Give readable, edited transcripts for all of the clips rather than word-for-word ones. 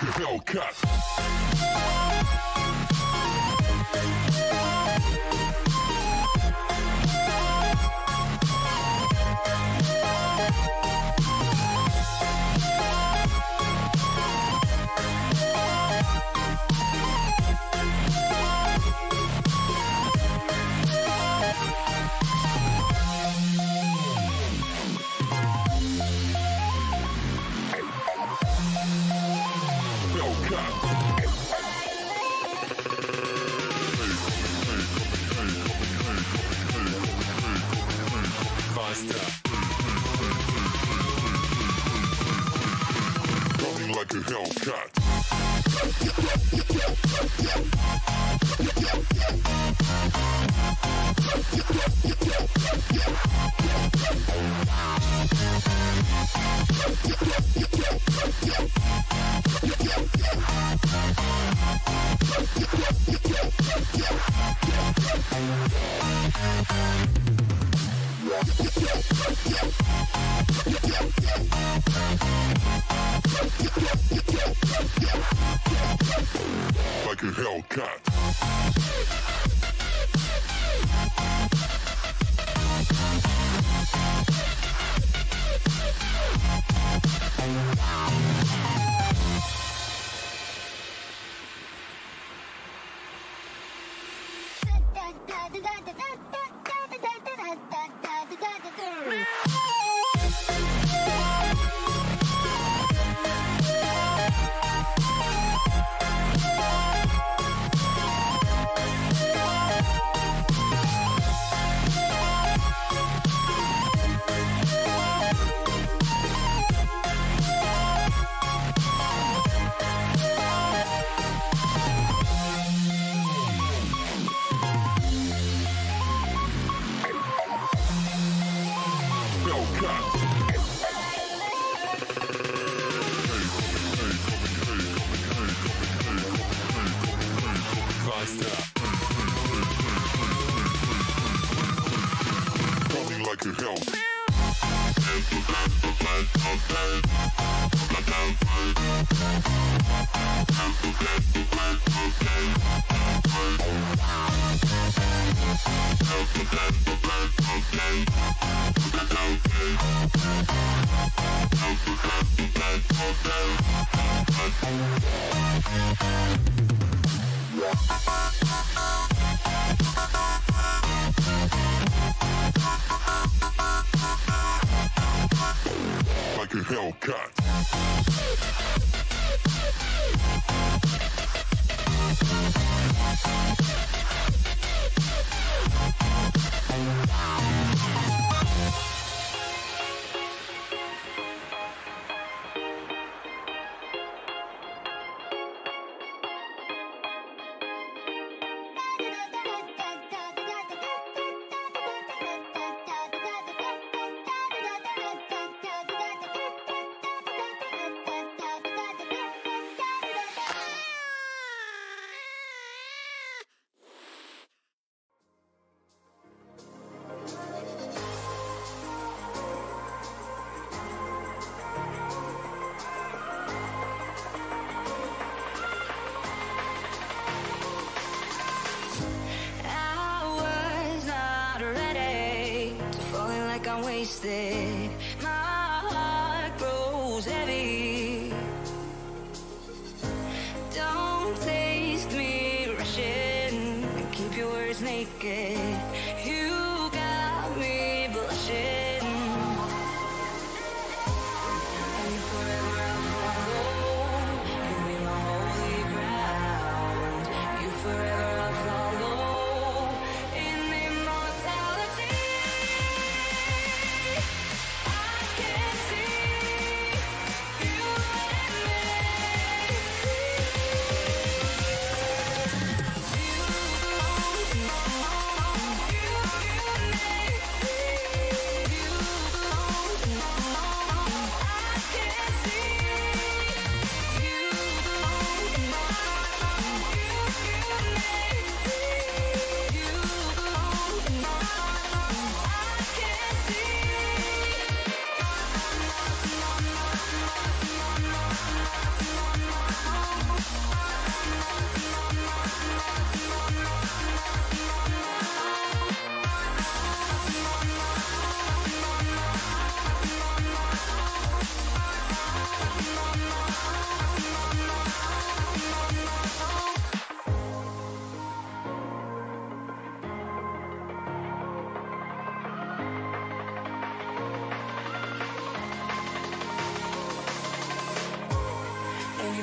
like a Hellcat. Coming like a Hellcat. Like a Hellcat. Coming like a hell. Like a Hellcat. I'm wasted, my heart grows heavy. Don't taste me rushing, keep your words naked. You got me blushing. And forever I'll follow, you be my holy ground. You forever I'll follow, in immortality. You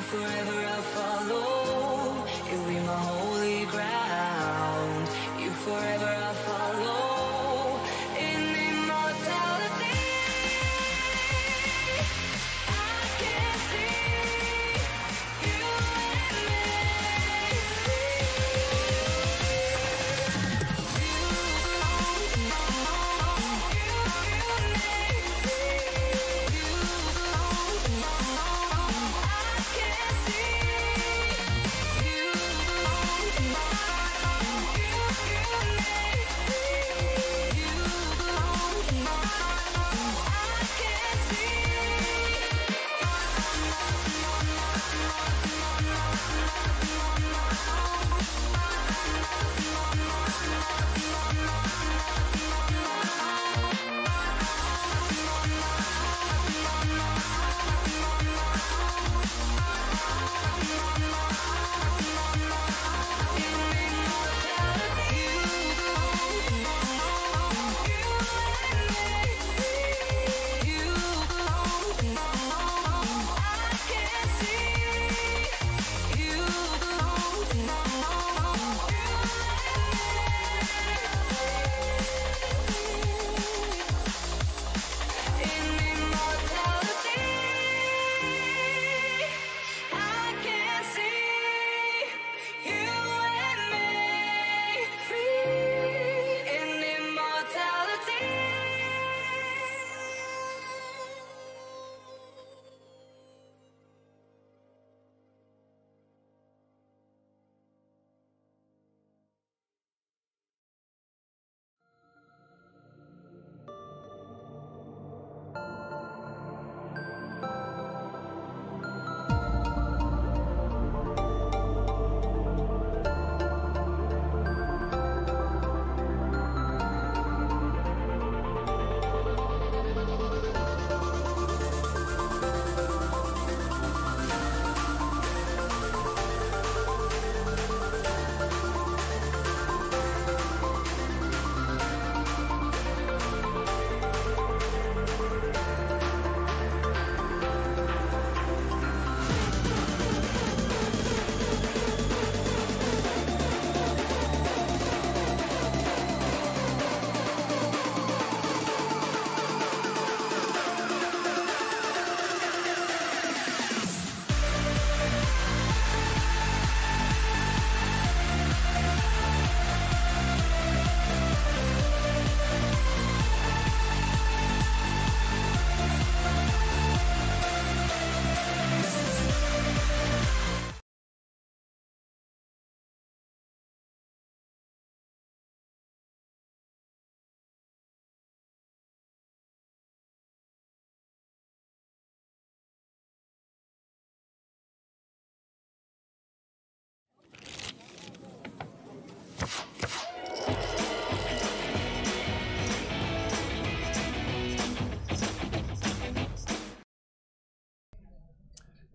forever I'll follow. You'll be my holy ground. You forever I'll follow. In immortality, I can see you and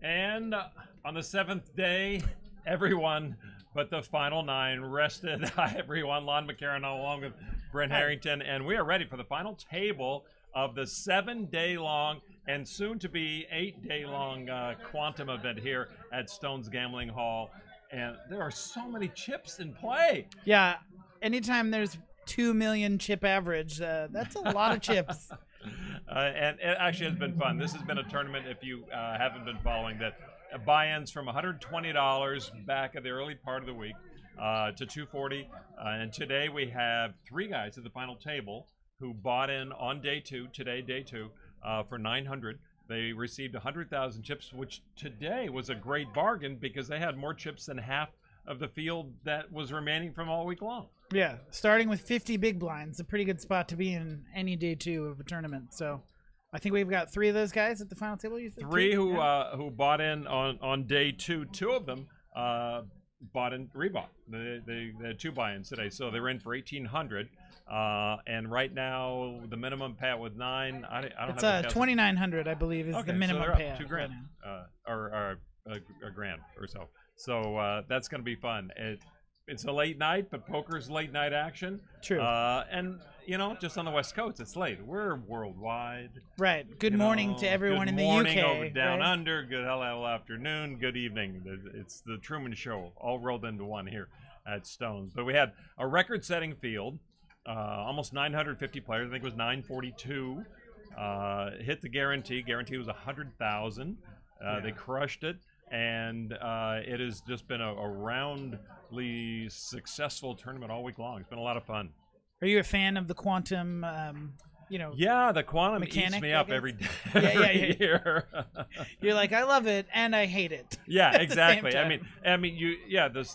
And on the 7th day, everyone but the final 9 rested. Hi, everyone. Lon McEachern along with Brent Harrington. And we are ready for the final table of the 7-day-long and soon-to-be 8-day-long quantum event here at Stone's Gambling Hall. And there are so many chips in play. Yeah, anytime there's 2 million chip average, that's a lot of chips. And it actually has been fun. This has been a tournament, if you haven't been following, that buy-ins from $120 back at the early part of the week to $240. And today we have 3 guys at the final table who bought in on day 2, today day 2, for $900. They received 100,000 chips, which today was a great bargain because they had more chips than half of the field that was remaining from all week long. Yeah, starting with 50 big blinds, a pretty good spot to be in any day 2 of a tournament. So I think we've got 3 of those guys at the final table. You think 3 who bought in on day 2. 2 of them bought and rebought. They had 2 buy-ins today, so they're in for 1,800. And right now the minimum payout with 9. I don't it's have the 2,900, I believe, is the minimum so they're payout. up $2,000, right or a grand or so. So that's going to be fun. it's a late night, but poker's late night action. True. And you know, just on the West Coast, it's late. We're worldwide. Right. Good morning to everyone in the UK. Good morning over down right? under. Good hello afternoon. Good evening. It's the Truman Show all rolled into one here at Stones. But we had a record-setting field, almost 950 players. I think it was 942. Hit the guarantee. Guarantee was 100,000. They crushed it, and it has just been a roundly successful tournament all week long. It's been a lot of fun. Are you a fan of the quantum? Yeah, the quantum mechanic, eats me I up guess? every day. Yeah, every year. You're like, I love it and I hate it. Yeah, at the same exactly. time.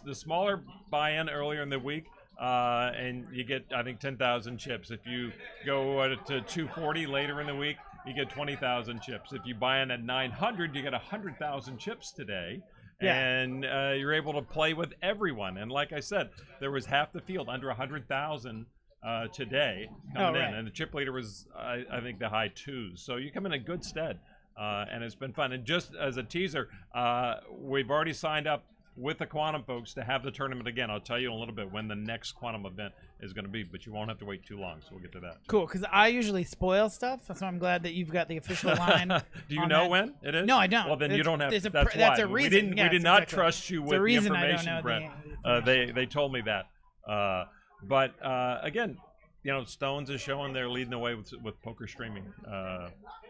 The smaller buy-in earlier in the week, and you get, I think, 10,000 chips. If you go to 240 later in the week, you get 20,000 chips. If you buy in at 900, you get 100,000 chips today. Yeah. And you're able to play with everyone. And like I said, there was half the field, under 100,000 today coming in. And the chip leader was, I think, the high twos. So you come in good stead. And it's been fun. And just as a teaser, we've already signed up with the Quantum folks to have the tournament again. I'll tell you in a little bit when the next Quantum event is going to be, but you won't have to wait too long, so we'll get to that. Cool, because I usually spoil stuff, so I'm glad that you've got the official line. Do you on know that. when it is? No, I don't. Well, then you don't have. There's a That's that's why. a reason. We Yes, did not exactly. trust you It's with a the reason I don't information, know Brent. They told me that. But again, you know, Stones is showing they're leading the way with poker streaming.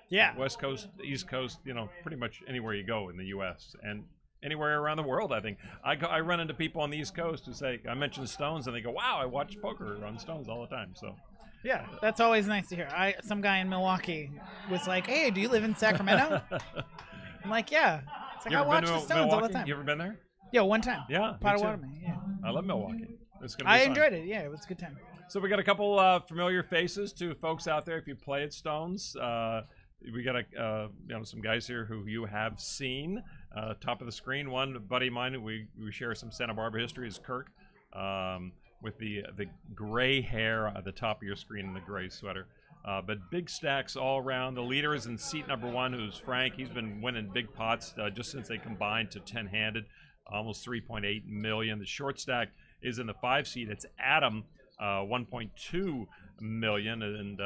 Yeah. West Coast, East Coast, you know, pretty much anywhere you go in the U.S. and anywhere around the world, I think. I run into people on the East Coast who say, I mention Stones, and they go, wow, I watch poker on Stones all the time. So, Yeah, that's always nice to hear. Some guy in Milwaukee was like, hey, do you live in Sacramento? I'm like, yeah. It's like, you I ever watch been the to Stones all the Milwaukee? time. You ever been there? Yeah, one time. Yeah, Potawatomi, yeah. I love Milwaukee. It's gonna be I fun. enjoyed it. Yeah, it was a good time. So we got a couple familiar faces to folks out there if you play at Stones. We got some guys here who you have seen. Top of the screen, one buddy of mine we share some Santa Barbara history is Kirk, with the gray hair at the top of your screen and the gray sweater. But big stacks all around. The leader is in seat number 1, who's Frank. He's been winning big pots just since they combined to 10-handed, almost 3.8 million. The short stack is in the 5 seat. It's Adam, 1.2 million. And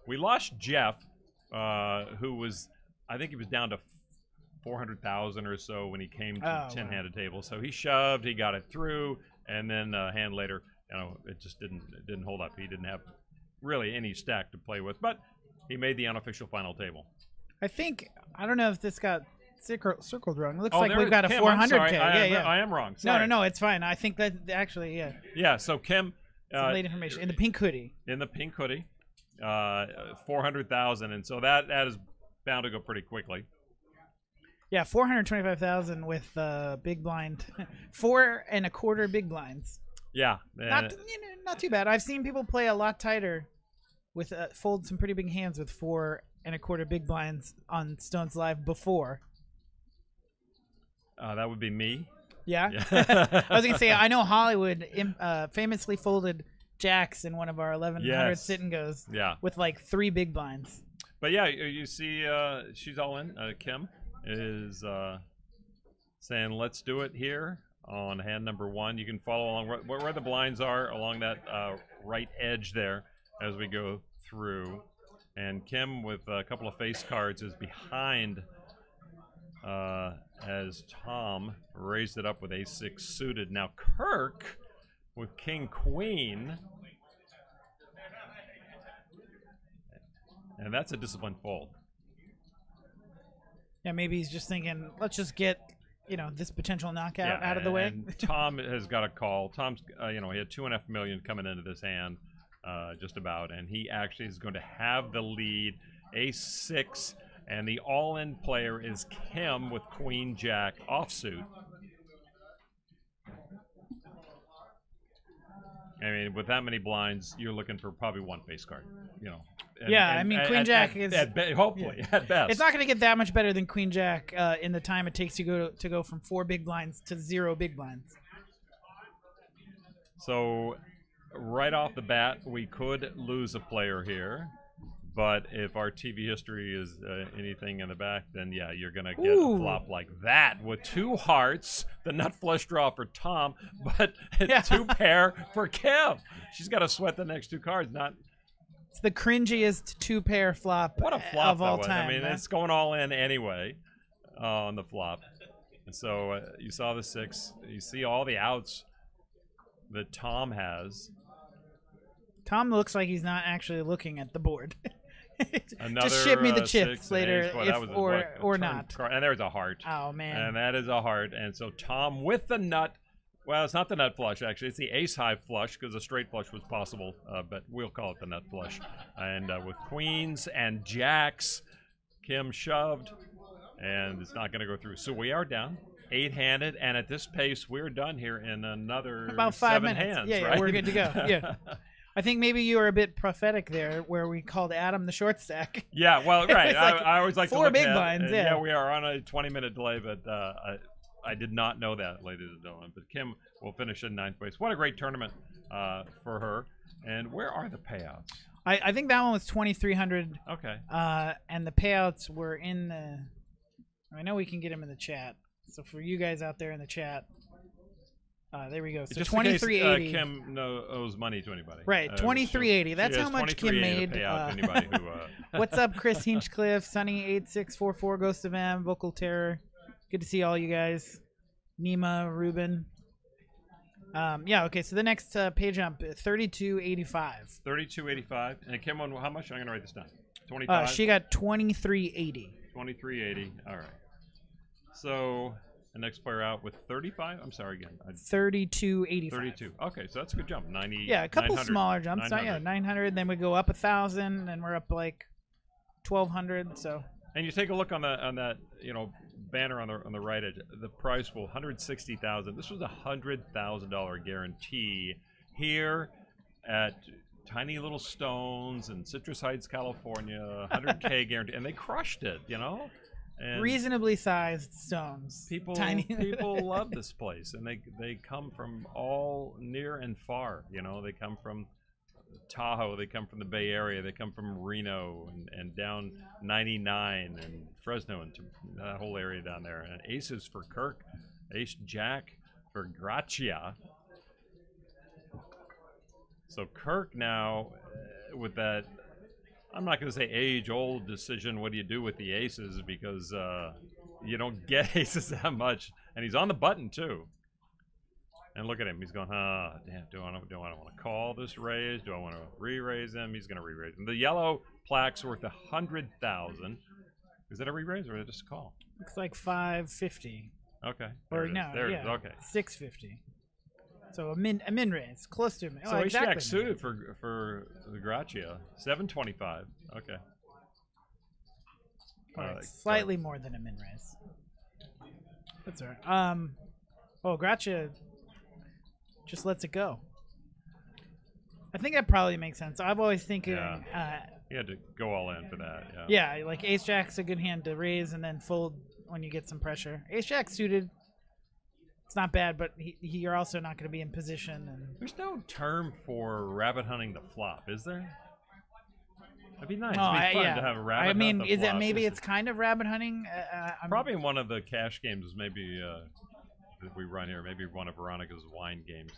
we lost Jeff, who was, I think he was down to 400,000 or so when he came to 10-handed table. So he shoved, he got it through, and then a hand later, you know, it just didn't hold up. He didn't have really any stack to play with, but he made the unofficial final table. I don't know if this got circled wrong. It looks Oh, like there- we've got a Kim, I'm 400K. sorry. Yeah. I am wrong. Sorry. No, it's fine. I think that actually, yeah. Yeah, so Kim, Some late information in the pink hoodie. in the pink hoodie, 400,000, and so that is bound to go pretty quickly. Yeah, 425,000 with big blind, 4 1/4 big blinds. Yeah, Not too bad. I've seen people play a lot tighter with fold some pretty big hands with 4 1/4 big blinds on Stones Live before. that would be me. Yeah. Yeah. I was gonna say I know Hollywood famously folded jacks in one of our 1100 Yes. sit and goes. Yeah. With like 3 big blinds. But yeah, you see, she's all in. Kim is saying, "Let's do it here on hand number 1." You can follow along where the blinds are along that right edge there as we go through. And Kim, with a couple of face cards, is behind as Tom raised it up with ace-6 suited. Now Kirk with king-queen. And that's a disciplined fold. Yeah, maybe he's just thinking, let's just get, this potential knockout out of the way. And Tom has got a call. Tom's, he had 2.5 million coming into this hand, just about, and he actually is going to have the lead, ace-6, and the all-in player is Kim with queen-jack offsuit. I mean, with that many blinds, you're looking for probably 1 face card, Queen Jack is hopefully at best. It's not going to get that much better than Queen Jack in the time it takes to go from 4 big blinds to 0 big blinds. So, right off the bat, we could lose a player here, But if our TV history is anything in the back, then yeah, you're gonna get a flop like that with 2 hearts, the nut flush draw for Tom, but 2 pair for Kim. She's got to sweat the next 2 cards. Not. It's the cringiest 2-pair flop. What a flop of all that was. time. I mean, it's going all in anyway on the flop. And so you saw the 6. You see all the outs that Tom has. Tom looks like he's not actually looking at the board. Another, just ship me the chips 6 later, if, or not. And there's a heart. Oh man! And that is a heart. And so Tom with the nut. Well, it's not the nut flush actually. It's the ace high flush because a straight flush was possible, but we'll call it the nut flush. And with queens and jacks, Kim shoved, and it's not going to go through. So we are down 8-handed, and at this pace, we're done here in another about 5 7 minutes. hands. Yeah, right? we're good to go. Yeah. I think maybe you were a bit prophetic there, where we called Adam the short stack. Yeah, well, right. Like I always like 4 to look big at, blinds. Yeah, we are on a 20-minute delay, but I did not know that, ladies and gentlemen. But Kim will finish in 9th place. What a great tournament for her. And where are the payouts? I think that one was 2,300. Okay. And the payouts were in the. I know we can get them in the chat. So for you guys out there in the chat. There we go. So just 2,380. Kim owes money to anybody. Right, 2,380. That's how much Kim made. To pay out to anybody who, What's up, Chris Hinchcliffe, Sunny8644, Ghost of M, Vocal Terror. Good to see all you guys. Nima, Ruben. Yeah. Okay. So the next pay jump, 3285. 3285. And Kim won how much? I'm gonna write this down. 25. She got 2380. 2380. All right. So. The next player out with 35. I'm sorry again. 3285. 32. Okay, so that's a good jump. 90. Yeah, a couple 900, smaller jumps. 900. Yeah, 900. Then we go up 1,000, and we're up like 1,200. So. And you take a look on that banner on the right edge. The prize pool 160,000. This was $100,000 guarantee here at Tiny Little Stones in Citrus Heights, California. 100K guarantee, and they crushed it. And reasonably sized stones. People love this place, and they come from all near and far. They come from Tahoe, they come from the Bay Area, they come from Reno and down 99 and Fresno and that whole area down there. And aces for Kirk, ace jack for Gracia. So Kirk now with that. I'm not going to say age-old decision, what do you do with the aces, because you don't get aces that much. And he's on the button, too. And look at him. He's going, damn, do I want to call this raise? Do I want to re-raise him? He's going to re-raise him. The yellow plaque's worth 100,000. Is that a re-raise or is it just a call? Looks like 550. Okay. Or no, yeah, okay. 650. So a min raise, close to a min. So exactly. Jack suited for the Gracia, 725. Okay. Slightly more than a min raise. That's all right. Oh, Gracia just lets it go. I think that probably makes sense. I've always thinking. Yeah. You had to go all in for that. Yeah, like Ace Jack's a good hand to raise and then fold when you get some pressure. Ace Jack suited. It's not bad, but you're also not going to be in position. And there's no term for rabbit hunting the flop, is there? That'd be nice. Oh, It'd be fun to have a rabbit hunt the is flop. it maybe it's kind of rabbit hunting? Probably in one of the cash games, maybe that we run here. Maybe one of Veronica's wine games.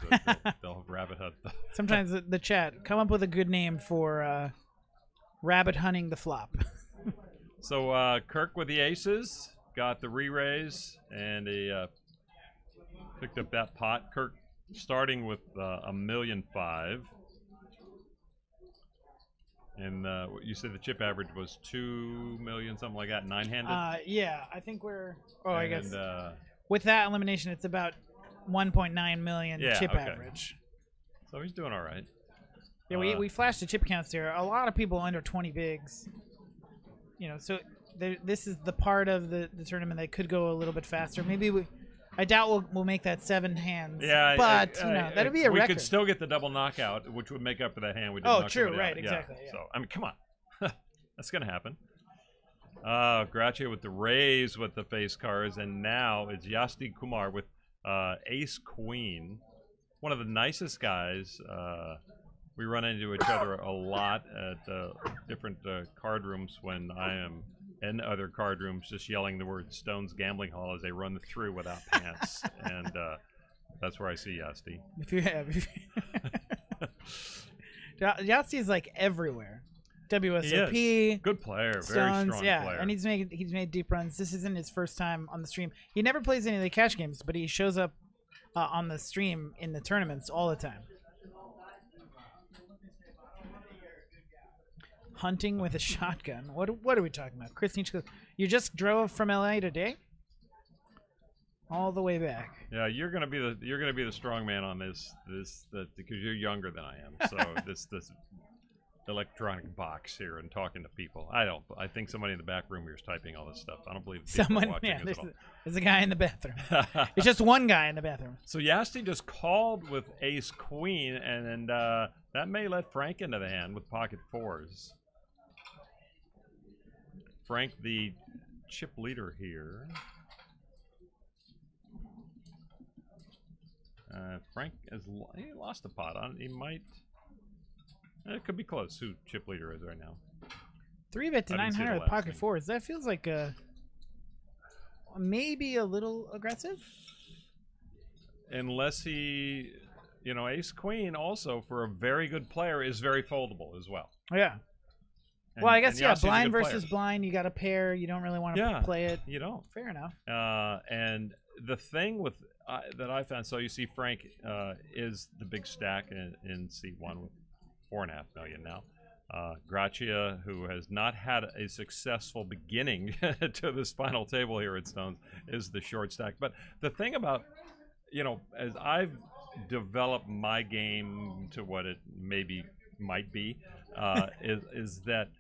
They'll rabbit hunt. Sometimes the chat come up with a good name for rabbit hunting the flop. So Kirk with the aces got the re-raise and a. Picked up that pot. Kirk starting with $1.5 million. And you said the chip average was $2 million, something like that, 9-handed? Yeah, I think we're... Oh, I guess. And, with that elimination, it's about 1.9 million chip average. So he's doing all right. Yeah, we flashed the chip counts here. A lot of people under 20 bigs. So this is the part of the tournament that could go a little bit faster. Maybe I doubt we'll make that 7 hands. Yeah, but that'd be a record. We could still get the double knockout, which would make up for that hand we did. Oh, true, right, exactly. Yeah. So I mean, come on, that's gonna happen. Gracia with the raise with the face cards, and now it's Yasti Kumar with Ace Queen, one of the nicest guys we run into each other a lot at different card rooms when I am in other card rooms just yelling the word Stone's Gambling Hall as they run through without pants. And that's where I see Yasti. Yasti's like everywhere. WSOP, good player, Stones, very strong player. and he's made deep runs. This isn't his first time on the stream. He never plays any of the cash games, but he shows up on the stream in the tournaments all the time. Hunting with a shotgun. What are we talking about? Chris Nietzsche, you just drove from LA today? All the way back. Yeah, you're gonna be the strong man on this because you're younger than I am. So this electronic box here and talking to people. I think somebody in the back room here is typing all this stuff. I don't believe someone. Yeah, there's a guy in the bathroom. It's just one guy in the bathroom. So Yasti just called with Ace Queen, and that may let Frank into the hand with pocket fours. Frank, the chip leader here. Frank he lost the pot on. He might. It could be close. Who chip leader is right now? 3-bet to 900 with pocket fours. That feels like maybe a little aggressive. Unless he, Ace Queen also for a very good player is very foldable as well. Yeah. Well, I guess blind versus blind. You got a pair. You don't really want to play it. You don't. Fair enough. And the thing with that I found, so you see Frank is the big stack in C1 with 4.5 million now. Gracia, who has not had a successful beginning to this final table here at Stones, is the short stack. But the thing about, as I've developed my game to what it might be, is that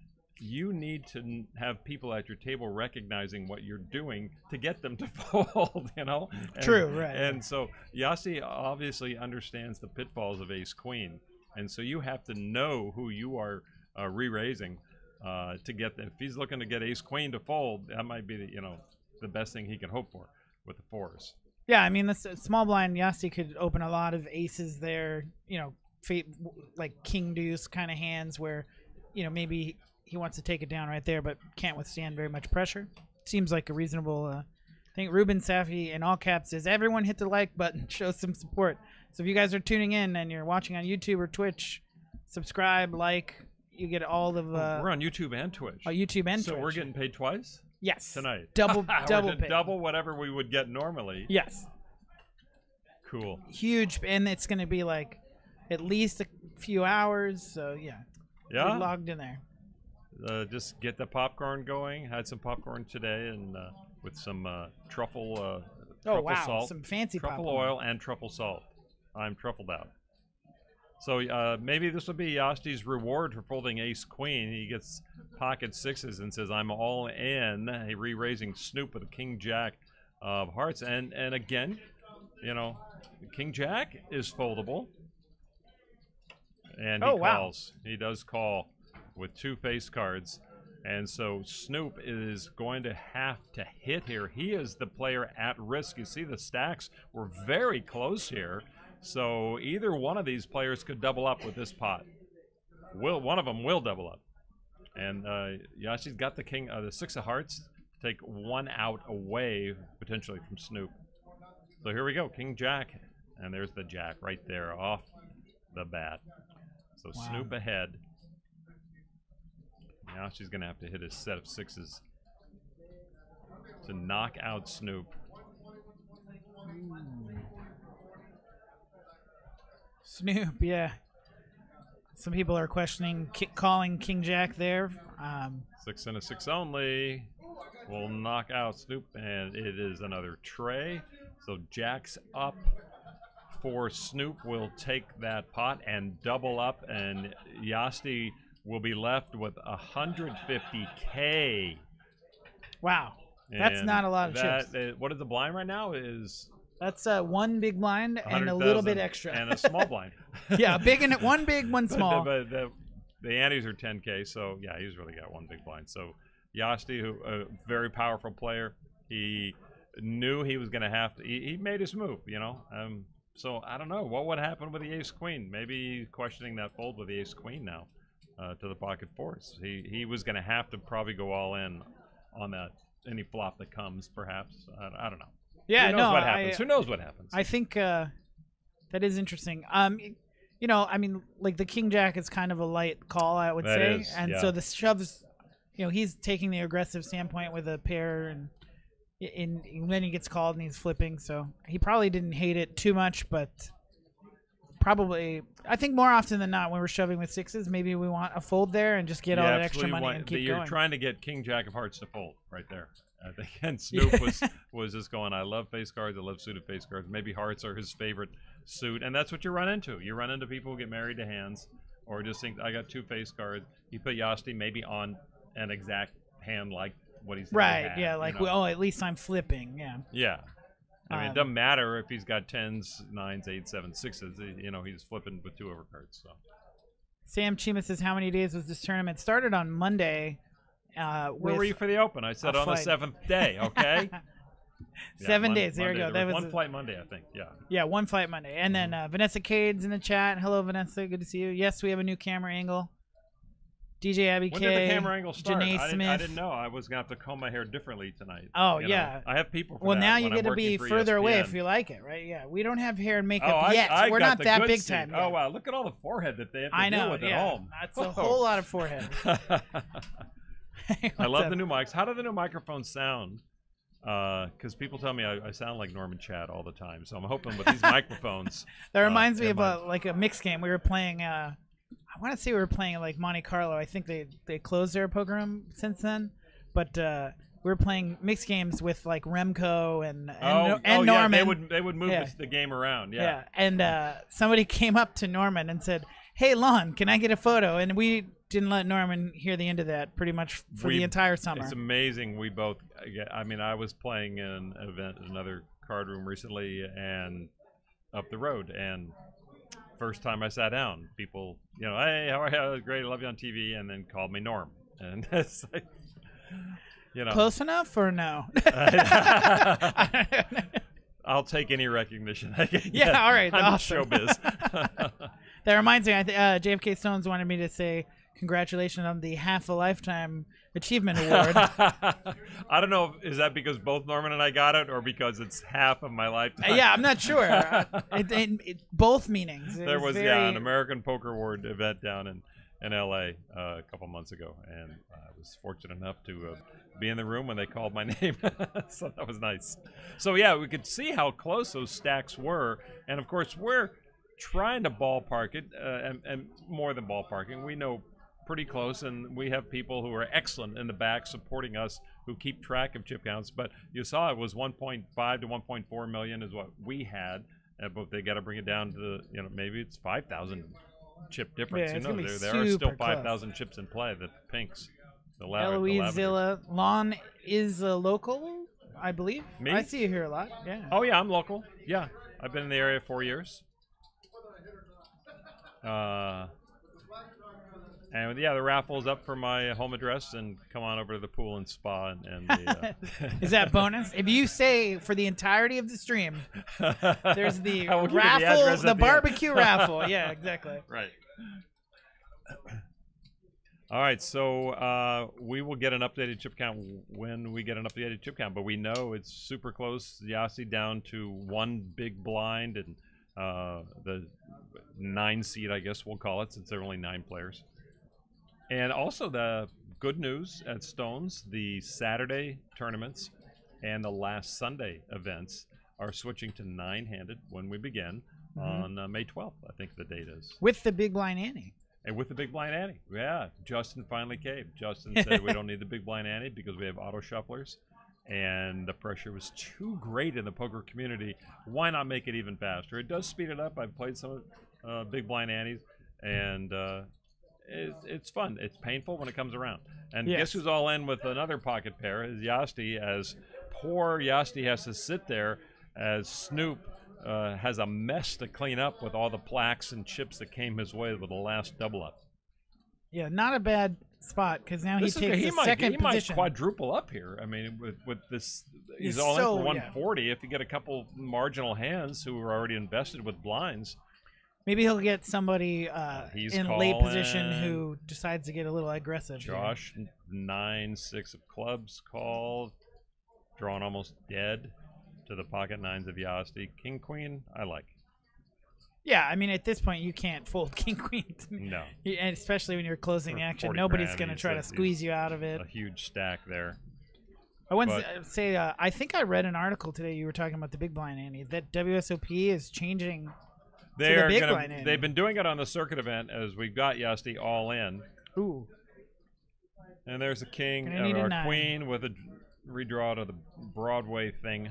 you need to have people at your table recognizing what you're doing to get them to fold, True, right. And so Yasti obviously understands the pitfalls of Ace Queen. And so you have to know who you are re-raising to get them. If he's looking to get Ace Queen to fold, that might be the best thing he can hope for with the fours. Yeah, I mean, the small blind Yasti could open a lot of aces there. Like King Deuce kind of hands where, maybe he wants to take it down right there, but can't withstand very much pressure. Seems like a reasonable. I think Ruben Safi in all caps says everyone hit the like button, show some support. So if you guys are tuning in and you're watching on YouTube or Twitch, subscribe, like. You get all of. We're on YouTube and Twitch. Oh, YouTube and Twitch. So we're getting paid twice. Yes. Tonight. Double pay. Double whatever we would get normally. Yes. Cool. Huge, and it's going to be like at least a few hours. So yeah. Yeah. We're logged in there. Just get the popcorn going. Had some popcorn today, and with some truffle. Oh wow! Salt, some fancy truffle popcorn. oil and truffle salt. I'm truffled out. So maybe this will be Yasti's reward for folding Ace Queen. He gets pocket sixes and says, "I'm all in." He re-raising Snoop with a King Jack of hearts, and again, King Jack is foldable, and he calls. Wow. He does call with two face cards, and so Snoop is going to have to hit here. He is the player at risk. You see the stacks were very close here. So either one of these players could double up with this pot. One of them will double up. And Yashi's got the king, the six of hearts, take one out away potentially from Snoop. So here we go, King Jack, and there's the Jack right there off the bat. So wow. Snoop ahead. Yashi's gonna have to hit his set of sixes to knock out Snoop. Snoop, yeah. Some people are questioning calling King Jack there. 6 and a 6 only will knock out Snoop, and it is another tray. So Jack's up for Snoop. Will take that pot and double up, and Yasti will be left with 150K. Wow, that's not a lot of chips. What is the blind right now? That's one big blind and a little bit extra. And a small blind. Yeah, one big, one small. But the antes are 10K, so yeah, he's really got one big blind. So Yasti, who a very powerful player, he knew he was going to have to. He made his move, So I don't know what would happen with the ace queen. Maybe questioning that fold with the ace queen now to the pocket fours. He was going to have to probably go all in on that any flop that comes, perhaps. I don't know. Yeah, Who knows what happens? Who knows what happens? I think that is interesting. You know, I mean, like the king jack is kind of a light call, I would say, and so the shoves. You know, he's taking the aggressive standpoint with a pair, and then he gets called and he's flipping. So he probably didn't hate it too much, but probably I think more often than not when we're shoving with sixes, maybe we want a fold there and just get all that extra money and keep You're going. trying to get king jack of hearts to fold right there. I think, and Snoop was just going, I love face cards, I love suited face cards. Maybe hearts are his favorite suit, and that's what you run into. You run into people who get married to hands, or just think, I got two face cards. You put Yasti maybe on an exact hand like what he's right. had, Yeah, like you know? oh, at least I'm flipping. Yeah. Yeah. I mean, it doesn't matter if he's got 10s, 9s, 8s, 7s, 6s. You know, he's flipping with 2 overcards. So. Sam Chima says, how many days was this tournament? Started on Monday. Where were you for the Open? I said on the 7th day, okay? 7 days. There we go. That was one flight Monday, I think. Yeah. Yeah, one flight Monday. And then Vanessa Cade's in the chat. Hello, Vanessa. Good to see you. Yes, we have a new camera angle. DJ Abby When K. did the camera angle start? Janae Smith. I didn't know. I was going to have to comb my hair differently tonight. Oh, you yeah. know? I have people for well, that now when you I'm get to working be for further away ESPN. if you like it, right? Yeah. We don't have hair and makeup Oh, yet. I We're got not the that good big seat. time yet. Oh, wow. Look at all the forehead that they have to I know, deal with yeah. at home. That's a whole lot of forehead. I love the new mics. How do the new microphones sound? Because people tell me I sound like Norman Chad all the time. So I'm hoping with these microphones. That reminds me of like a mix game. We were playing. I want to say we were playing like Monte Carlo. I think they closed their poker room since then. But we were playing mixed games with like Remco and Norman. Yeah, they would move the game around. Yeah. And somebody came up to Norman and said, "Hey, Lon, can I get a photo?" And we didn't let Norman hear the end of that pretty much for the entire summer. It's amazing. We both. I mean, I was playing in an event in another card room recently, and up the road, and first time I sat down, people, you know, hey, how are you? Great, I love you on TV, and then called me Norm, and it's like, you know, close enough or no? I'll take any recognition I can get. Yeah, all right, I'm awesome. showbiz. That reminds me, JFK Stones wanted me to say congratulations on the Half a Lifetime Achievement Award. I don't know, is that because both Norman and I got it, or because it's half of my lifetime? Yeah, I'm not sure. Both meanings. There was very... an American Poker Award event down in L.A. A couple months ago, and I was fortunate enough to be in the room when they called my name. So that was nice. So yeah, we could see how close those stacks were, and of course we're trying to ballpark it, and more than ballparking. We know pretty close, and we have people who are excellent in the back supporting us who keep track of chip counts. But you saw it was 1.5 to 1.4 million is what we had, but they got to bring it down to, you know, maybe it's 5,000 chip difference. Yeah, you know, there are still 5,000 chips in play. The pinks, the Eloise Zilla. Lon is a local, I believe. Me? I see you here a lot. Yeah. Oh yeah, I'm local. Yeah, I've been in the area 4 years. And yeah, the raffle is up for my home address, and come on over to the pool and spa and the, Is that bonus? If you say for the entirety of the stream, there's the raffle, the barbecue raffle. Yeah, exactly. Right. All right, so we will get an updated chip count when we get an updated chip count, but we know it's super close. Yasi down to one big blind, and the 9 seed, I guess we'll call it, since there are only 9 players. And also the good news at Stones, the Saturday tournaments and the last Sunday events are switching to 9-handed when we begin on May 12th, I think the date is. With the big blind ante. And with the big blind ante. Yeah, Justin finally caved. Justin said we don't need the big blind ante because we have auto shufflers. And the pressure was too great in the poker community. Why not make it even faster? It does speed it up. I've played some big blind antes, and it's fun. It's painful when it comes around. And guess who's all in with another pocket pair is Yasti, as poor Yasti has to sit there as Snoop has a mess to clean up with all the plaques and chips that came his way with the last double up. Yeah, not a bad spot because now he This is- takes the second he might position. quadruple up here. I mean, with this, he's He's all so- in for yeah. 140. If you get a couple marginal hands who are already invested with blinds, Maybe he'll get somebody He's in late position calling. who decides to get a little aggressive. here. Josh 9-6 of clubs called, drawn almost dead to the pocket nines of Yasti. King Queen, I like. Yeah, I mean, at this point, you can't fold king queen. No, And especially when you're closing For the action, 40 nobody's grand, going to he's try a- to squeeze you out of it. a huge stack there. I want but- to say, I think I read an article today. You were talking about the big blind, Andy, that WSOP is changing. They the are big gonna. line in. They've been doing it on the circuit event as we've got Yasti all in, Ooh, and there's a king Gonna need a or nine. a queen with a redraw to the Broadway thing.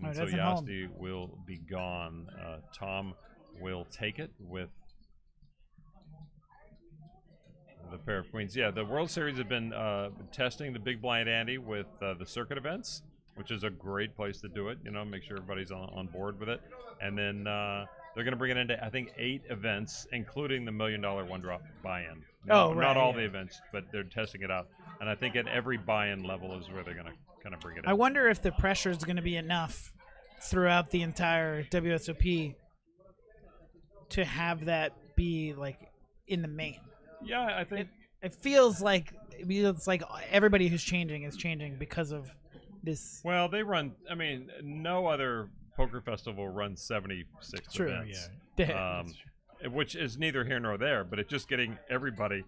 Oh, And it so doesn't hold. Yasti will be gone. Tom will take it with the pair of queens. Yeah, the World Series have been testing the big blind ante with the circuit events, which is a great place to do it. You know, make sure everybody's on board with it. And then they're going to bring it into, I think, 8 events, including the $1 million one-drop buy-in. Oh, Not right, all yeah. the events, but they're testing it out. And I think at every buy-in level is where they're going to kind of bring it in. I wonder if the pressure is going to be enough throughout the entire WSOP to have that be like in the main. Yeah, I think It feels like everybody who's changing is changing because of this. Well, they run. I mean, no other poker festival runs 76 True, events, Yeah. which is neither here nor there. But it's just getting everybody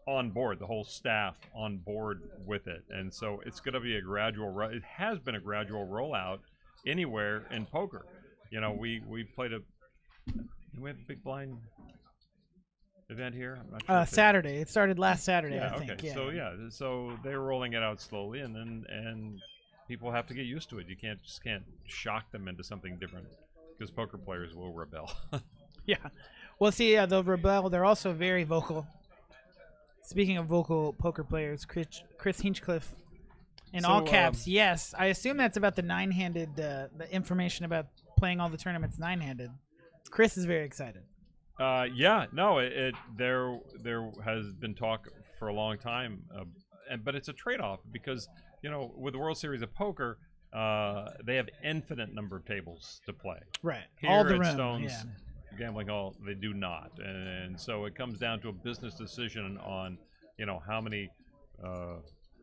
on board, the whole staff on board with it, and so it's going to be a gradual. It has been a gradual rollout anywhere in poker. You know, we played a. Do we have a big blind event here? I'm not sure if they- Saturday. It started last Saturday, Yeah, I think. okay. Yeah. So they're rolling it out slowly, and people have to get used to it. You can't shock them into something different because poker players will rebel. Yeah. Well, see, they'll rebel. They're also very vocal. Speaking of vocal poker players, Chris Hinchcliffe, in all caps, yes. I assume that's about the nine-handed, the information about playing all the tournaments nine-handed. Chris is very excited. Yeah, no, there has been talk for a long time, but it's a trade-off because you know with the World Series of Poker, they have infinite number of tables to play. Right. Here all the at room. Stone's Yeah. Gambling Hall, they do not, and so it comes down to a business decision on, you know, how many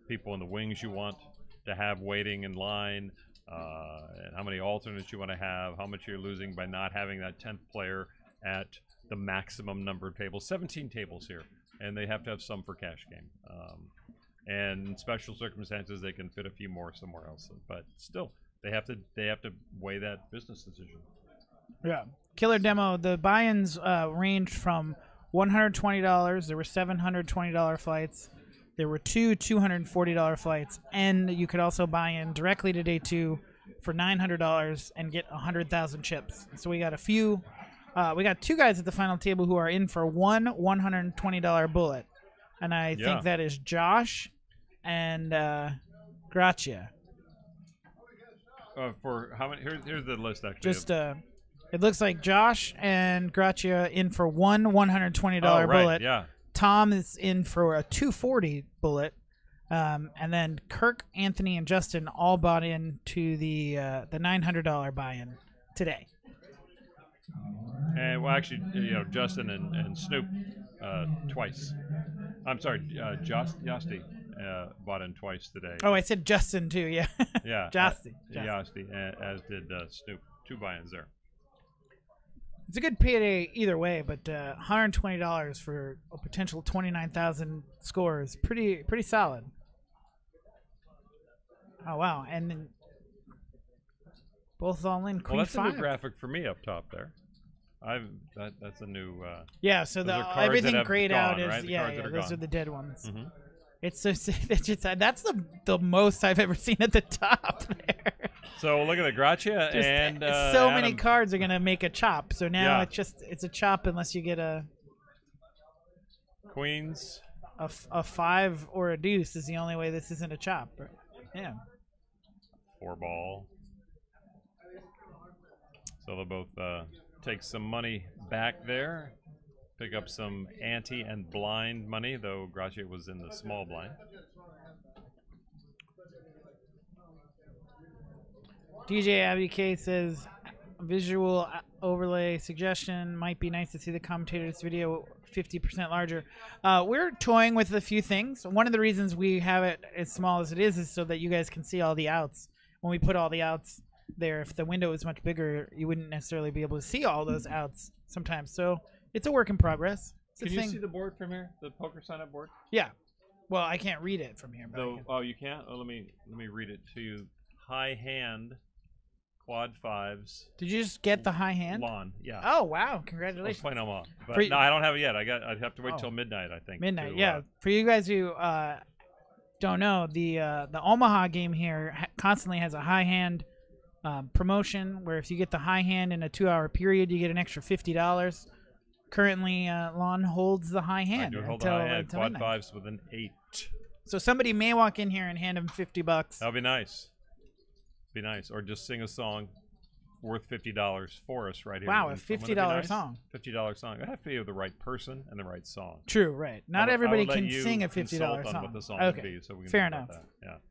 people in the wings you want to have waiting in line, and how many alternates you want to have, how much you're losing by not having that 10th player at the maximum number of tables. 17 tables here, and they have to have some for cash game. And in special circumstances, they can fit a few more somewhere else, but still, they have to weigh that business decision. Yeah. Killer demo. The buy-ins ranged from $120. There were $720 flights. There were 2 $240 flights, and you could also buy in directly to day 2 for $900 and get 100,000 chips. So we got a few. We got 2 guys at the final table who are in for one $120 bullet, and I Yeah. think that is Josh and Gracia. For how many? Here's the list actually. Just it looks like Josh and Gracia in for one $120 oh, right, bullet. yeah. Tom is in for a $240 bullet, and then Kirk, Anthony, and Justin all bought in to the $900 buy-in today. And well, actually, you know, Justin and Snoop twice. I'm sorry, Yasti bought in twice today. Oh, I said Justin too. Yeah. yeah, Yasti. Yasti, as did Snoop. 2 buy-ins there. It's a good payday either way, but $120 for a potential 29,000 score is pretty solid. Oh wow! And then both all in Queen Well, that's 5. a new graphic for me up top there. That's a new. Yeah, so Those are cards everything that have grayed gone, out is right? The yeah, cards that are those are gone. the dead ones. Mhm. It's just that's the most I've ever seen at the top there. So look at the Gracia Just, and so many Adam. cards are gonna make a chop. So now Yeah. it's a chop unless you get a Queens. 5 or a deuce is the only way this isn't a chop. Yeah. 4 ball. So they'll both take some money back there. pick up some ante and blind money, though Gracia was in the small blind. DJ Abby K says, visual overlay suggestion, might be nice to see the commentators video 50% larger. We're toying with a few things. One of the reasons we have it as small as it is so that you guys can see all the outs. When we put all the outs there, if the window is much bigger, you wouldn't necessarily be able to see all those outs sometimes. So it's a work in progress. Can you see the board from here? The poker sign-up board? Yeah. Well, I can't read it from here. But Oh, you can't? Oh, let me read it to you. High hand, quad fives. Did you just get the high hand? Lon, yeah. Oh, wow. I was Congratulations. playing them all. But no, I don't have it yet. I'd have to wait Oh. till midnight, I think. Midnight, to, yeah. For you guys who don't know, the Omaha game here constantly has a high hand promotion where if you get the high hand in a 2-hour period, you get an extra $50. Currently, Lon holds the high hand. I do hold the until, high hand. until Quad midnight. fives with an 8. So somebody may walk in here and hand him $50. That'll be nice. Be nice. Or just sing a song worth $50 for us right here. Wow, a Wouldn't that be $50 nice? song. $50 song. It has to be the right person and the right song. True, right. Not I everybody would let can you sing a consult $50 on song. what the song Okay, would be, so we can fair talk about enough. that.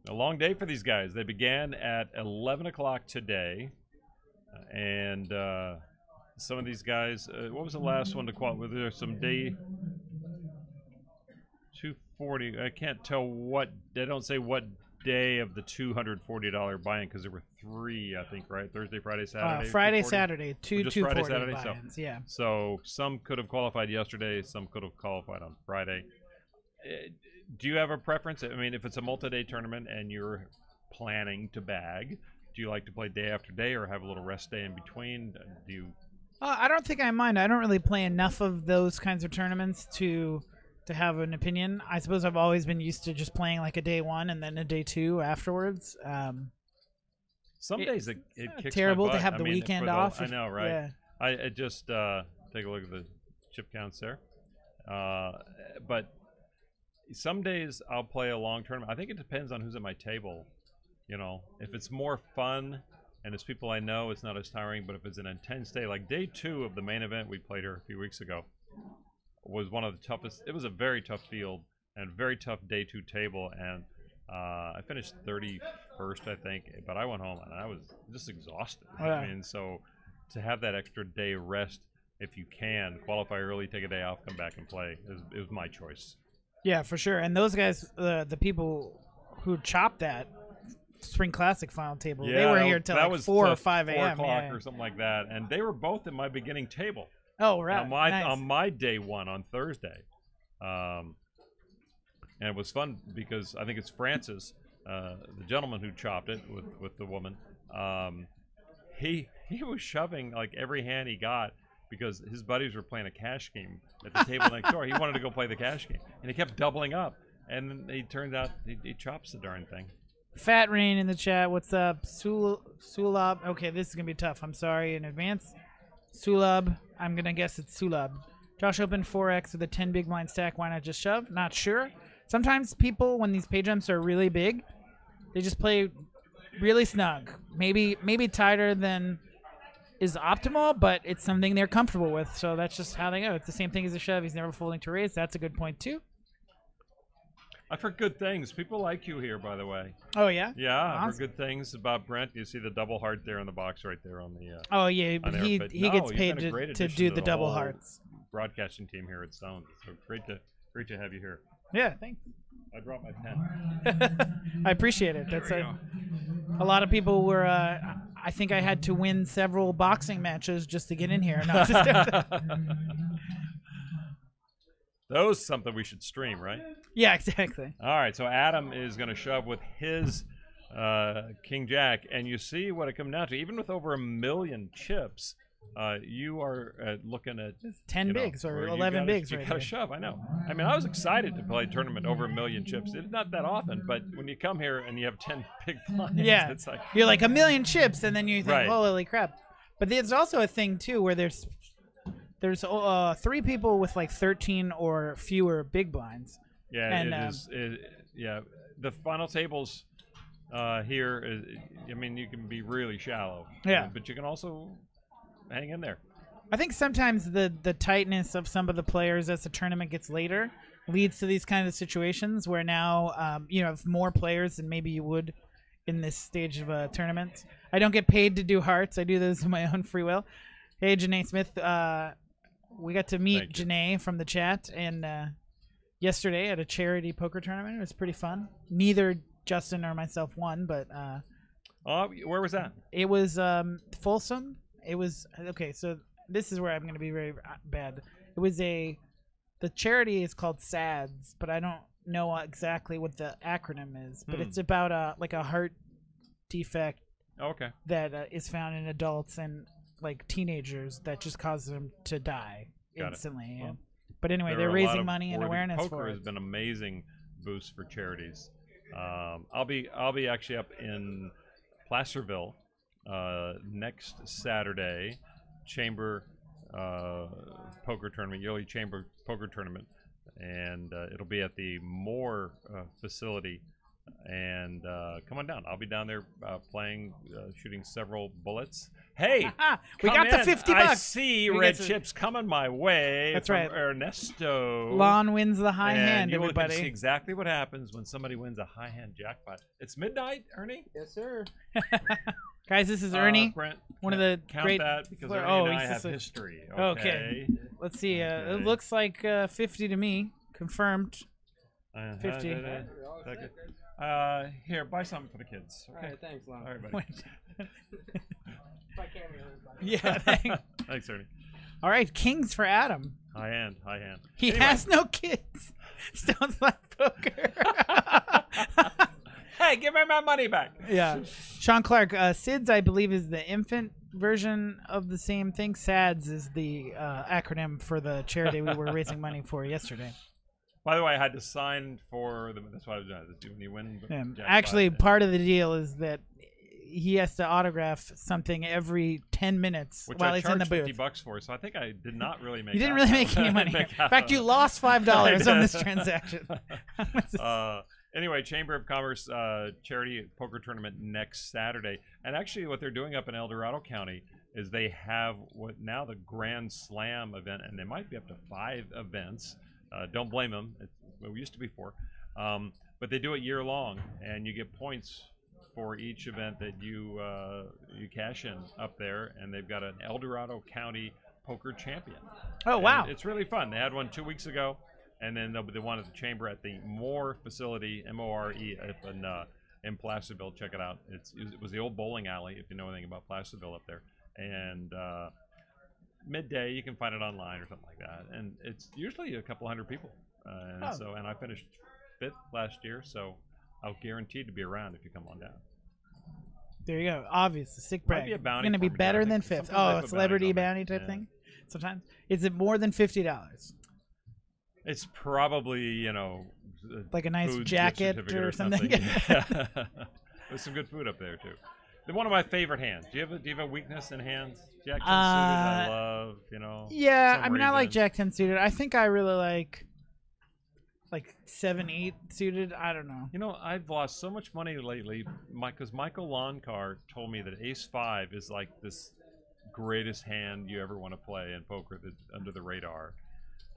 Yeah. A long day for these guys. They began at 11 o'clock today, and some of these guys. What was the last one to qualify? There's some day 240. I can't tell what. They don't say what day of the $240 buy-in because there were 3, I think, right? Thursday, Friday, Saturday. Friday, 240? Saturday, two Just 240 Friday, Saturday, buy-ins, yeah. So some could have qualified yesterday. Some could have qualified on Friday. Do you have a preference? I mean, if it's a multi-day tournament and you're planning to bag, do you like to play day after day or have a little rest day in between? Do you? I don't think I mind. I don't really play enough of those kinds of tournaments to have an opinion. I suppose I've always been used to just playing like a day 1 and then a day 2 afterwards. Some days it kicks terrible my to butt. have the weekend off. I know, right? Yeah. I just take a look at the chip counts there. But some days I'll play a long tournament. I think it depends on who's at my table. You know, if it's more fun and it's people I know, it's not as tiring. But if it's an intense day, like day 2 of the main event we played here a few weeks ago, was one of the toughest. It was a very tough field and very tough day 2 table, and I finished 31st, I think. But I went home and I was just exhausted. Oh, yeah. I mean, so to have that extra day rest, if you can qualify early, take a day off, come back and play, it was my choice. Yeah, for sure. And those guys, the people who chopped that Spring Classic final table, they were here till like 4 or 5 a.m. 4 o'clock yeah. or something like that, and they were both in my beginning table. Oh, right. Nice. On my day 1 on Thursday, and it was fun because I think it's Francis, the gentleman who chopped it with the woman. He was shoving like every hand he got because his buddies were playing a cash game at the table next door. He wanted to go play the cash game, and he kept doubling up. And then it turns out he chops the darn thing. Fat Rain in the chat. What's up? Sulab. Okay, this is going to be tough. I'm sorry in advance. Sulab. I'm going to guess it's Sulab. Josh opened 4x with a 10 big blind stack. Why not just shove? Not sure. Sometimes people, when these pay jumps are really big, they just play really snug. Maybe tighter than is optimal, but it's something they're comfortable with. So that's just how they go. It's the same thing as a shove. He's never folding to raise. That's a good point, too. I've heard good things. People like you here, by the way. Oh, yeah? Yeah, I've heard Awesome. good things about Brent. You see the double heart there in the box right there on the. Oh, yeah, on but there. he But gets no, you've paid been a great to addition do to the double whole hearts. Broadcasting team here at Stone. So great to have you here. Yeah, thanks. I dropped my pen. I appreciate it. That's a lot of people were. I think I had to win several boxing matches just to get in here. No, That was something we should stream, right? yeah, exactly. All right, so Adam is going to shove with his King Jack, and you see what it comes down to. Even with over 1 million chips, you are looking at 10 bigs or 11 bigs you right gotta there. shove. I know. I mean, I was excited to play a tournament over 1 million chips. It's not that often, but when you come here and you have 10 big blinds, Yeah, it's like you're like 1 million chips, and then you think, Right. holy crap. But there's also a thing too where there's 3 people with like 13 or fewer big blinds. yeah, And, it is. Yeah, the final tables here. I mean, you can be really shallow. Yeah. but you can also hang in there. I think sometimes the tightness of some of the players as the tournament gets later leads to these kind of situations where now you have more players than maybe you would in this stage of a tournament. I don't get paid to do hearts. I do those of my own free will. Hey, Janae Smith. We got to meet Janae from the chat and yesterday at a charity poker tournament. It was pretty fun. Neither Justin or myself won, but where was that? it was Folsom. It was okay. So this is where I'm going to be very bad. It was the charity is called SADS, but I don't know exactly what the acronym is. But it's about like a heart defect that is found in adults and like teenagers that just causes them to die instantly. Well, but anyway, they're raising money and awareness poker for it. has been an amazing boost for charities. I'll be actually up in Placerville next Saturday, chamber poker tournament, yearly chamber poker tournament, and it'll be at the Moore facility. And come on down. I'll be down there playing, shooting several bullets. Hey, we got the $50. I see red chips coming my way. That's from right. Ernesto. Lon wins the high hand, you everybody. will see exactly what happens when somebody wins a high hand jackpot. It's midnight, Ernie. Yes, sir. Guys, this is Ernie. Brent, one of the count great. that because Ernie and I have history. Okay. Let's see. It looks like 50 to me. Confirmed. 50. Here, buy something for the kids. Okay. All right, thanks, Lon. All right, buddy. Yeah. Thanks, Ernie. All right, kings for Adam. High hand, high hand. He has no kids. Stones like poker. Hey, give me my money back. Yeah. Sean Clark, SIDS, I believe, is the infant version of the same thing. SADS is the acronym for the charity we were raising money for yesterday. By the way, I had to sign for them. That's why I was doing it. When you win, actually, part of the deal is that he has to autograph something every 10 minutes while he's in the booth. $50 for, so I think I did not really make. You didn't really make any money. In fact, you lost $5 on this transaction. Anyway, Chamber of Commerce charity poker tournament next Saturday, and actually, what they're doing up in El Dorado County is they have what now the Grand Slam event, and they might be up to 5 events. Don't blame them. We used to be 4, but they do it year long, and you get points for each event that you cash in up there. And they've got an El Dorado County poker champion. Oh wow! And it's really fun. They had one 2 weeks ago, and then they'll be the one at the chamber at the Moore facility, MORE, in Placerville. Check it out. It was the old bowling alley, if you know anything about Placerville up there, and. Midday, you can find it online or something like that, and it's usually a couple hundred people. And I finished 5th last year, so I'll guarantee to be around if you come on down. There you go. Obviously, sick brag. Might be a bounty going to be for me, better I than think. 5th. Oh, a celebrity bounty type thing. Sometimes is it more than $50? It's probably like a nice food jacket certificate or something. There's some good food up there too. One of my favorite hands. Do you have a weakness in hands? Jack 10 suited, I love, Yeah, I mean, reason. I like Jack 10 suited. I think I really like 7-8 suited. I don't know. I've lost so much money lately because Michael Loncar told me that Ace 5 is like this greatest hand you ever want to play in poker that's under the radar.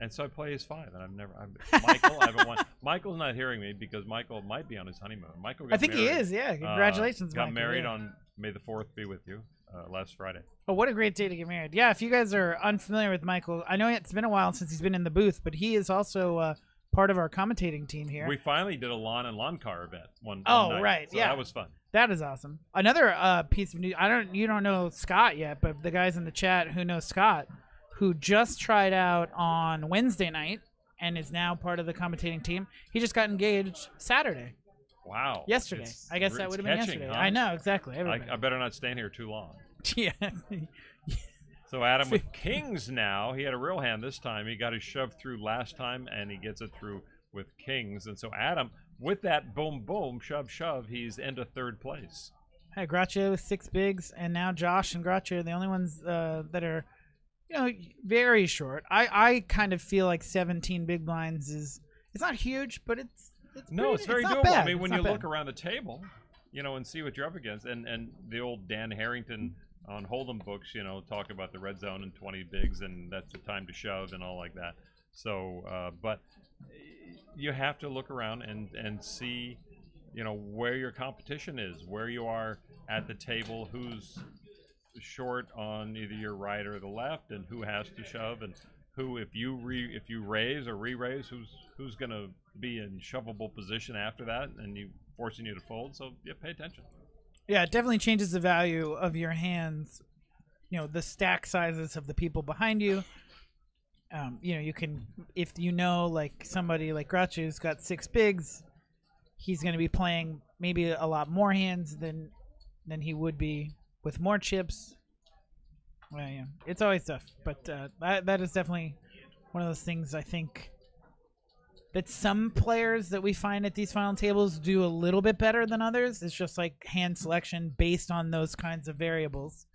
And so I play Ace 5, and I haven't won. Michael's not hearing me because Michael might be on his honeymoon. Michael got I think married. he is, yeah. Congratulations, got Michael. married on May the 4th be with you, last Friday. Oh, what a great day to get married. Yeah, if you guys are unfamiliar with Michael, I know it's been a while since he's been in the booth, but he is also part of our commentating team here. We finally did a Lon and Lon car event one night. Right, so yeah. that was fun. That is awesome. Another piece of news, you don't know Scott yet, but the guys in the chat who know Scott, who just tried out on Wednesday night and is now part of the commentating team. He just got engaged Saturday. Wow. Yesterday. I guess that would have been yesterday. Huh? I know, exactly. I better not stay here too long. Yeah. So Adam with kings now. He had a real hand this time. He got his shove through last time, and he gets it through with kings. And so Adam, with that boom, boom, shove, shove, he's into 3rd place. Hey, Gratio with 6 bigs, and now Josh and Gratio are the only ones that are very short. I kind of feel like 17 big blinds it's not huge, but it's very not doable. bad. I mean, when you bad. look around the table, and see what you're up against, and the old Dan Harrington on Hold'em books, you know, talk about the red zone and 20 bigs, and that's the time to shove and all like that. So, but you have to look around and see, you know, where your competition is, where you are at the table, who's short on either your right or the left, and who has to shove, and who, if you raise or re-raise, who's going to be in shovable position after that, and forcing you to fold. So yeah, pay attention. Yeah, it definitely changes the value of your hands. You know, the stack sizes of the people behind you. You know, you can, if you know, like somebody like Groucho's got 6 bigs, he's going to be playing maybe a lot more hands than he would be with more chips. Well, yeah, it's always tough, but that is definitely one of those things I think that some players that we find at these final tables do a little bit better than others. It's just like hand selection based on those kinds of variables.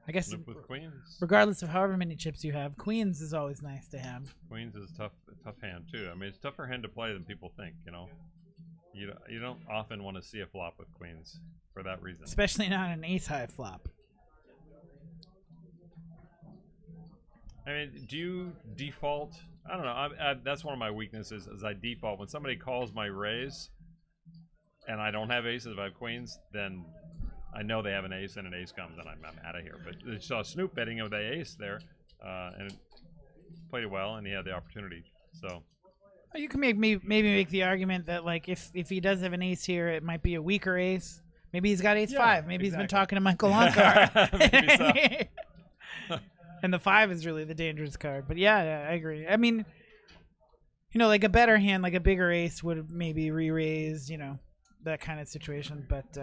I guess with queens, regardless of however many chips you have, queens is always nice to have. Queens is a tough hand too. I mean, it's tougher hand to play than people think. You know, you don't often want to see a flop with queens for that reason. Especially not an ace-high flop. I mean, do you default? I don't know. That's one of my weaknesses. Is I default when somebody calls my raise, and I don't have aces. If I have queens, then I know they have an ace, and an ace comes, and I'm out of here. But I saw Snoop betting with the ace there, and it played it well, and he had the opportunity. So you can maybe make the argument that like if he does have an ace here, it might be a weaker ace. Maybe he's got ace 5. Maybe he's been talking to Michael Lonkar. Maybe so. And the 5 is really the dangerous card. But yeah, I agree. I mean, you know, like a better hand, like a bigger ace would maybe re-raise, you know, that kind of situation. But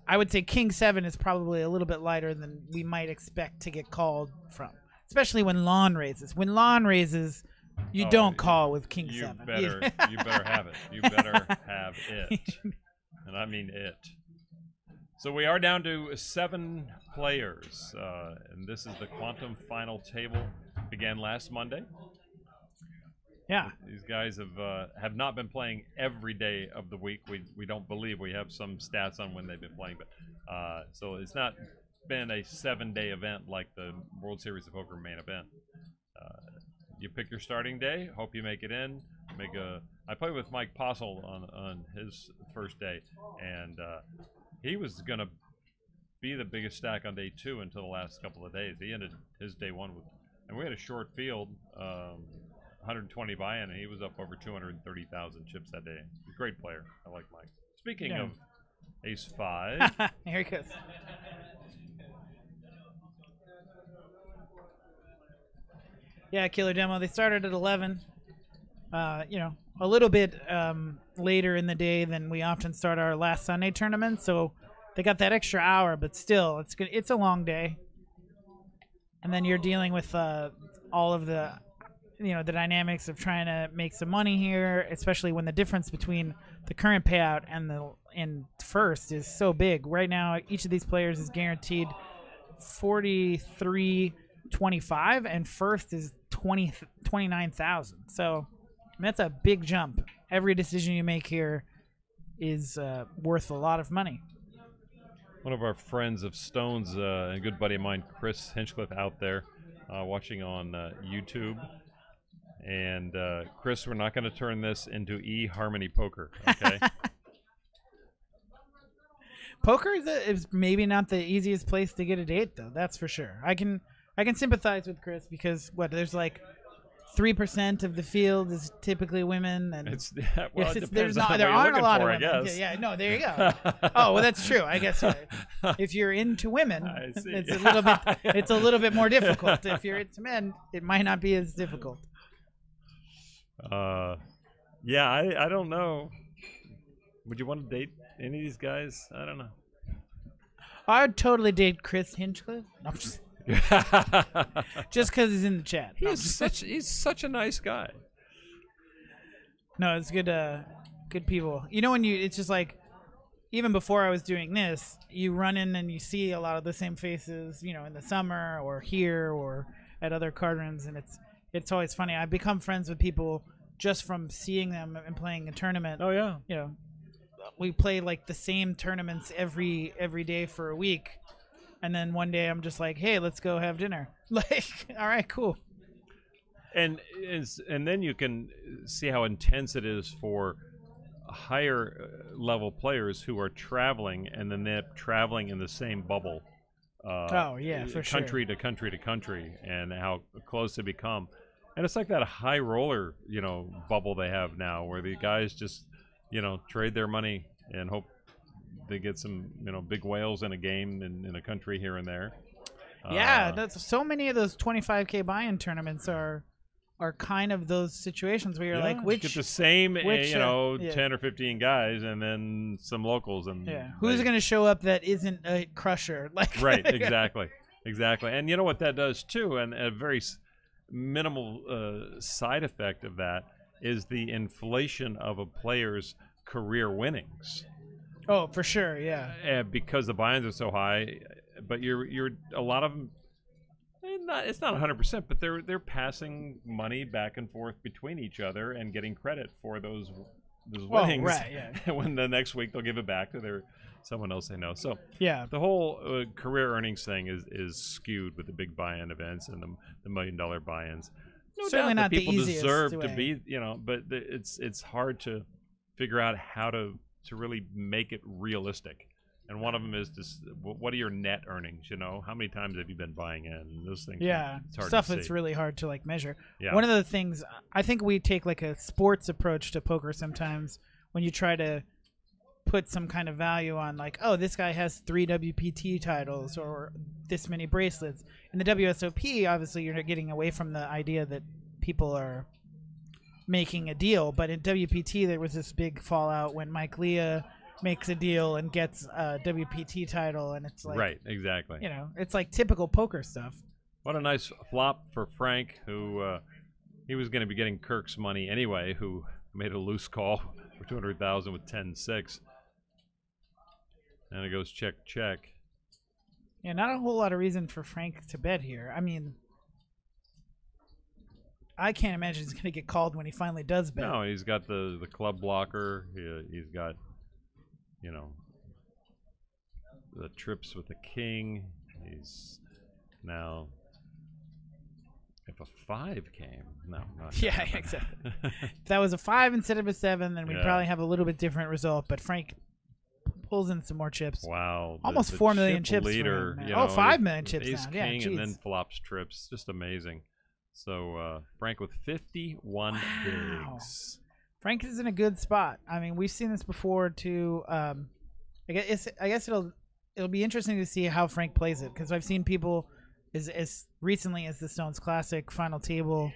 I would say King 7 is probably a little bit lighter than we might expect to get called from, especially when Lon raises. When Lon raises, you don't call with King 7. You better have it. You better have it. And I mean it. So we are down to 7 players, and this is the Quantum Final Table. Began last Monday. Yeah. These guys have not been playing every day of the week. We don't believe we have some stats on when they've been playing, but so it's not been a 7-day event like the World Series of Poker main event. You pick your starting day. Hope you make it in. I played with Mike Postle on his first day, and he was going to be the biggest stack on day 2 until the last couple of days. He ended his day 1 with, and we had a short field, 120 buy-in, and he was up over 230,000 chips that day. He's a great player. I like Mike. Speaking of ace 5. Here he goes. Yeah, Killer Demo. They started at 11. You know, a little bit later in the day than we often start our last Sunday tournament, so they got that extra hour. But still, it's good. It's a long day, and then you're dealing with all of the, you know, the dynamics of trying to make some money here, especially when the difference between the current payout and first is so big. Right now, each of these players is guaranteed 43.25, and first is 29,000. So that's a big jump. Every decision you make here is worth a lot of money. One of our friends of Stone's, a good buddy of mine, Chris Hinchcliffe, out there watching on YouTube. And Chris, we're not going to turn this into eHarmony Poker, okay? Poker is maybe not the easiest place to get a date, though. That's for sure. I can sympathize with Chris because there's like 3% of the field is typically women, and it depends on what there you're aren't a looking lot for, of women. I guess. Yeah, no, there you go. Oh, well, that's true. I guess if you're into women, I see. it's a little bit more difficult. If you're into men, it might not be as difficult. Yeah, I don't know. Would you want to date any of these guys? I don't know. I'd totally date Chris Hinchcliffe. No, just because he's in the chat. He's such a nice guy. No, it's good. Good people. You know, it's just like, even before I was doing this, you run in and you see a lot of the same faces, you know, in the summer or here or at other card rooms, and it's always funny. I've become friends with people just from seeing them and playing a tournament. Oh yeah. You know, we play like the same tournaments every day for a week, and then one day I'm just like, hey, let's go have dinner. Like, all right, cool. And then you can see how intense it is for higher level players who are traveling, and then they're traveling in the same bubble. Oh yeah, for sure. Country to country to country, and how close they become. And it's like that high roller, bubble they have now, where the guys just, trade their money and hope they get some, big whales in a game in a country here and there. Yeah, that's so many of those 25K buy-in tournaments are kind of those situations where you're like, which get the same, 10 yeah. or 15 guys, and then some locals, and who's going to show up that isn't a crusher? Like, right, exactly. And you know what that does too, and a very minimal side effect of that is the inflation of a player's career winnings. Oh, for sure, yeah. Because the buy-ins are so high, but you're a lot of them. It's not 100%, but they're passing money back and forth between each other and getting credit for those winnings. Oh, right, yeah. When the next week they'll give it back to someone else they know. So yeah, the whole career earnings thing is skewed with the big buy-in events and the $1 million buy-ins. No certainly doubt not that people the easiest deserve way. to be, but it's hard to figure out how to really make it realistic. And one of them is this: what are your net earnings? How many times have you been buying in? Those things. Yeah, it's hard stuff to that's see. really hard to like measure. Yeah. One of the things I think we take like a sports approach to poker sometimes when you try to put some kind of value on like, oh, this guy has 3 WPT titles or this many bracelets. In the WSOP, obviously, you're getting away from the idea that people are making a deal. But in WPT, there was this big fallout when Mike Leah makes a deal and gets a WPT title, and it's like, right, exactly. It's like typical poker stuff. What a nice flop for Frank, who he was going to be getting Kirk's money anyway, who made a loose call for $200,000 with 10-6. And it goes check. Yeah, not a whole lot of reason for Frank to bet here. I mean, I can't imagine he's going to get called when he finally does bet. No, he's got the club blocker. He's got, the trips with the king. He's now, if a 5 came, no, not yeah, exactly. If that was a 5 instead of a 7, then we'd probably have a little bit different result. But Frank pulls in some more chips. Wow. Almost 4 million chip chips leader, for him. 5 million chips ace now. king Yeah, and then flops trips. Just amazing. So Frank with 51 bigs. Frank is in a good spot. I mean, we've seen this before too. I guess it'll be interesting to see how Frank plays it, because I've seen people as recently as the Stones Classic final table,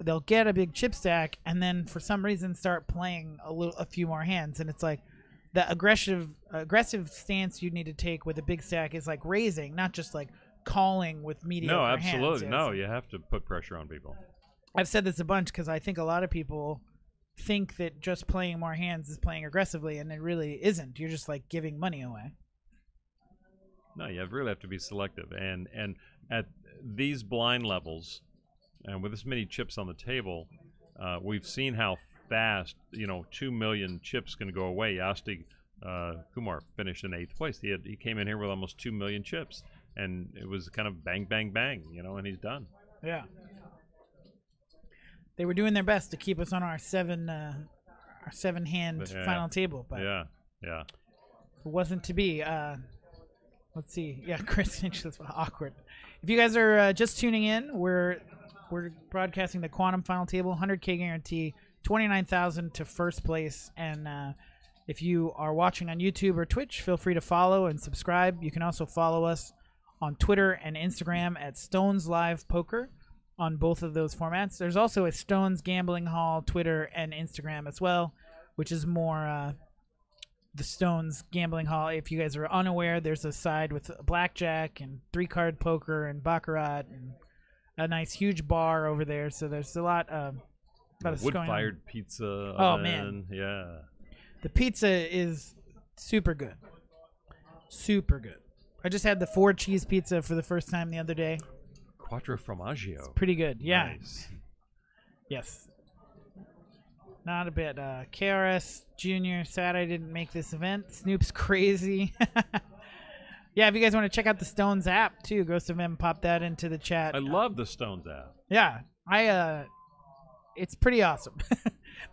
they'll get a big chip stack and then for some reason start playing a few more hands, and it's like the aggressive stance you need to take with a big stack is like raising, not just like calling with mediocre No, hands. absolutely. No, you have to put pressure on people. I've said this a bunch because I think a lot of people think that just playing more hands is playing aggressively, and it really isn't. You're just like giving money away. No, you really have to be selective. And at these blind levels, and with this many chips on the table, we've seen how fast 2 million chips can go away. Yasti Kumar finished in 8th place. He came in here with almost 2 million chips, and it was kind of bang, bang, bang, and he's done. Yeah. They were doing their best to keep us on our 7-hand final table, but yeah, it wasn't to be. Let's see. Yeah, Chris Finch is awkward. If you guys are just tuning in, we're broadcasting the Quantum final table, 100K guarantee, 29,000 to first place, and if you are watching on YouTube or Twitch, feel free to follow and subscribe. You can also follow us on Twitter and Instagram at Stones Live Poker. On both of those formats. There's also a Stones Gambling Hall Twitter and Instagram as well, which is more the Stones Gambling Hall. If you guys are unaware, there's a side with blackjack and 3-card poker and baccarat and a nice huge bar over there. So there's a lot of wood-fired pizza. Oh man, yeah. The pizza is super good. Super good. I just had the 4-cheese pizza for the first time the other day. Quattro Formaggio. It's pretty good, yeah. Nice. Yes. Not a bit. KRS Jr. sad I didn't make this event. Snoop's crazy. Yeah, if you guys want to check out the Stones app too, Ghost of M popped that into the chat. I love the Stones app. Yeah, it's pretty awesome.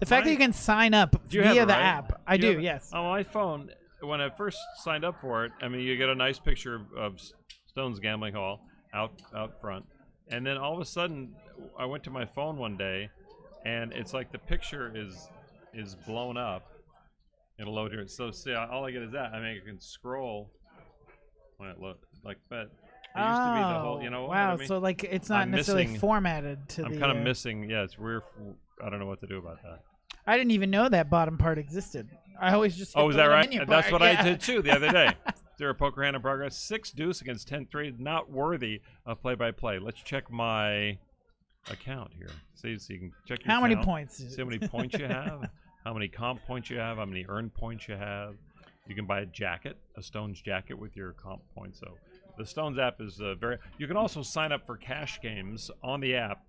The fact that you can sign up via have it, the right? app. I do, have it? yes. On my phone, when I first signed up for it, I mean, you get a nice picture of Stones Gambling Hall out front, and then all of a sudden, I went to my phone one day, and it's like the picture is blown up. It'll load here. So see, all I get is that. I mean, I can scroll when it loads like that. It used to be the whole, you know what wow, I mean? so like it's not necessarily formatted to I'm kind of missing. Yeah, it's weird. I don't know what to do about that. I didn't even know that bottom part existed. I always just Oh, is that right? That's what yeah. I did too the other day. Zero poker hand in progress. 6 deuce against 10-3. Not worthy of play-by-play. Let's check my account here. See, so you can check your How many account, points? See how many points you have. How many comp points you have. How many earned points you have. You can buy a jacket, a Stones jacket with your comp points. So the Stones app is very. You can also sign up for cash games on the app,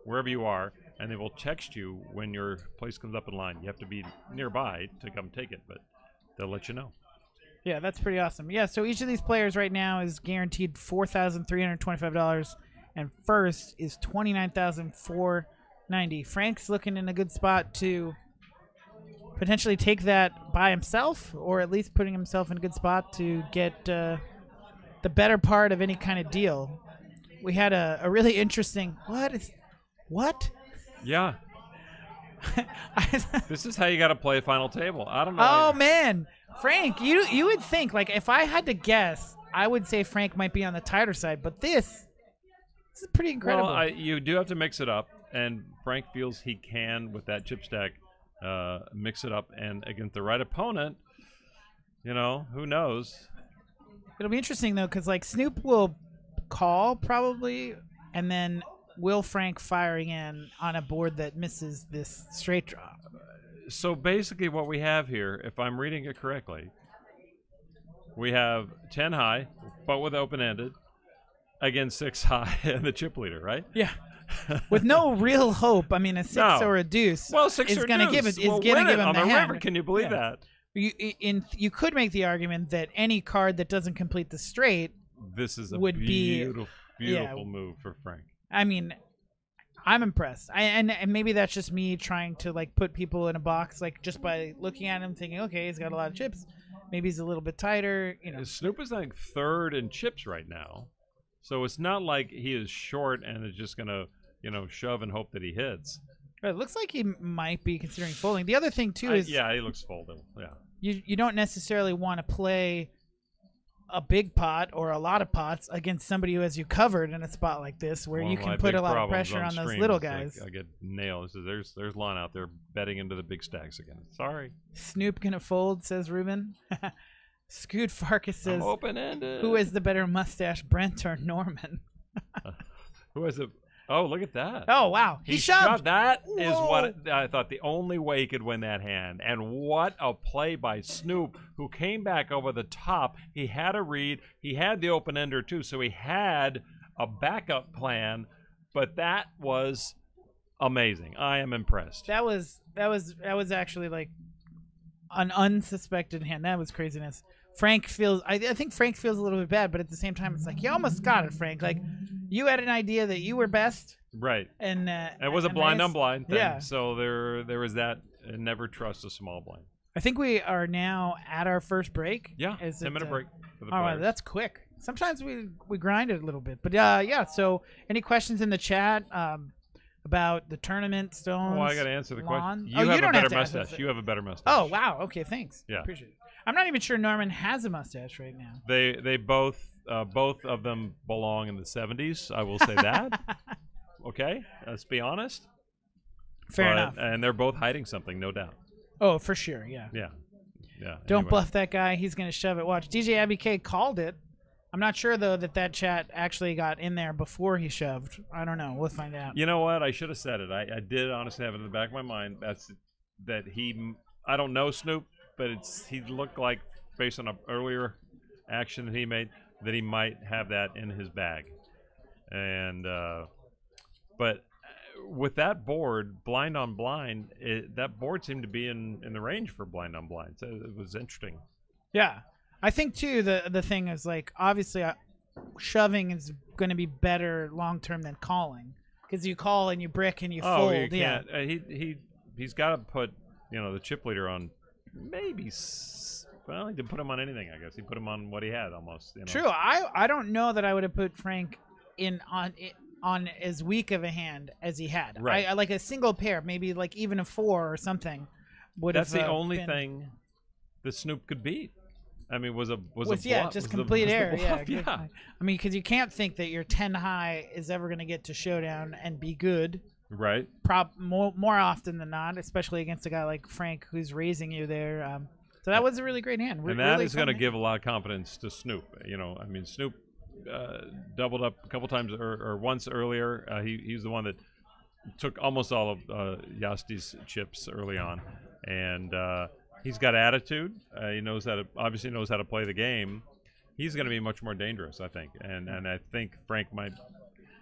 wherever you are, and they will text you when your place comes up in line. You have to be nearby to come take it, but they'll let you know. Yeah, that's pretty awesome. Yeah, so each of these players right now is guaranteed $4,325, and first is $29,490. Frank's looking in a good spot to potentially take that by himself, or at least putting himself in a good spot to get the better part of any kind of deal. We had a really interesting what? Yeah. This is how you got to play final table. I don't know. Oh man, Frank, you would think, like, if I had to guess, I would say Frank might be on the tighter side, but this is pretty incredible. Well, you do have to mix it up, and Frank feels he can with that chip stack mix it up, and against the right opponent, you know, who knows? It'll be interesting though, because like Snoop will call probably, and then will Frank firing in on a board that misses this straight draw. So basically what we have here, if I'm reading it correctly, we have 10 high, but with open-ended, against 6 high and the chip leader, right? Yeah. With no real hope. I mean, a 6 No. or a deuce Well, 6 is or going to deuce. give it. Is We'll going to win give it him on the the hand. river. Can you believe that? You could make the argument that any card that doesn't complete the straight This is a would be beautiful move for Frank. I mean, I'm impressed. And maybe that's just me trying to like put people in a box, like just by looking at him, thinking, okay, he's got a lot of chips. Maybe he's a little bit tighter. You know, Snoop is like 3rd in chips right now, so it's not like he is short and is just gonna, you know, shove and hope that he hits. But it looks like he might be considering folding. The other thing too is yeah, he looks folded. Yeah. You don't necessarily want to play a big pot or a lot of pots against somebody who has you covered in a spot like this, where One you of can my put big a lot of problems pressure on those stream little is, like, guys. I get nailed. So there's Lon out there betting into the big stacks again. Sorry. Snoop gonna fold, says Ruben. Scoot Farkas says, open-ended. who has the better mustache, Brent or Norman? Who has it? Oh, look at that. Oh, wow. He shoved. That is Whoa. what I thought the only way he could win that hand. And what a play by Snoop, who came back over the top. He had a read. He had the open-ender, too, so he had a backup plan. But that was amazing. I am impressed. That was actually like an unsuspected hand. That was craziness. Frank feels, I think Frank feels a little bit bad, but at the same time, it's like, you almost got it, Frank. Like, you had an idea that you were best. Right. And it was a blind on blind thing. Yeah. So there was that. Never trust a small blind. I think we are now at our first break. Yeah, 10-minute break for the all right, players. that's quick. Sometimes we grind it a little bit. But yeah, so any questions in the chat about the tournament, Stones? Oh, I got to answer the Lon? question. Oh, You have don't a better have to answer mustache. this. You have a better mustache. Oh, wow. Okay, thanks. Yeah. Appreciate it. I'm not even sure Norman has a mustache right now. They both of them belong in the 70s. I will say that. Okay, let's be honest. Fair enough. And they're both hiding something, no doubt. Oh, for sure. Yeah. Yeah. Don't Anyway. bluff that guy. He's going to shove it. Watch. DJ Abby K called it. I'm not sure, though, that chat actually got in there before he shoved. I don't know. We'll find out. You know what? I should have said it. I did honestly have it in the back of my mind. I don't know Snoop, but he looked like, based on an earlier action that he made, that he might have that in his bag. And but with that board, blind on blind, that board seemed to be in the range for blind on blind. So it was interesting. Yeah, I think too. The thing is like obviously shoving is going to be better long term than calling because you call and you brick and you fold. You can't. He's got to put the chip leader on. Maybe. Well, he didn't put him on anything. I guess he put him on what he had almost. True. I don't know that I would have put Frank on as weak of a hand as he had. Right. I like a single pair, maybe like even a 4 or something. That's the only thing that Snoop could beat. I mean, was just complete error. Yeah. Yeah. I mean, because you can't think that your 10 high is ever going to get to showdown and be good. Right. More often than not, especially against a guy like Frank who's raising you there. So that was a really great hand. And that is going to give a lot of confidence to Snoop. I mean, Snoop doubled up a couple times or once earlier. He's the one that took almost all of Yasti's chips early on, and he's got attitude. He obviously knows how to play the game. He's going to be much more dangerous, I think, and I think Frank might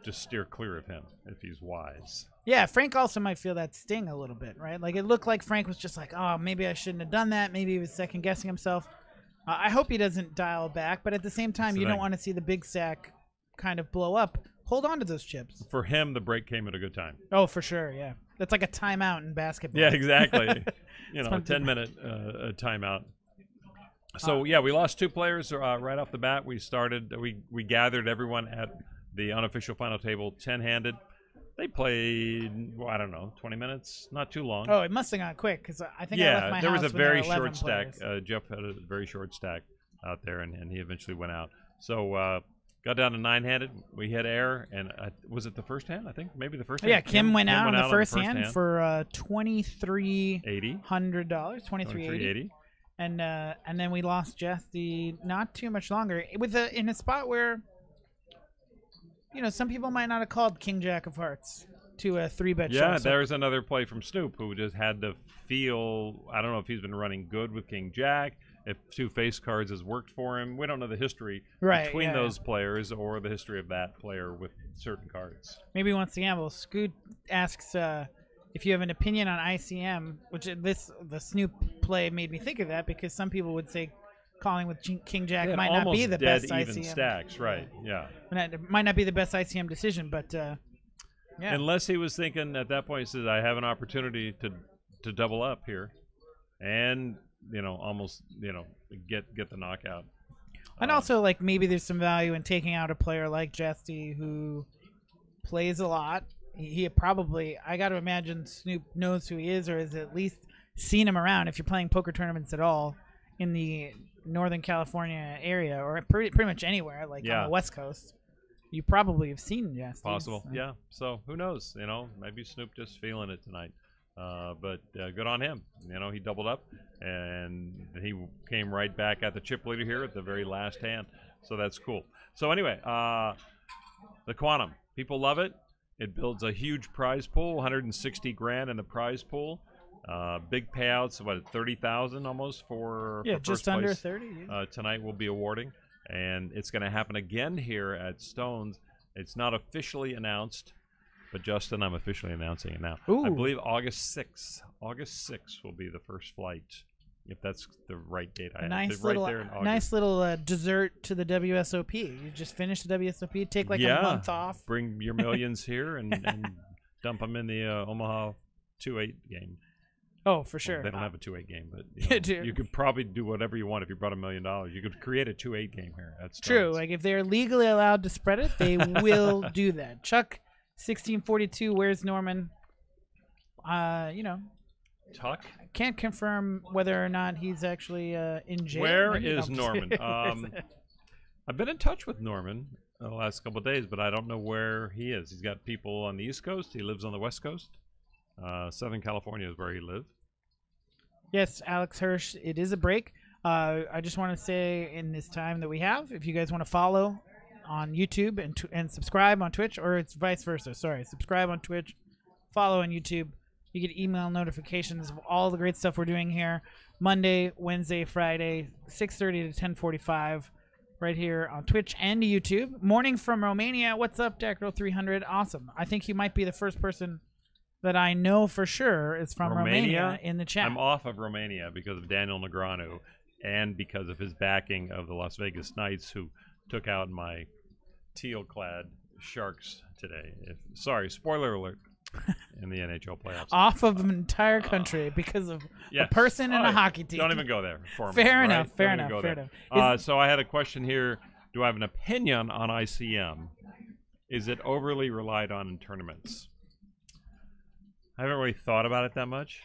just steer clear of him if he's wise. Yeah, Frank also might feel that sting a little bit, right? Like it looked like Frank was just like, oh, maybe I shouldn't have done that. Maybe he was second guessing himself. I hope he doesn't dial back, but at the same time, you don't want to see the big stack kind of blow up. Hold on to those chips. For him, the break came at a good time. Oh, for sure, yeah. That's like a timeout in basketball. Yeah, exactly. a 10-minute timeout. So yeah, we lost 2 players right off the bat. We gathered everyone at the unofficial final table, 10-handed. They played, well, I don't know, 20 minutes, not too long. Oh, it must have gone quick because I think I left my there house was a when there very were 11 short stack. players. Jeff had a very short stack out there, and he eventually went out. So got down to 9-handed. We hit air, and was it the first hand? I think maybe the first hand. Yeah, Kim went out on the first hand for $23.80. $23.80. And then we lost Jesse not too much longer in a spot where some people might not have called King Jack of Hearts to a 3-bet shove. Yeah, there's another play from Snoop who just had to feel. I don't know if he's been running good with King Jack, if 2 face cards has worked for him. We don't know the history between those players or the history of that player with certain cards. Maybe he wants to gamble. Scoot asks if you have an opinion on ICM, which the Snoop play made me think of that because some people would say calling with King Jack might not be the best even ICM. Stacks, right? Yeah. It might not be the best ICM decision, but yeah. Unless he was thinking at that point, he says, "I have an opportunity to double up here," and almost get the knockout. And also, like maybe there's some value in taking out a player like Jesse who plays a lot. He probably, I got to imagine, Snoop knows who he is or has at least seen him around. If you're playing poker tournaments at all in the Northern California area or pretty much anywhere, like on the West Coast, you probably have seen Jesse. Possible, yeah. So who knows? Maybe Snoop just feeling it tonight. But good on him. He doubled up, and he came right back at the chip leader here at the very last hand. So that's cool. So anyway, the Quantum. People love it. It builds a huge prize pool, 160 grand in the prize pool. Big payouts, what, 30,000 almost for just first under place. 30. Yeah. Tonight we'll be awarding, and it's going to happen again here at Stones. It's not officially announced. But Justin, I'm officially announcing it now. Ooh. I believe August 6th. August 6th will be the first flight, if that's the right date. Nice little dessert to the WSOP. You just finished the WSOP. Take like a month off. Bring your millions here and dump them in the Omaha 2-8 game. Oh, for sure. Well, they don't have a 2-8 game, but you could probably do whatever you want if you brought $1 million. You could create a 2-8 game here. That's true. Like if they're legally allowed to spread it, they will do that. Chuck 1642, where's Norman? Tuck? Can't confirm whether or not he's actually in jail. Where is Norman? I've been in touch with Norman the last couple of days, but I don't know where he is. He's got people on the East Coast. He lives on the West Coast. Southern California is where he lives. Yes, Alex Hirsch, it is a break. I just want to say in this time that we have, if you guys want to follow on YouTube and subscribe on Twitch, or it's vice versa. Sorry, subscribe on Twitch, follow on YouTube. You get email notifications of all the great stuff we're doing here. Monday, Wednesday, Friday, 6:30 to 10:45, right here on Twitch and YouTube. Morning from Romania. What's up, Deckroll 300? Awesome. I think you might be the first person that I know for sure is from Romania in the chat. I'm off of Romania because of Daniel Negreanu and because of his backing of the Las Vegas Knights, who took out my teal-clad Sharks today. Sorry, spoiler alert. In the NHL playoffs. Off of an entire country because of a person and a hockey team. Don't even go there for me. Fair enough. Right? Fair enough. So I had a question here. Do I have an opinion on ICM? Is it overly relied on in tournaments? I haven't really thought about it that much.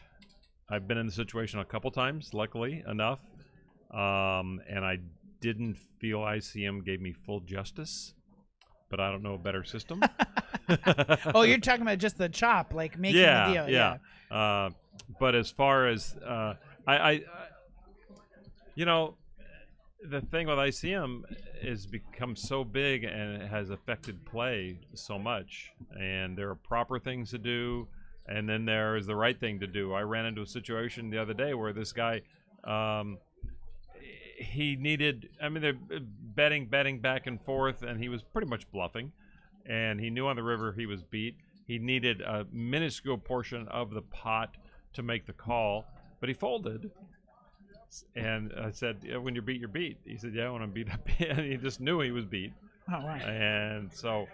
I've been in the situation a couple times, luckily enough, and I didn't feel ICM gave me full justice, but I don't know a better system. Oh, you're talking about just the chop, like making the deal. Yeah. But as far as you know, the thing with ICM is become so big and it has affected play so much, and there are proper things to do, and then there is the right thing to do. I ran into a situation the other day where this guy, he needed, I mean, they're betting back and forth, and he was pretty much bluffing, and he knew on the river he was beat. He needed a minuscule portion of the pot to make the call, but he folded. And I said, yeah, when you're beat, you're beat. He said, yeah, when I'm beat, I'm beat. And he just knew he was beat. Oh, right. And so,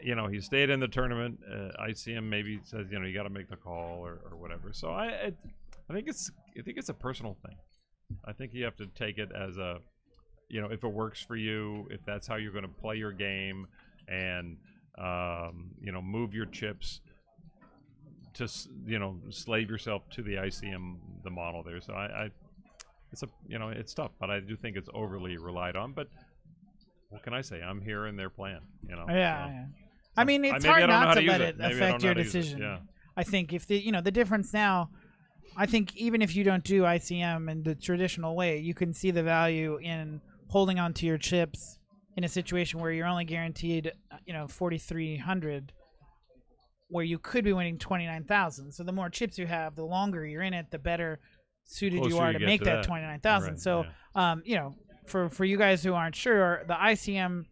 you know, he stayed in the tournament. ICM maybe says, you know, you got to make the call or whatever. So I think it's a personal thing. I think you have to take it as a, you know, if it works for you, if that's how you're going to play your game, and you know, move your chips to, you know, slave yourself to the ICM, the model there. So it's a, you know, it's tough, but I do think it's overly relied on. But what can I say? I'm here and they're playing, you know. Yeah, so. yeah. I mean, it's hard not to let it affect your decision. Yeah. I think if the, you know, the difference now, I think even if you don't do ICM in the traditional way, you can see the value in holding on to your chips in a situation where you're only guaranteed, you know, 4,300, where you could be winning 29,000. So the more chips you have, the longer you're in it, the better suited you are to make that 29,000. Right, so, yeah. You know, for you guys who aren't sure, the ICM,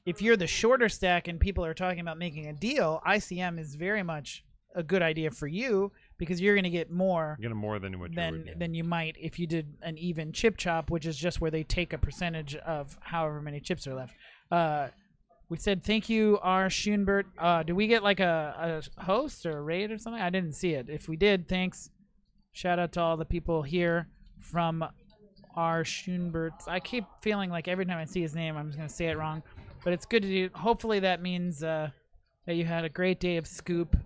if you're the shorter stack and people are talking about making a deal, ICM is very much a good idea for you because you're going to get more. You're more than what than you might if you did an even chip chop, which is just where they take a percentage of however many chips are left. We said thank you, R. Schoenbert. Did we get like a host or a raid or something? I didn't see it. If we did, thanks. Shout out to all the people here from R. Schoenbert. I keep feeling like every time I see his name, I'm just going to say it wrong. But it's good to do. Hopefully that means that you had a great day of Scoop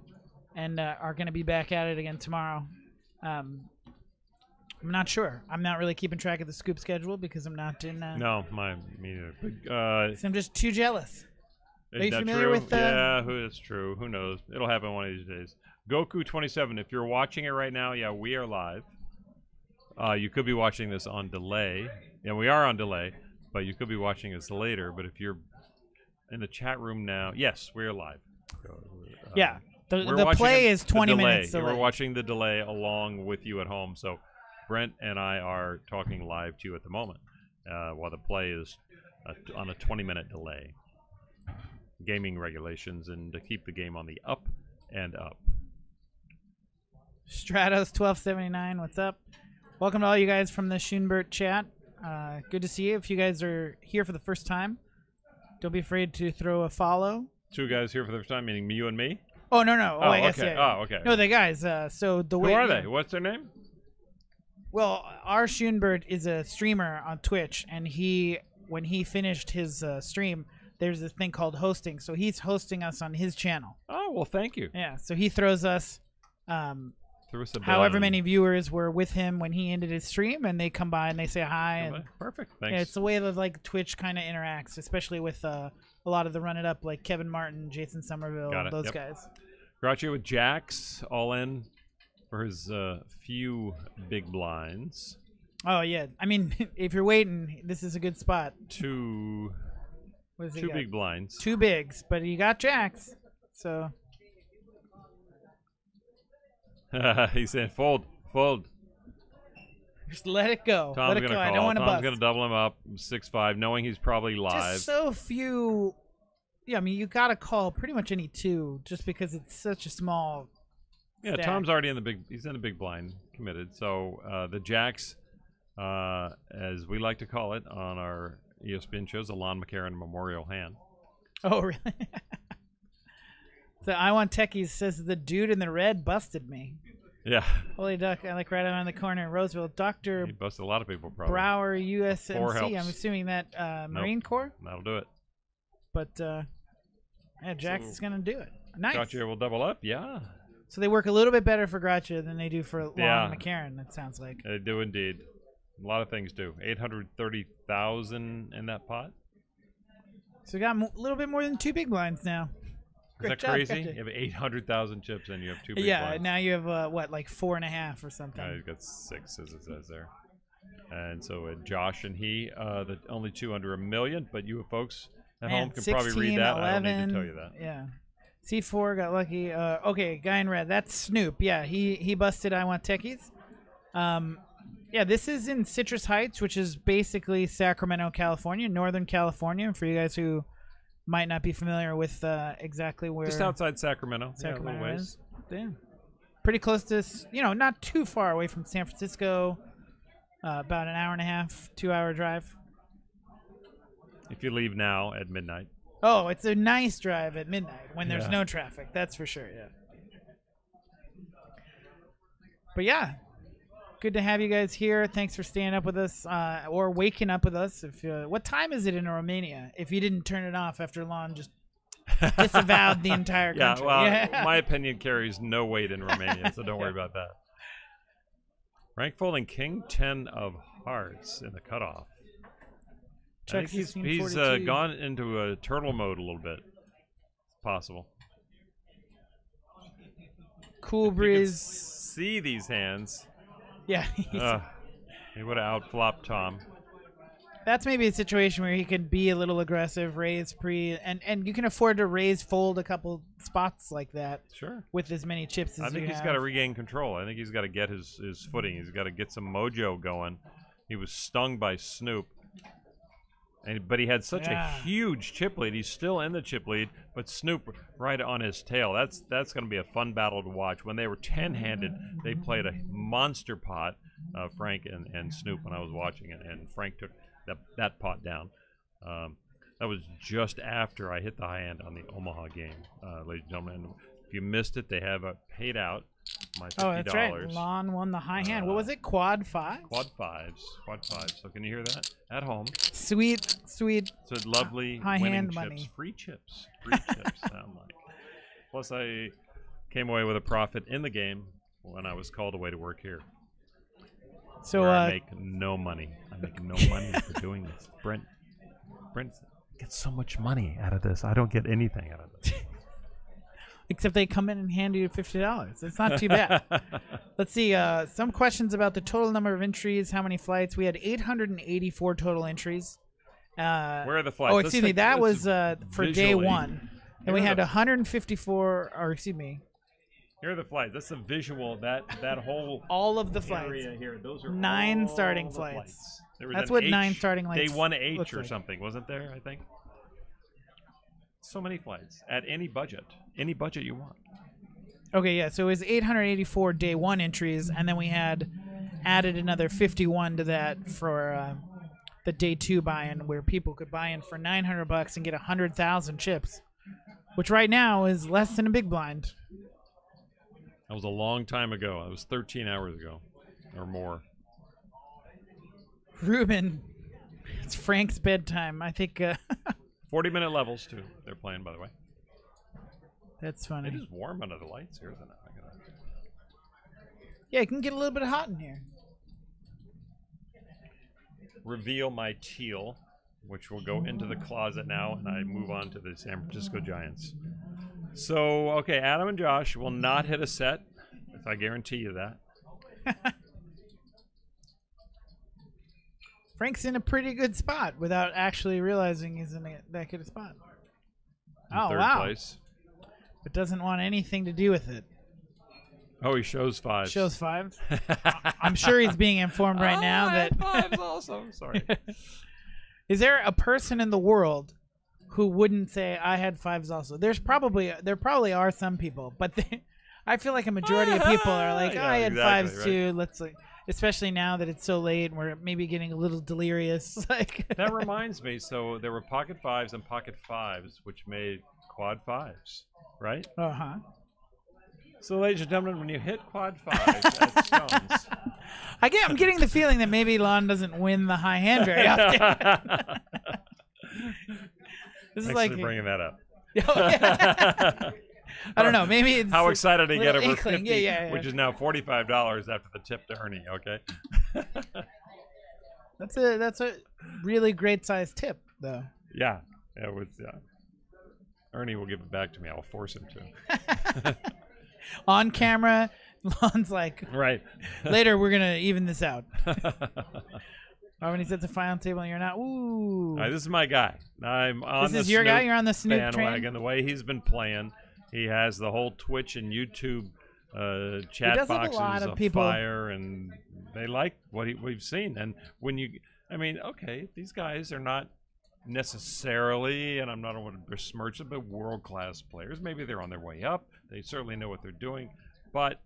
and are going to be back at it again tomorrow. I'm not sure. I'm not really keeping track of the Scoop schedule because I'm not in. No, me neither. So I'm just too jealous. Are you familiar true? with? Yeah, that's true. Who knows? It'll happen one of these days. Goku27. If you're watching it right now, yeah, we are live. You could be watching this on delay. Yeah, we are on delay, but you could be watching this later. But if you're in the chat room now, yes, we are live. Yeah. The play is 20 minutes delayed. We're watching the delay along with you at home. So Brent and I are talking live to you at the moment while the play is on a 20-minute delay. Gaming regulations and to keep the game on the up and up. Stratos1279, what's up? Welcome to all you guys from the Schoenbert chat. Good to see you. If you guys are here for the first time, don't be afraid to throw a follow. Two guys here for the first time, meaning you and me? Oh, no. I guess, okay. Yeah. Oh, okay. No, the guys. So the way. Who are they? What's their name? Well, R. Schoenbert is a streamer on Twitch, and when he finished his stream, there's this thing called hosting. So he's hosting us on his channel. Oh, well, thank you. Yeah, so he throws us however many viewers were with him when he ended his stream, and they come by and they say hi. And perfect, thanks. Yeah, it's the way that like Twitch kind of interacts, especially with a lot of the Run It Up, like Kevin Martin, Jason Somerville, those guys. Grouchy with Jax, all in for his few big blinds. Oh, yeah. I mean, if you're waiting, this is a good spot. Two big blinds. Two bigs, but he got Jax, so... He said, fold. Just let it go. Tom's let it go. I don't want to bust. Tom's going to double him up 6-5, knowing he's probably live. Just so few. Yeah, I mean, you got to call pretty much any two just because it's such a small Yeah, stack. Tom's already in the big. He's in the big blind, committed. So the jacks, as we like to call it on our ESPN shows, the Lon McEachern Memorial Hand. Oh, really? So I Want Techies says the dude in the red busted me. Yeah, Holy duck! I like right around the corner in Roseville. Dr. he busted a lot of people. Probably. Brower, Four USMC. helps. I'm assuming that Marine Corps. That'll do it. But yeah, Jax is gonna do it. Nice. Gotcha. Will double up. Yeah, So they work a little bit better for Gotcha than they do for Lon Yeah. McEachern. It sounds like. they do indeed. A lot of things do. 830,000 in that pot. So we got a little bit more than 2 big blinds now. Is Great that job, crazy? Gotcha. You have 800,000 chips and you have 2 big Yeah, blinds. now you have what, like 4.5 or something. You've got 6, as it says there. And so Josh and he, the only 2 under $1 million, but you folks at Man, home can probably read that. 11, I don't need to tell you that. Yeah. C4 got lucky. Okay, guy in red. That's Snoop. Yeah, he busted I Want Techies. Yeah, this is in Citrus Heights, which is basically Sacramento, California, Northern California. For you guys who might not be familiar with exactly where Just outside Sacramento. Sacramento yeah, a little ways. is. Damn. Pretty close to, not too far away from San Francisco. About an hour and a half, 2-hour drive. If you leave now at midnight. Oh, it's a nice drive at midnight when there's Yeah. no traffic. That's for sure, yeah. But yeah, good to have you guys here. Thanks for staying up with us or waking up with us. What time is it in Romania if you didn't turn it off after Lon just disavowed the entire country? Yeah, well, my opinion carries no weight in Romania, so don't worry about that. Rank folding King 10 of Hearts in the cutoff. I Check think he's 1642. gone into a turtle mode a little bit. It's possible. Cool If you could Breeze. see these hands. Yeah, He would have outflopped Tom. that's maybe a situation where he could be a little aggressive, raise pre, and you can afford to raise fold a couple spots like that Sure. with as many chips as I think you he's have. got to regain control. I think he's got to get his footing. He's got to get some mojo going. He was stung by Snoop. But he had such a huge chip lead. He's still in the chip lead, but Snoop right on his tail. That's going to be a fun battle to watch. When they were 10-handed, they played a monster pot, Frank and Snoop, when I was watching it, and Frank took that pot down. That was just after I hit the high end on the Omaha game, ladies and gentlemen. If you missed it, they have paid out my $50. Oh, that's right. Lon won the high hand. What was it? Quad 5? Quad fives. So can you hear that at home? Sweet. So lovely high winning hand chips. money. Free chips sound like. Plus, I came away with a profit in the game when I was called away to work here. So where I make no money. I make no money for doing this. Brent gets so much money out of this. I don't get anything out of this. except they come in and hand you $50. It's not too bad. Let's see. Some questions about the total number of entries. How many flights? We had 884 total entries. Where are the flights? Oh, excuse me. That was for day visually. 1. And we had 154, or excuse me. Here are the flights. That's the visual. That whole all of the flights. area here. Those are 9 all starting the flights. There was That's an what H, 9 starting flights. Day 1 H looks or like. something, wasn't there? I think. So many flights at any budget you want. Okay, yeah. So it was 884 day 1 entries, and then we had added another 51 to that for the day 2 buy-in, where people could buy in for $900 and get 100,000 chips, which right now is less than a big blind. That was a long time ago. It was 13 hours ago or more. Ruben, it's Frank's bedtime. I think 40-minute levels, too. They're playing, by the way. that's funny. It is warm under the lights here, isn't it? Yeah, it can get a little bit hot in here. Reveal my teal, which will go into the closet now, and I move on to the San Francisco Giants. So, okay, Adam and Josh will not hit a set. I guarantee you that. Frank's in a pretty good spot without actually realizing he's in that good a spot. In third place. But doesn't want anything to do with it. Oh, he shows 5. Shows 5. I'm sure he's being informed right now that. 5s also. Sorry. Is there a person in the world who wouldn't say I had 5s also? There probably are some people, but I feel like a majority of people are like, oh, Yeah, I had exactly, fives right. too. Let's like, especially now that it's so late and we're maybe getting a little delirious. Like That reminds me. So there were pocket fives and pocket fives, which made quad fives, right? uh-huh. So, ladies and gentlemen, when you hit quad fives at Stones, I'm getting the feeling that maybe Lon doesn't win the high hand very often. This is thanks like for bringing that up. I don't know. Maybe it's How excited to get little over inkling. 50, Yeah. which is now $45 after the tip to Ernie. Okay. That's a really great sized tip, though. Yeah, it was. Ernie will give it back to me. I'll force him to. On camera, Lon's like, Right. later we're gonna even this out. Or when he's at the final table and you're not. Ooh. All right, this is my guy. I'm on This is the your guy? Snoop You're on the Snoop train? bandwagon. The way he's been playing, he has the whole Twitch and YouTube chat does have a boxes lot of of people- fire, and they like what we've seen. And when you, I mean, okay, these guys are not necessarily, and I'm not going to besmirch them, but world-class players. Maybe they're on their way up. They certainly know what they're doing, but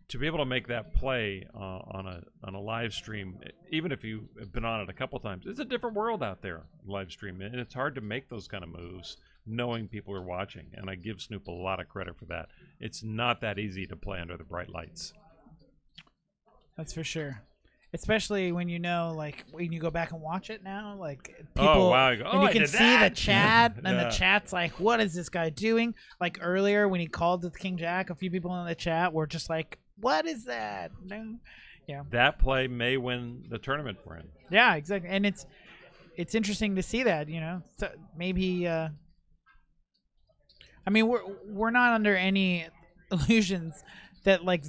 to be able to make that play on a live stream, even if you have been on it a couple times, it's a different world out there, live stream, and it's hard to make those kind of moves knowing people are watching. And I give Snoop a lot of credit for that. It's not that easy to play under the bright lights. That's for sure. Especially when you know, like, when you go back and watch it now, like, people, wow. and Oh, you I can did see that. the chat, and Yeah. the chat's like, what is this guy doing? Like, earlier when he called the King Jack, a few people in the chat were just like, what is that? No. Yeah. That play may win the tournament for him. Yeah, exactly. And it's interesting to see that, you know. So maybe I mean, we're not under any illusions that like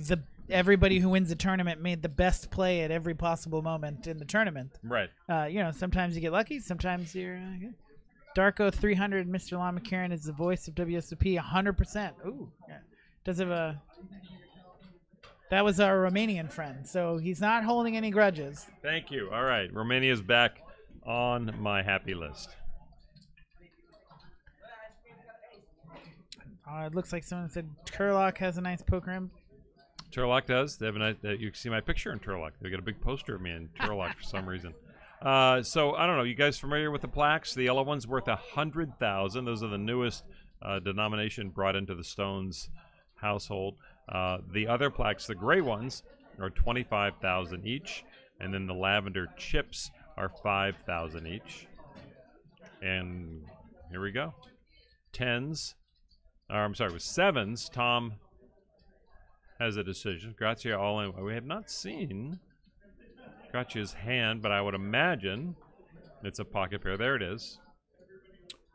everybody who wins the tournament made the best play at every possible moment in the tournament. Right. You know, sometimes you get lucky, sometimes you're good. Darko 300, Mr. Lon McEachern is the voice of WSOP 100%. Ooh, yeah. Does have a that was our Romanian friend, so he's not holding any grudges. Thank you. All right. Romania's back on my happy list. It looks like someone said Turlock has a nice poker room. Turlock does. They have a nice, you can see my picture in Turlock. They got a big poster of me in Turlock for some reason. So I don't know. You guys familiar with the plaques? The yellow one's worth $100,000. Those are the newest denomination brought into the Stones household. The other plaques, the gray ones, are $25,000 each, and then the lavender chips are $5,000 each. And here we go. Tens. I'm sorry, with sevens. Tom has a decision. Grazia all in. We have not seen Grazia's hand, but I would imagine it's a pocket pair. There it is.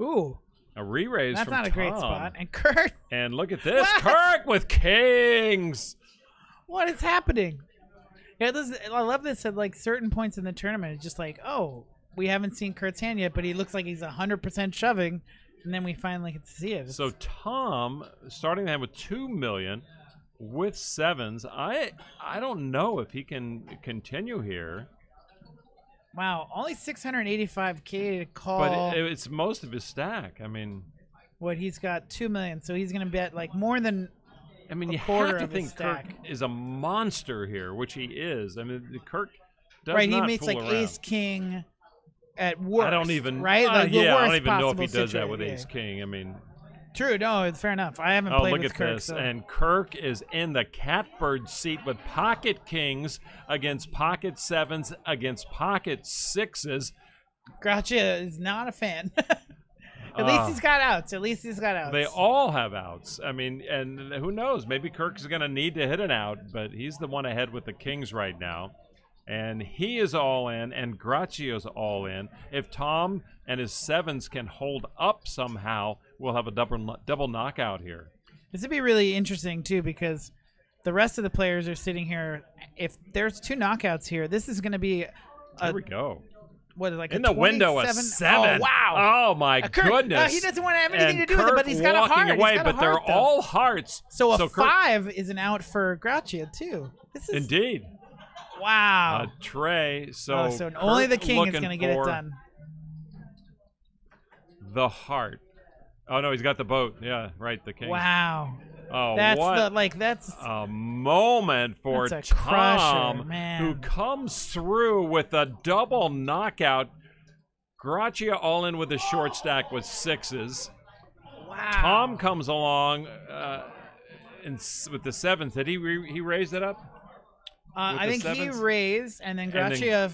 Ooh, A re-raise that's from not a great Tom. spot. And Kurt, And look at this. What? Kirk with kings. what is happening? Yeah, I love this at like certain points in the tournament. It's just like, oh, we haven't seen Kurt's hand yet, but he looks like he's 100% shoving, and then we finally get to see it. So Tom, starting the hand with $2 million with sevens. I don't know if he can continue here. Wow, only 685K to call. But it's most of his stack. I mean, what he's got 2 million, so he's gonna bet like more than. you quarter have to of his think Kirk stack. is a monster here, which he is. I mean, Kirk does Right, not he makes fool like around. Ace King at worst. I don't even. right. Like the yeah, I don't worst even know if he possible does that with situation, Ace King. I mean, True, no, it's fair enough. I haven't oh, played look with at Kirk, this. so. And Kirk is in the catbird seat with pocket kings against pocket sevens against pocket sixes. Gotcha is not a fan. At least he's got outs. At least he's got outs. They all have outs. I mean, and who knows? Maybe Kirk's going to need to hit an out, but he's the one ahead with the kings right now. And he is all in, and Gracio's all in. If Tom and his sevens can hold up somehow, we'll have a double knockout here. This would be really interesting, too, because the rest of the players are sitting here. If there's 2 knockouts here, this is going to be Here we go. What is like In a the window, a 27? 7. Oh, wow. Oh, my Kirk, goodness. he doesn't want to have anything And to do with it, but Kirk he's got a walking heart. away, He's got but a they're heart, though. all hearts. So a Kirk, 5 is an out for Gracia, too. This is Indeed. wow. Trey. So, So only the Kirk king is looking going to get it for done. The heart. Oh, no, he's got the boat. Yeah, right, the king. Wow. Oh, That's what that's a moment for That's a Tom, crusher, man. who comes through with a double knockout. Gracia all in with a short stack with 6s. wow. Tom comes along with the 7s. Did he raise it up? I with think the he 7s? raised, and then And then- Gracia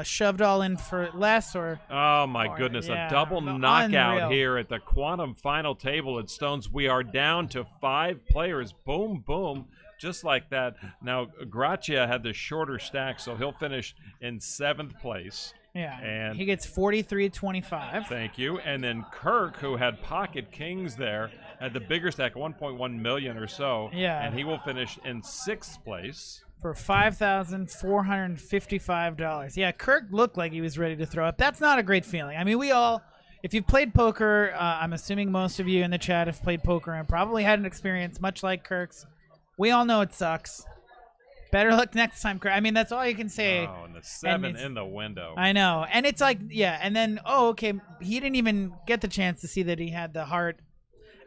shoved all in for less, or Oh my goodness, yeah, a double knockout unreal. here at the Quantum Final table at Stones. We are down to 5 players. Boom, boom. Just like that. Now, Gracia had the shorter stack, so he'll finish in 7th place. yeah, And- he gets 43-25. Thank you. And then Kirk, who had pocket kings there, had the bigger stack, 1.1 million or so. Yeah. And he will finish in 6th place. For $5,455. Yeah, Kirk looked like he was ready to throw up. That's not a great feeling. I mean, we all, if you've played poker, I'm assuming most of you in the chat have played poker and probably had an experience much like Kirk's. We all know it sucks. Better luck next time, Kirk. I mean, that's all you can say. Oh, and the 7 it's- in the window. I know. And it's like, yeah, and then, oh, okay, he didn't even get the chance to see that he had the heart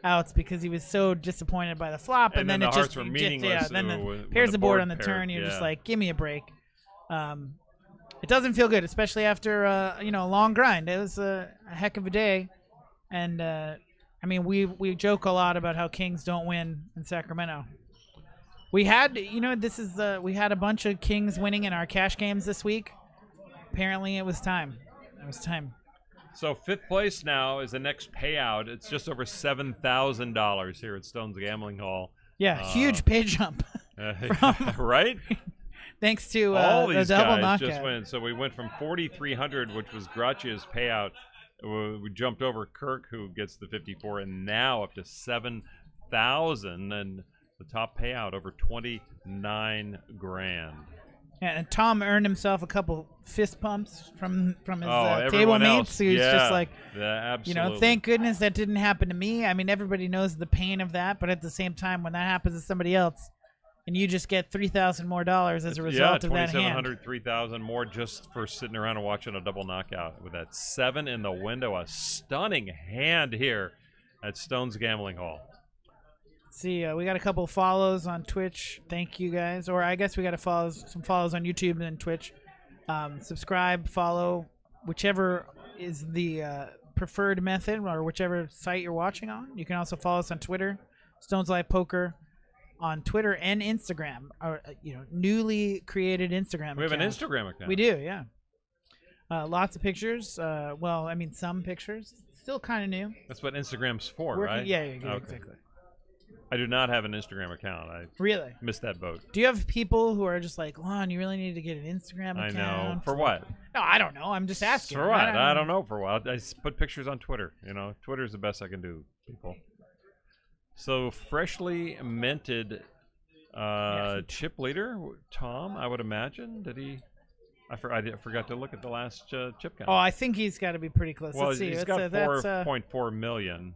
outs because he was so disappointed by the flop, and then the it hearts just, were yeah, meaningless then when here's the board on the paired, turn. You're just yeah. like, give me a break. It doesn't feel good, especially after a long grind. It was a heck of a day, and I mean, we joke a lot about how Kings don't win in Sacramento. We had, we had a bunch of Kings winning in our cash games this week. Apparently, it was time. It was time. So 5th place now is the next payout. It's just over $7,000 here at Stone's Gambling Hall. Yeah, huge pay jump. Right? Thanks to All the these double guys knockout. just went. So we went from 4,300, which was Gracia's payout. We jumped over Kirk, who gets the 54, and now up to 7,000, and the top payout over 29 grand. Yeah, and Tom earned himself a couple fist pumps from his table everyone mates. else, Who's yeah, just like, absolutely. thank goodness that didn't happen to me. I mean, everybody knows the pain of that, but at the same time, when that happens to somebody else, and you just get $3,000 more as a result of that hand. 2,700, 3,000 more just for sitting around and watching a double knockout with that 7 in the window. A stunning hand here at Stone's Gambling Hall. Let's see, we got a couple of follows on Twitch. Thank you guys. Or I guess we got some follows on YouTube and Twitch. Subscribe, follow, whichever is the preferred method, or whichever site you're watching on. You can also follow us on Twitter, Stones Live Poker, on Twitter and Instagram. Our newly created Instagram. We have an account. Instagram account. We do, yeah. Lots of pictures. Well, I mean, some pictures. Still kind of new. That's what Instagram's for, Working- right? Yeah, Okay. exactly. I do not have an Instagram account. I Really? missed that boat. Do you have people who are just like, Lon, you really need to get an Instagram I account? know. For what? No, I don't know. I'm just asking. For what? I don't know for what. I put pictures on Twitter. Twitter's the best I can do, people. So freshly minted chip leader, Tom, I would imagine. Did he? I forgot to look at the last chip count. Oh, I think he's got to be pretty close. well, Let's see. he's That's got a- 4.4 million.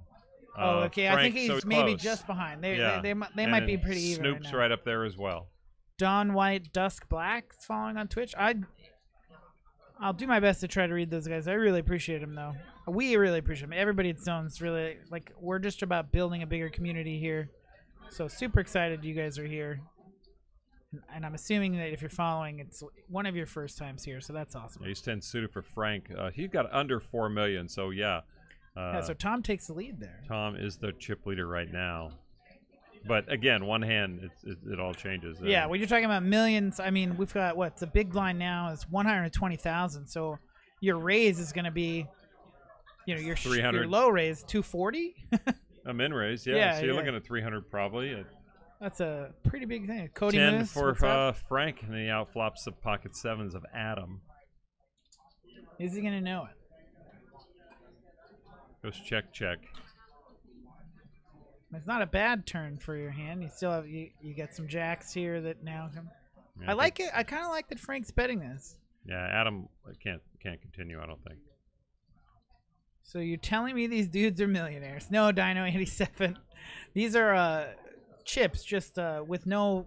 Oh, okay. I Frank, think so he's maybe close. just behind. They Yeah. they And might be pretty even. Snoop's right now. up there as well. Don White, Dusk Black, following on Twitch. I'll do my best to try to read those guys. I really appreciate them, though. We really appreciate them. Everybody at Stone's really we're just about building a bigger community here. So super excited you guys are here. And I'm assuming that if you're following, it's one of your first times here, so that's awesome. Yeah, he's 10 suited for Frank. He's got under 4 million, so yeah. Yeah, so Tom takes the lead there. Tom is the chip leader right now. But again, one hand, it all changes. Yeah, when you're talking about millions, I mean, we've got the big blind now is 120,000. So your raise is going to be, your 300. your low raise 240. A min raise, yeah. Yeah, So you're yeah. looking at 300 probably. That's a pretty big thing. Cody 10 Moose, for what's up? Frank, and he outflops the pocket 7s of Adam. Is he going to know it? Goes check, check. It's not a bad turn for your hand. You still have you get some jacks here that now come. Yeah, I like it. I kind of like that Frank's betting this. Yeah, Adam can't continue, I don't think. So you're telling me these dudes are millionaires? No, Dino 87. These are chips, just with no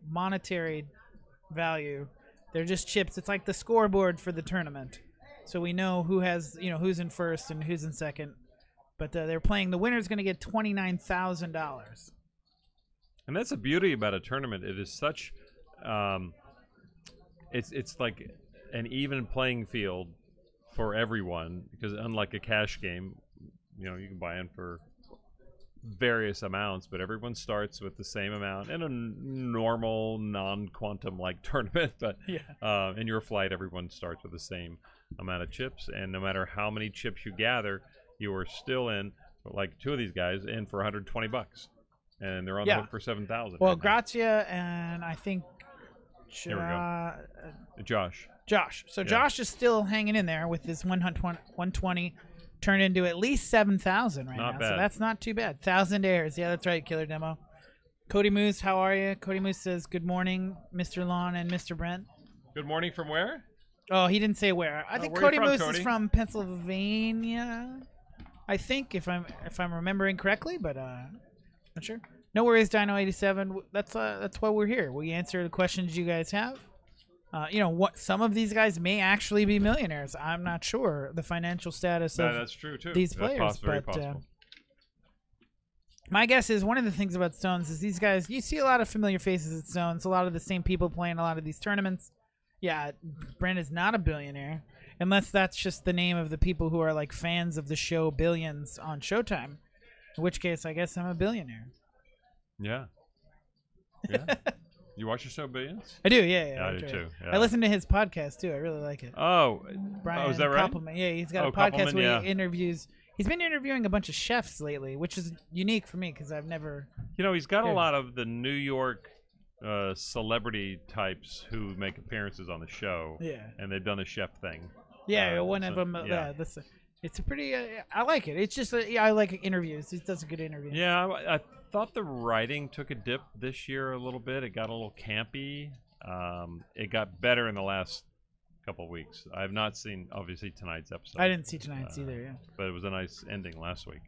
monetary value. They're just chips. It's like the scoreboard for the tournament. So we know who has who's in first and who's in second. But they're playing. The winner's going to get $29,000. And that's the beauty about a tournament. It is such, it's like an even playing field for everyone, because unlike a cash game, you can buy in for various amounts, but everyone starts with the same amount in a normal non-quantum like tournament. But in your flight, everyone starts with the same amount of chips, and no matter how many chips you gather, you are still in, like two of these guys, in for $120, and they're on the hook for 7,000. Well, Grazia and I think Here we go. Josh. So Josh is still hanging in there with this 120 turned into at least 7,000 right now. Bad. So that's not too bad. 1,000 airs. Yeah, that's right, Killer Demo. Cody Moose, how are you? Cody Moose says, good morning, Mr. Lon and Mr. Brent. Good morning from where? Oh, he didn't say where. I think where Cody you from, Moose Cody? is from Pennsylvania. I think, if I'm remembering correctly, but not sure. No worries, Dino87. That's why we're here. We answer the questions you guys have. What some of these guys may actually be millionaires. I'm not sure the financial status of that's true too. these players, very but possible. my guess is one of the things about Stones is these guys. You see a lot of familiar faces at Stones. A lot of the same people playing a lot of these tournaments. Yeah, Brent is not a billionaire, unless that's just the name of the people who are like fans of the show Billions on Showtime. In which case, I guess I'm a billionaire. Yeah. You watch the show Billions? I do, yeah. I do too. Yeah. I listen to his podcast too. I really like it. Oh, Brian is that right? Koppelman. Yeah, he's got a podcast Koppelman, where he interviews. He's been interviewing a bunch of chefs lately, which is unique for me because I've never. He's got a lot of the New York celebrity types who make appearances on the show. Yeah. And they've done a chef thing. Yeah, one of them. Yeah. It's a pretty. I like it. It's just. I like interviews. He does a good interview. Yeah, I thought the writing took a dip this year a little bit. It got a little campy. It got better in the last couple of weeks. I have not seen, obviously, tonight's episode. I didn't see tonight's either, yeah. But it was a nice ending last week.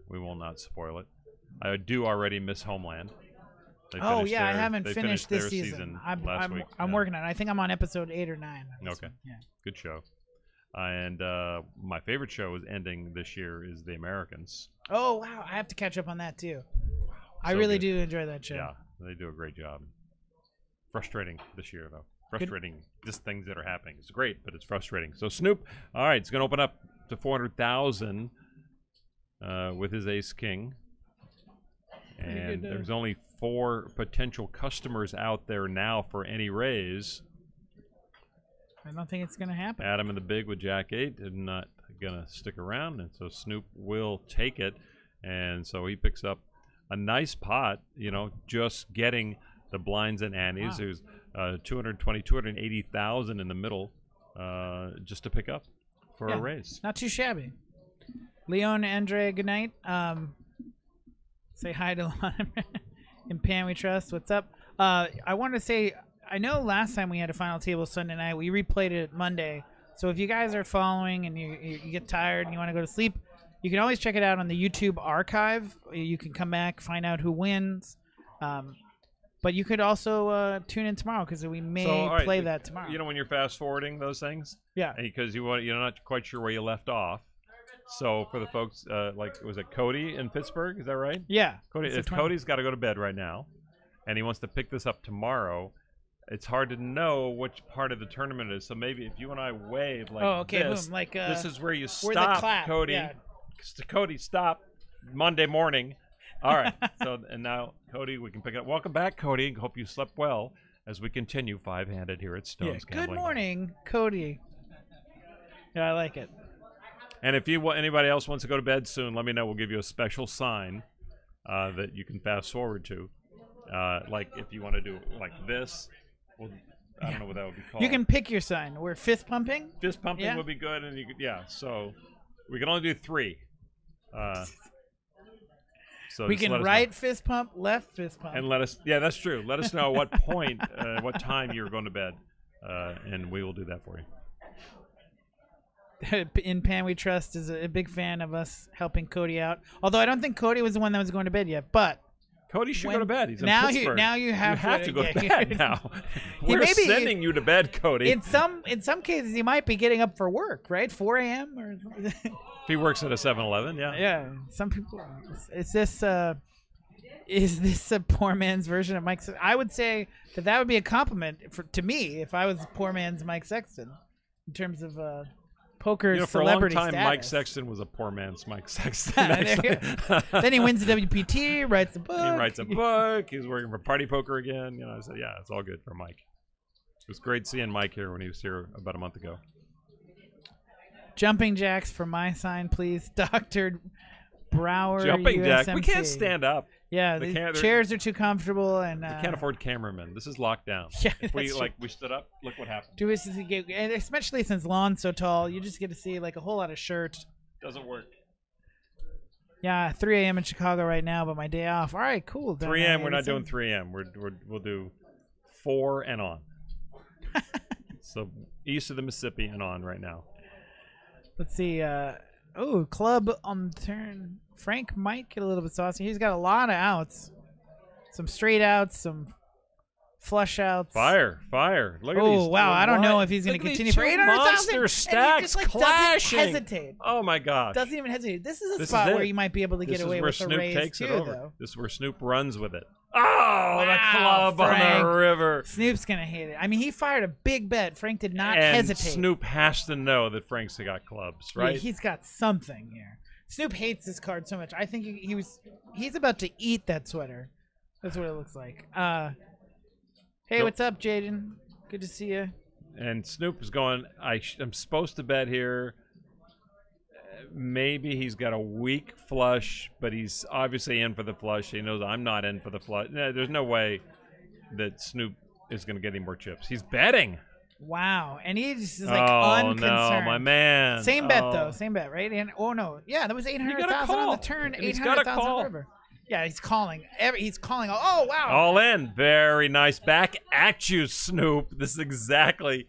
We will not spoil it. I do already miss Homeland. I haven't finished this season. last week. I'm working on it. I think I'm on episode 8 or 9. Okay. Yeah. Good show. And my favorite show is ending this year is The Americans. Oh, wow. I have to catch up on that, too. I So really good. do enjoy that show. Yeah, they do a great job. Frustrating this year, though. Frustrating. Just things that are happening. It's great, but it's frustrating. So Snoop, all right, it's going to open up to 400,000 with his Ace King. And there's only 4 potential customers out there now for any raise. I don't think it's going to happen. Adam and the Big with Jack 8 is not going to stick around, and so Snoop will take it. And so he picks up a nice pot, just getting the blinds and antes. Wow. There's 280,000 in the middle just to pick up for a raise. Not too shabby. Leon, Andre, good night. Say hi to Lon and Pam, we trust. What's up? I wanted to say, I know last time we had a final table Sunday night, we replayed it Monday. So if you guys are following and you get tired and you want to go to sleep, you can always check it out on the YouTube archive. You can come back, find out who wins. But you could also tune in tomorrow because we may play that tomorrow. When you're fast forwarding those things? Yeah. Because you're not quite sure where you left off. So for the folks, was it Cody in Pittsburgh? Is that right? Yeah. Cody's got to go to bed right now, and he wants to pick this up tomorrow. It's hard to know which part of the tournament it is. So maybe if you and I wave like this, boom, like, this is where you we're the stop, clap. Cody. Yeah. Cody, stop. Monday morning. All right. And now, Cody, we can pick it up. Welcome back, Cody. Hope you slept well as we continue 5-handed here at Stone's Gambling. Good morning, Cody. Yeah, I like it. And if anybody else wants to go to bed soon, let me know. We'll give you a special sign that you can fast forward to. Like if you want to do like this, I don't know what that would be called. You can pick your sign. We're fist pumping. Fist pumping would be good, and you could so we can only do 3. So we can right fist pump, left fist pump, and let us. Yeah, that's true. Let us know what point, what time you're going to bed, and we will do that for you. In Pan We Trust is a big fan of us helping Cody out. Although I don't think Cody was the one that was going to bed yet, but Cody should go to bed. He's in now Pittsburgh. Now you have to go to bed now. We're sending you to bed, Cody. In some cases, he might be getting up for work, right? 4 a.m. or if he works at a 7-Eleven, yeah. Yeah, some people. It's this. Is this a poor man's version of Mike? I would say that would be a compliment to me if I was poor man's Mike Sexton in terms of poker for a long celebrity time, status. Mike Sexton was a poor man's Mike Sexton. Then he wins the WPT, writes a book. He writes a book. He's working for Party Poker again. I said, yeah, it's all good for Mike. It was great seeing Mike here when he was here about a month ago. Jumping jacks for my sign, please, Dr. Brower. Jumping USMC. jack. We can't stand up. Yeah, the chairs are too comfortable, and we can't afford cameramen. This is locked down. Yeah, if we stood up, look what happened. And especially since Lon's so tall, you just get to see like a whole lot of shirt. Doesn't work. Yeah, 3 a.m. in Chicago right now, but my day off. All right, cool. 3 a.m. We're not doing 3 a.m. We'll do 4 and on. So east of the Mississippi and on right now. Let's see. Club on the turn. Frank might get a little bit saucy. He's got a lot of outs. Some straight outs, some flush outs. Fire. Look at these. Oh, wow. I don't know if he's going to continue for 800,000. Monster stacks clashing. Doesn't hesitate. Oh, my gosh. Doesn't even hesitate. This is a spot where you might be able to get away with the raise, takes too, it over. though. This is where Snoop runs with it. Oh, wow, the club Frank. on the river. Snoop's going to hate it. I mean, he fired a big bet. Frank did not and hesitate. Snoop has to know that Frank's got clubs, right? Yeah, he's got something here. Snoop hates this card so much. I think he's about to eat that sweater. That's what it looks like. Hey, what's up, Jaden? Good to see you. And Snoop is going, I'm supposed to bet here. Maybe he's got a weak flush, but he's obviously in for the flush. He knows I'm not in for the flush. No, there's no way that Snoop is going to get any more chips. He's betting. Wow, and he's just like unconcerned. No, my man. Same bet though, same bet, right? And that was 800,000 on the turn, 800,000 on the river. Yeah, he's calling. He's calling. Oh wow! All in, very nice. Back at you, Snoop. This is exactly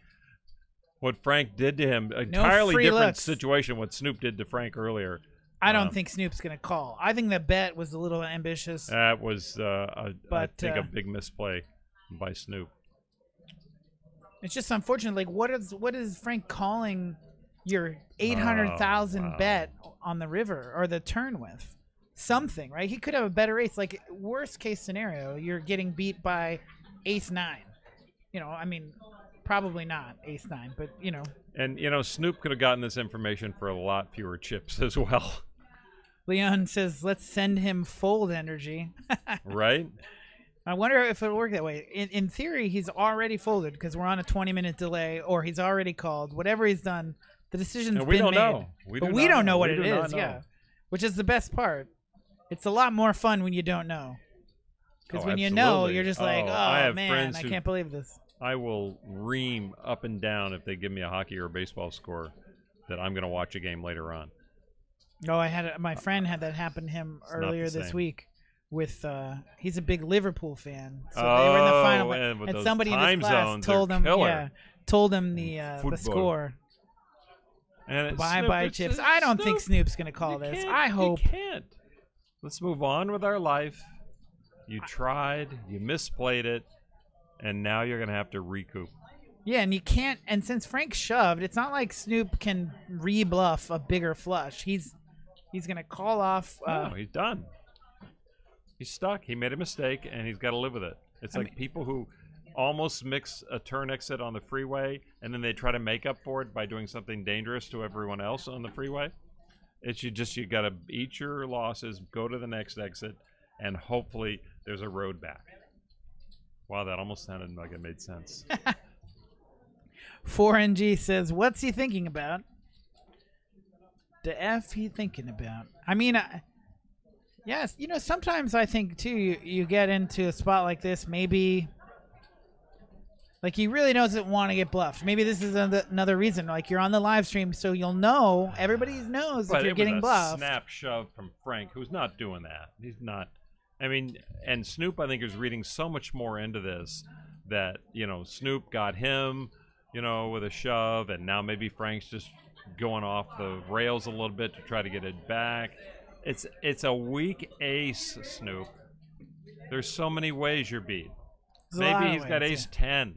what Frank did to him. Entirely different situation. What Snoop did to Frank earlier. I don't think Snoop's gonna call. I think the bet was a little ambitious. That was, I think, a big misplay by Snoop. It's just unfortunate. Like, what is Frank calling your 800,000 bet on the river or the turn with? Something, right? He could have a better ace. Like, worst case scenario, you're getting beat by ace 9. I mean, probably not ace 9, but And Snoop could have gotten this information for a lot fewer chips as well. Leon says, "Let's send him fold energy." Right. I wonder if it'll work that way. In theory, he's already folded because we're on a 20-minute delay, or he's already called. Whatever he's done, the decision's been made. We don't know. But we don't know what it is, yeah. Which is the best part. It's a lot more fun when you don't know. Because when you know, you're just like, oh, man, I can't believe this. I will ream up and down if they give me a hockey or a baseball score that I'm going to watch a game later on. No, my friend had that happen to him earlier this week. With he's a big Liverpool fan, so they were in the final, and somebody in his class told him, the score. And bye chips. I don't think Snoop's gonna call this. I hope. He can't. Let's move on with our life. You tried, you misplayed it, and now you're gonna have to recoup. Yeah, and you can't. And since Frank shoved, it's not like Snoop can rebluff a bigger flush. He's gonna call off. He's done. He's stuck. He made a mistake, and he's got to live with it. It's like people who almost mix a turn exit on the freeway, and then they try to make up for it by doing something dangerous to everyone else on the freeway. It's you got to eat your losses, go to the next exit, and hopefully there's a road back. Wow, that almost sounded like it made sense. 4NG says, "What's he thinking about?" The F he thinking about? I mean, yes, sometimes I think, too, you get into a spot like this, maybe, like, he really doesn't want to get bluffed. Maybe this is another reason. Like, you're on the live stream, so you'll know, everybody knows if you're getting bluffed. Snap shove from Frank, who's not doing that. He's not. I mean, and Snoop, I think, is reading so much more into this that, Snoop got him, with a shove, and now maybe Frank's just going off the rails a little bit to try to get it back. It's a weak ace, Snoop. There's so many ways you're beat. Maybe he's got ace 10.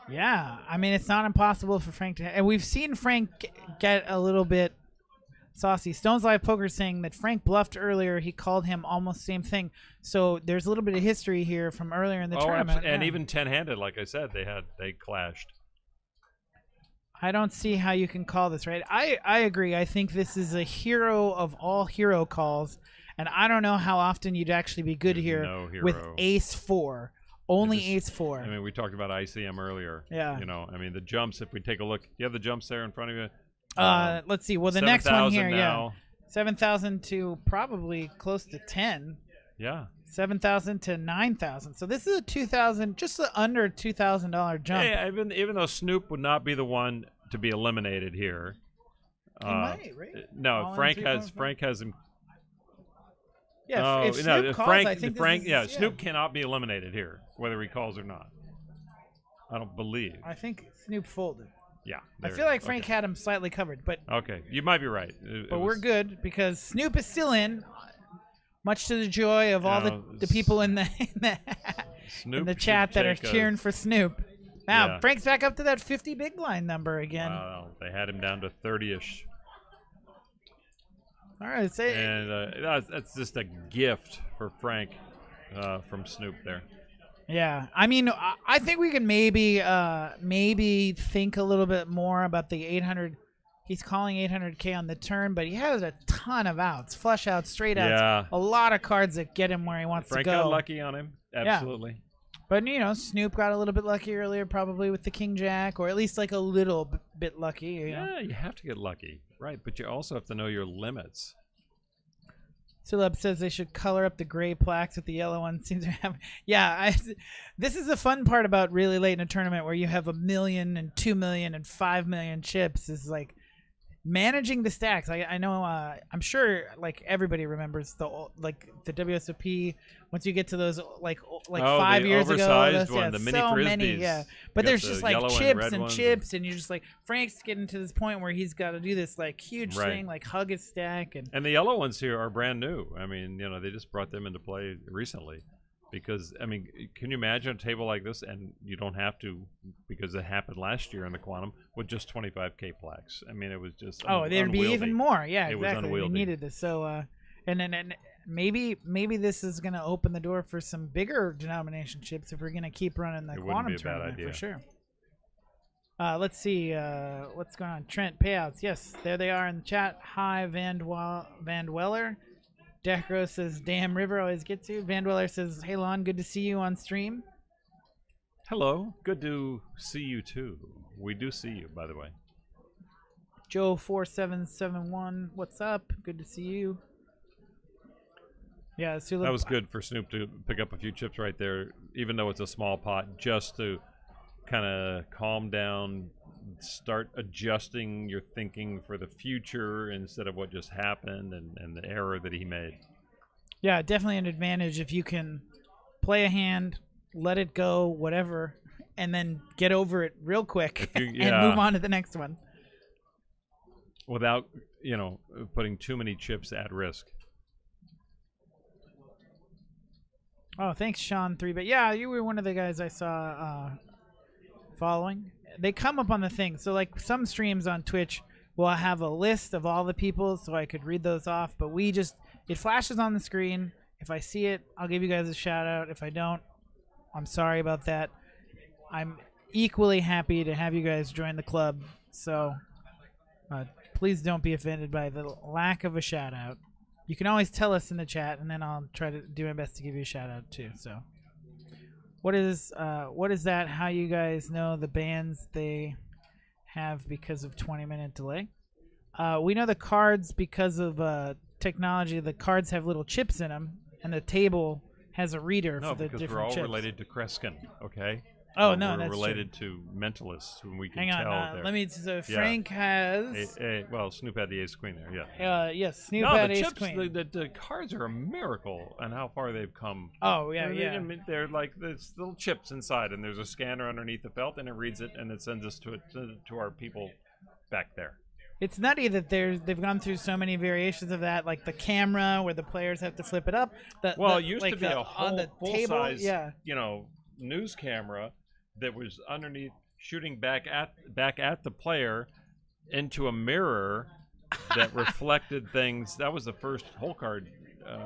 Yeah, I mean, it's not impossible for Frank to. And we've seen Frank get a little bit Saucy. Stone's Live Poker saying that Frank bluffed earlier. He called him almost the same thing. So there's a little bit of history here from earlier in the tournament. And even 10-handed, like I said, they clashed. I don't see how you can call this right. I agree. I think this is a hero of all hero calls, and I don't know how often you'd actually be good here with Ace 4. Only Ace 4. I mean, we talked about ICM earlier. Yeah. You know, I mean, the jumps, if we take a look, you have the jumps there in front of you? Let's see. Well, the next one here, now. 7,000 to probably close to 10. Yeah. 7,000 to 9,000. So this is a 2,000, just under $2,000 jump. Hey, even though Snoop would not be the one to be eliminated here. He might, right? No, Frank has him. Yeah, if Snoop calls, I think Snoop cannot be eliminated here, whether he calls or not. I don't believe. I think Snoop folded. Yeah. I feel like Frank had him slightly covered, but okay, you might be right. But we're good because Snoop is still in, much to the joy of all the people in the chat that are cheering for Snoop. Now Frank's back up to that 50 big blind number again. Wow, they had him down to 30-ish. All right, and that's just a gift for Frank from Snoop there. Yeah, I mean, I think we can maybe think a little bit more about the 800. He's calling 800K on the turn, but he has a ton of outs, flush outs, straight outs, yeah. A lot of cards that get him where he wants to go. Frank got lucky on him, absolutely. Yeah. But, you know, Snoop got a little bit lucky earlier, probably with the King Jack, or at least like a little bit lucky. You know? Yeah, you have to get lucky, right? But you also have to know your limits. Suleb says they should color up the gray plaques with the yellow ones. Seems to have, yeah. This is the fun part about really late in a tournament where you have 1 million and 2 million and 5 million chips. Is like managing the stacks. I know. I'm sure like everybody remembers the WSOP. Once you get to those like 5 years ago, the mini so Frisbees. many, yeah. But there's just like chips and chips, and you're just like Frank's getting to this point where he's got to do this like huge thing, like hug his stack, and the yellow ones here are brand new. I mean, you know, they just brought them into play recently. Because, I mean, can you imagine a table like this, and you don't have to, because it happened last year in the Quantum, with just 25K plaques? I mean, it was just there'd be even more. Yeah, it exactly. We needed this. So, and then maybe this is going to open the door for some bigger denomination chips if we're going to keep running the Quantum tournament for sure. Let's see what's going on. Trent payouts. Yes, there they are in the chat. Hi, Van Weller. Decro says, damn, River always gets you. Van Weller says, hey, Lon, good to see you on stream. Hello. Good to see you, too. We do see you, by the way. Joe4771, what's up? Good to see you. Yeah, that was good for Snoop to pick up a few chips right there, even though it's a small pot, just to kind of calm down, start adjusting your thinking for the future instead of what just happened and the error that he made. Yeah, definitely an advantage if you can play a hand, let it go, whatever, and then get over it real quick and move on to the next one. Without, you know, putting too many chips at risk. Oh, thanks, Sean 3. But yeah, you were one of the guys I saw following. They come up on the thing. So like some streams on Twitch will have a list of all the people so I could read those off. But it flashes on the screen. If I see it, I'll give you guys a shout out. If I don't, I'm sorry about that. I'm equally happy to have you guys join the club. So please don't be offended by the lack of a shout out. You can always tell us in the chat, and then I'll try to do my best to give you a shout out too. So what is that? How you guys know the bans they have because of 20-minute delay? We know the cards because of technology. The cards have little chips in them, and the table has a reader for the different chips. No, because we're all related to Kreskin, okay? Oh, no, that's related to mentalists who we can tell. Hang on, let me. So Frank has. Well, Snoop had the ace queen there. Yeah. Yes, Snoop had the ace chips, queen. The cards are a miracle, and how far they've come. Oh yeah, I mean, they're like there's little chips inside, and there's a scanner underneath the felt, and it reads it, and it sends us to our people back there. It's nutty that they've gone through so many variations of that, like the camera where the players have to flip it up. It used to be a whole full-size, news camera that was underneath, shooting back at the player into a mirror, that reflected things. That was the first hole card.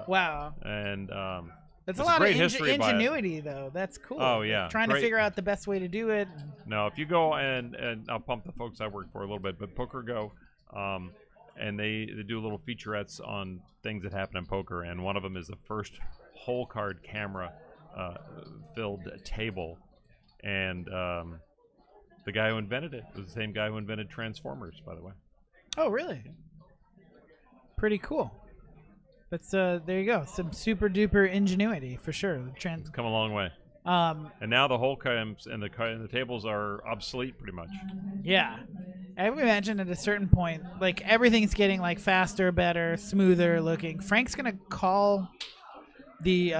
Wow. And That's there's a lot great of history behind it. ingenuity, though. That's cool. Oh, yeah. Trying to Great. figure out the best way to do it. No, if you go and I'll pump the folks I work for a little bit, but Poker Go, and they do little featurettes on things that happen in poker, and one of them is the first hole card camera filled table, and the guy who invented it was the same guy who invented Transformers, by the way. Oh, really? Pretty cool. That's there you go. Some super duper ingenuity for sure. It's come a long way. And now the hole cams and the tables are obsolete pretty much. Yeah. I would imagine at a certain point, like everything's getting like faster, better, smoother looking. Frank's gonna call the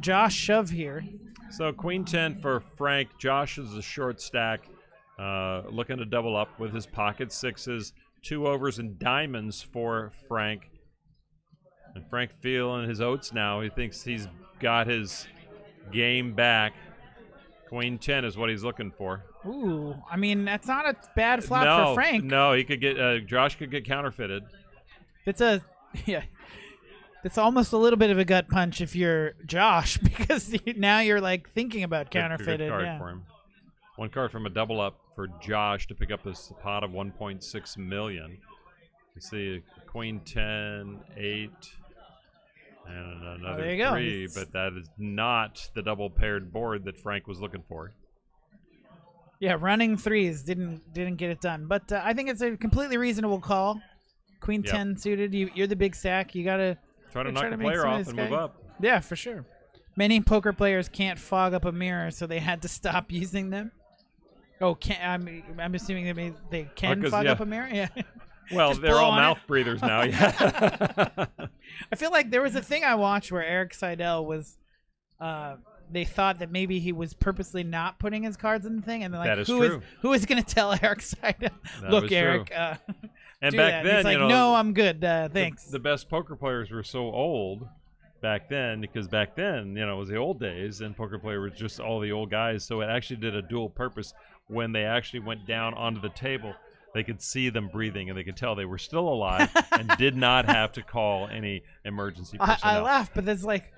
Josh shove here. So Queen 10 for Frank. Josh is a short stack, looking to double up with his pocket sixes, 2 overs and diamonds for Frank. And Frank feeling his oats now. He thinks he's got his game back. Queen 10 is what he's looking for. Ooh, I mean that's not a bad flop for Frank. No, he could get Josh could get counterfeited. It's it's almost a little bit of a gut punch if you're Josh because now you're like thinking about counterfeited. Good card Yeah. for him. 1 card from a double up for Josh to pick up this pot of 1.6 million. You see Queen 10, 8, and another there you go. 3, but that is not the double paired board that Frank was looking for. Yeah, running threes didn't get it done, but I think it's a completely reasonable call. Queen 10 suited. You're the big stack. You gotta Try to knock the make player some of off this and guy. move up. Yeah, for sure. Many poker players can't fog up a mirror, so they had to stop using them. Oh, I'm assuming they can 'cause, fog yeah. up a mirror. Yeah. Well, Just they're blow all on it. mouth breathers now. Yeah. I feel like there was a thing I watched where Eric Seidel was. They thought that maybe he was purposely not putting his cards in the thing, and they're like, That is who true. Who is going to tell Eric Seidel? That Look, was Eric. true. And do back that. then, he's like, you know, no, I'm good. Thanks. The best poker players were so old back then, because back then, you know, it was the old days, and poker player was just all the old guys. So it actually did a dual purpose. When they actually went down onto the table, they could see them breathing, and they could tell they were still alive and did not have to call any emergency personnel. I laugh, but there's like,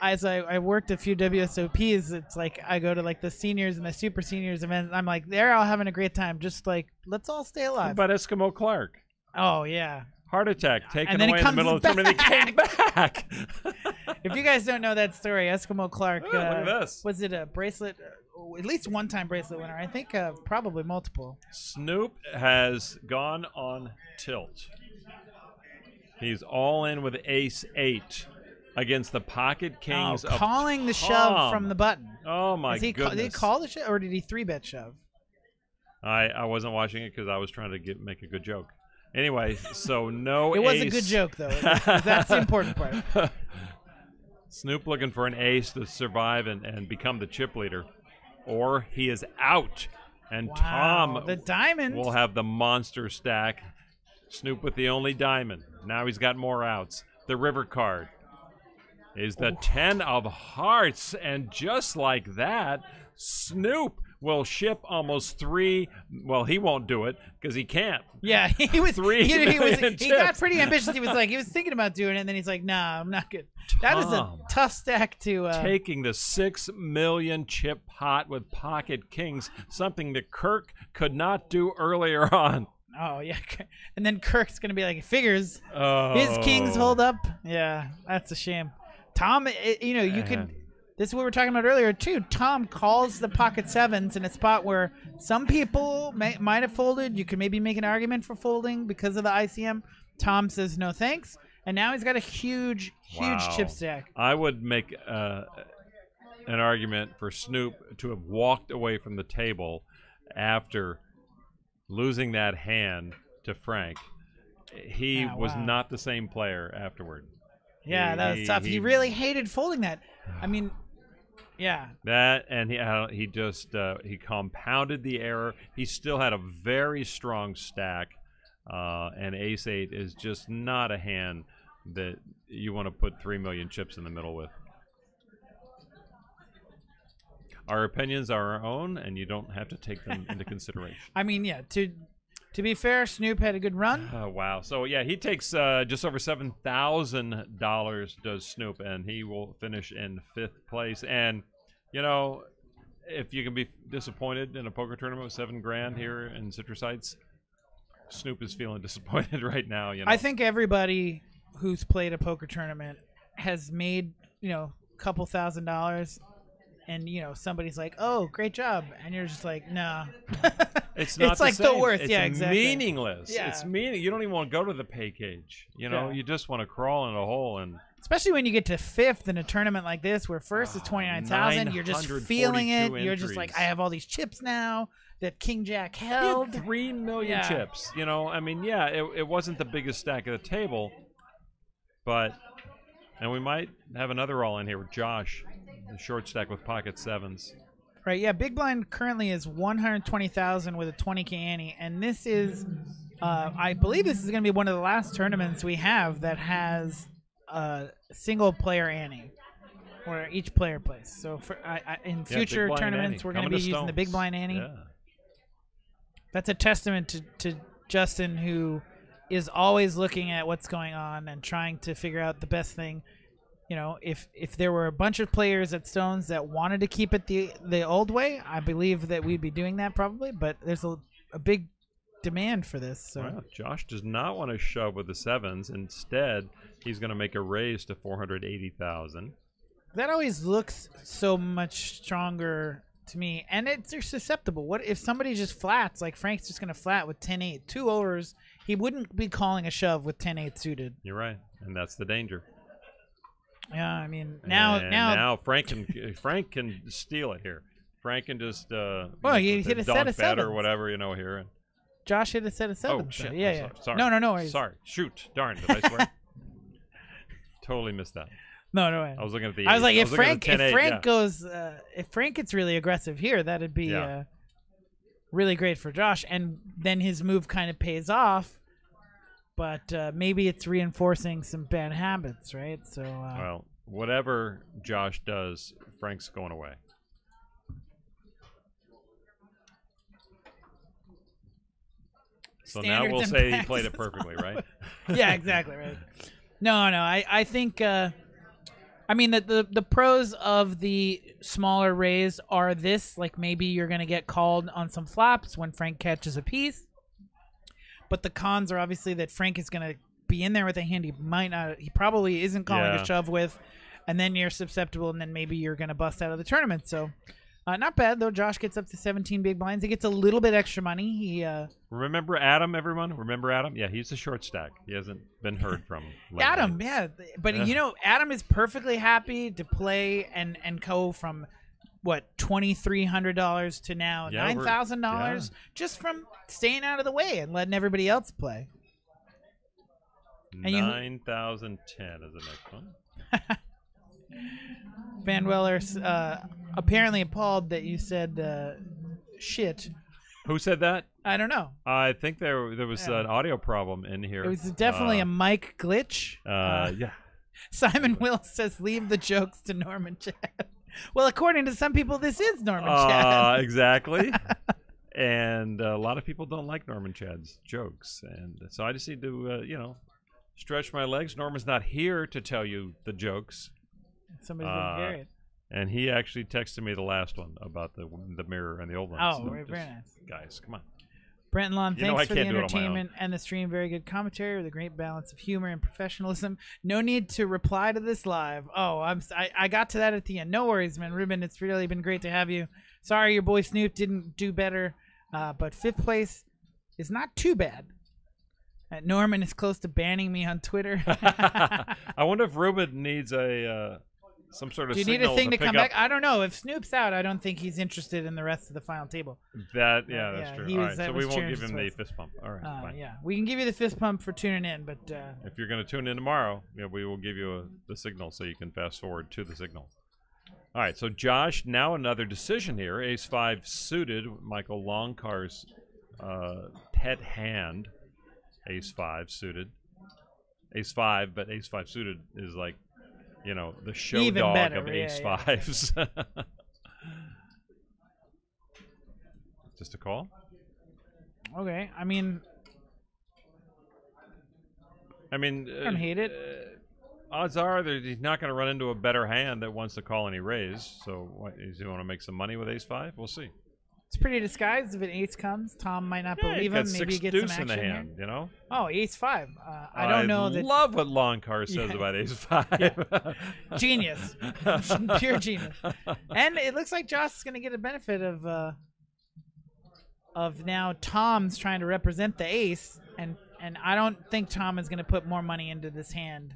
as I worked a few WSOPs, it's like I go to like the seniors and the super seniors events. I'm like, they're all having a great time. Just like, let's all stay What alive. about Eskimo Clark? Oh, yeah. Heart attack taken And then away he in the middle of the comes tournament. He came back. If you guys don't know that story, Eskimo Clark, Oh, look at this. was it a bracelet, at least one-time bracelet winner? I think probably multiple. Snoop has gone on tilt. He's all in with ace-8 against the pocket kings. Oh, of calling the Tom. shove from the button. Oh, my Did goodness. he call the shove, or did he 3-bet shove? I wasn't watching it because I was trying to make a good joke. Anyway, so no It ace. was a good joke, though. That's the important part. Snoop looking for an ace to survive and become the chip leader. Or he is out. And Wow, Tom the diamond. will have the monster stack. Snoop with the only diamond. Now he's got more outs. The river card is the 10 of hearts. And just like that, Snoop will ship almost 3. Well, he won't do it because he can't. Yeah, he was. 3 He million got chips. pretty ambitious. He was thinking about doing it, and then he's like, "Nah, I'm not good." That is a Tom. tough stack to. Taking the 6 million chip pot with pocket kings, something that Kirk could not do earlier on. Oh yeah, and then Kirk's gonna be like, "Figures, Oh. his kings hold up." Yeah, that's a shame. Tom, you could. This is what we were talking about earlier too. Tom calls the pocket sevens in a spot where some people might have folded. You could maybe make an argument for folding because of the ICM. Tom says no thanks, and now he's got a huge chip stack. I would make an argument for Snoop to have walked away from the table after losing that hand to Frank. He Yeah, was wow. not the same player afterward. Yeah, that was tough. He really hated folding that. I mean, yeah. That, and he compounded the error. He still had a very strong stack, and ace-8 is just not a hand that you want to put 3 million chips in the middle with. Our opinions are our own, and you don't have to take them into consideration. I mean, yeah, to To be fair, Snoop had a good run. Oh, wow. So, yeah, he takes just over $7,000, does Snoop, and he will finish in 5th place. And, you know, if you can be disappointed in a poker tournament with $7 grand here in Citrus Heights, Snoop is feeling disappointed right now. You know? I think everybody who's played a poker tournament has made, you know, a couple $1,000, and, you know, somebody's like, oh, great job. And you're just like, nah. It's not it's like same. the worst. It's yeah, exactly. meaningless. Yeah. It's meaning. You don't even want to go to the pay cage. You know, Yeah. you just want to crawl in a hole and. Especially when you get to 5th in a tournament like this, where first is 29,000, you're just feeling it. You're just like, I have all these chips now that King Jack held. 3 million chips. You know, I mean, yeah, it wasn't the biggest stack at the table, but, and we might have another roll in here with Josh, the short stack with pocket 7s. Right, yeah, Big Blind currently is 120,000 with a 20K ante, and this is, I believe this is going to be one of the last tournaments we have that has a single player ante, where each player plays. So for in future tournaments, we're going to be using the Big Blind ante. Yeah. That's a testament to Justin, who is always looking at what's going on and trying to figure out the best thing. You know, if there were a bunch of players at Stones that wanted to keep it the old way, I believe that we'd be doing that probably. But there's a big demand for this. So Well, Josh does not want to shove with the 7s. Instead, he's going to make a raise to 480,000. that always looks so much stronger to me, and they're susceptible. What if somebody just flats, like Frank's just going to flat with 10-8, 2 overs? He wouldn't be calling a shove with 10-8 suited. You're right, and that's the danger. Yeah, I mean now Frank can steal it here. Frank can just well, you hit a set of bet or 7s. whatever, you know, here. And Josh hit a set of 7s. oh shit! Yeah, I'm yeah. Sorry. No worries. Sorry. Shoot. Darn. Did I swear? Totally missed that. No way. I was looking at the. I was like, if Frank yeah. goes, if Frank gets really aggressive here, that'd be really great for Josh, and then his move kind of pays off. But maybe it's reinforcing some bad habits, right? So. Well, whatever Josh does, Frank's going away. So now we'll say he played it perfectly, right? Yeah, exactly, right. No, I think. I mean, the pros of the smaller raise are this: like maybe you're gonna get called on some flops when Frank catches a piece. But the cons are obviously that Frank is gonna be in there with a hand he probably isn't calling a shove with, and then you're susceptible, and then maybe you're gonna bust out of the tournament. So. Not bad, though. Josh gets up to 17 big blinds. He gets a little bit extra money. He Remember Adam, everyone? Remember Adam? Yeah, he's a short stack. He hasn't been heard from lately. Adam, yeah. But, you know, Adam is perfectly happy to play and go from, what, $2,300 to now $9,000 just from staying out of the way and letting everybody else play. 9,010 is the next one. Van Weller's apparently appalled that you said shit. Who said that? I don't know. I think there was an audio problem in here. It was definitely a mic glitch. Yeah. Simon Wills says, leave the jokes to Norman Chad. Well, according to some people, this is Norman Chad. Exactly. And a lot of people don't like Norman Chad's jokes. And so I just need to, you know, stretch my legs. Norman's not here to tell you the jokes. Somebody's going to hear it. And he actually texted me the last one about the mirror and the old ones. Oh, So very nice. Guys, come on. Brent and Lon, You know thanks I for the can't do it on my entertainment and the stream. Very good commentary with a great balance of humor and professionalism. No need to reply to this live. Oh, I got to that at the end. No worries, man. Ruben, it's really been great to have you. Sorry your boy Snoop didn't do better, but 5th place is not too bad. Norman is close to banning me on Twitter. I wonder if Ruben needs some sort of Do you need signal a thing to pick come up. back? I don't know. If Snoop's out, I don't think he's interested in the rest of the final table. That's yeah, true. he All was- right, that so was we won't cheering give him the his fist pump. All right, fine. Yeah, we can give you the fist pump for tuning in, but If you're going to tune in tomorrow, we will give you the signal so you can fast forward to the signal. All right, so Josh, now another decision here. Ace-5 suited, Michael Longcar's pet hand. Ace-5 suited. Ace-5, but Ace-5 suited is like, you know, the show Even dog better, of yeah, Ace-5s. Just a call? Okay. I mean, I don't hate it. Odds are that he's not going to run into a better hand that wants to call any raise. So, what, does he want to make some money with ace-5? We'll see. It's pretty disguised. If an ace comes, Tom might not believe him. Maybe he gets some action in the hand, here. you know? Oh, ace-5. I don't know that. I love what Lon Carr says about ace-5. Genius. Pure genius. And it looks like Josh is going to get a benefit of now Tom's trying to represent the ace, and I don't think Tom is going to put more money into this hand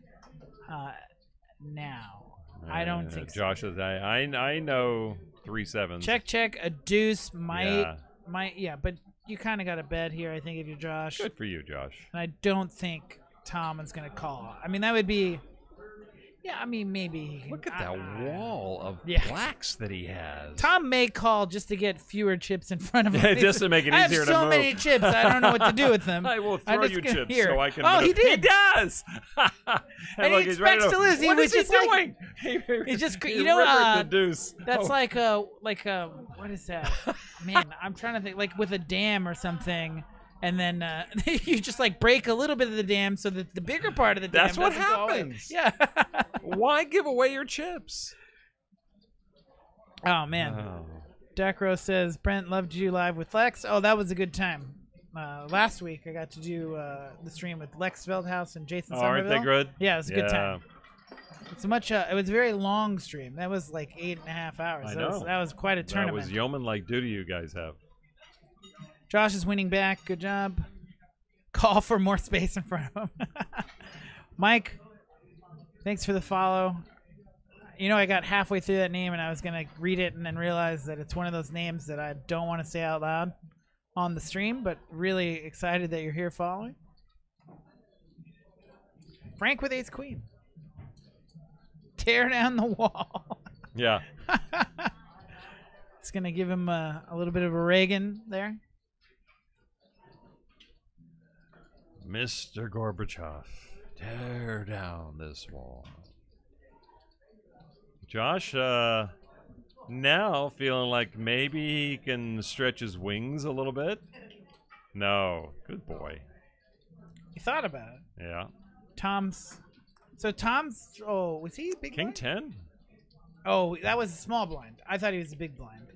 now. I don't think so. Josh says, I know 3 7s. Check. A deuce might, but you kind of got a bet here, I think, if you're Josh. Good for you, Josh. And I don't think Tom is going to call. I mean, that would be. Yeah, I mean, maybe he can. Look at that wall of blacks that he has. Tom may call just to get fewer chips in front of him. Just to make it easier to move. I have so many chips, I don't know what to do with them. I will throw you chips here. so I can. Oh, he did. He does. And look, he expects to lose. What is he doing? He's just, He's you know, the deuce. That's like a, what is that? Man, I'm trying to think, like with a dam or something. And then you just like break a little bit of the dam so that the bigger part of the dam doesn't go away. happens. Yeah. Why give away your chips? Oh, man. Oh. Dakro says, Brent, loved you live with Lex. Oh, that was a good time. Last week, I got to do the stream with Lex Veldhouse and Jason Somerville. Aren't they good? Yeah, it was a good time. It's much. It was a very long stream. That was like 8.5 hours. I know. That was quite a tournament. That was yeoman-like duty you guys have. Josh is winning back. Good job. Call for more space in front of him. Mike, thanks for the follow. You know, I got halfway through that name and I was going to read it and then realize that it's one of those names that I don't want to say out loud on the stream, but really excited that you're here following. Frank with ace queen. Tear down the wall. Yeah. It's going to give him a little bit of a Reagan there. Mr. Gorbachev, tear down this wall. Josh, now feeling like maybe he can stretch his wings a little bit. No, good boy. You thought about it. Yeah. Tom's, was he big King blind? 10? Oh, that was a small blind. I thought he was a big blind.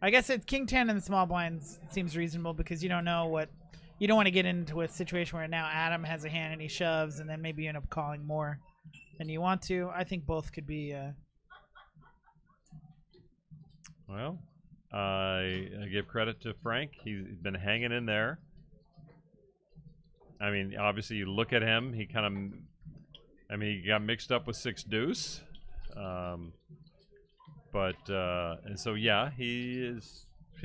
I guess King 10 in the small blinds seems reasonable because you don't know what. You don't want to get into a situation where now Adam has a hand and he shoves, and then maybe you end up calling more than you want to. I think both could be. Well, I give credit to Frank. He's been hanging in there. I mean, obviously, you look at him. He kind of. I mean, he got mixed up with 6 deuce. And so, yeah, he'll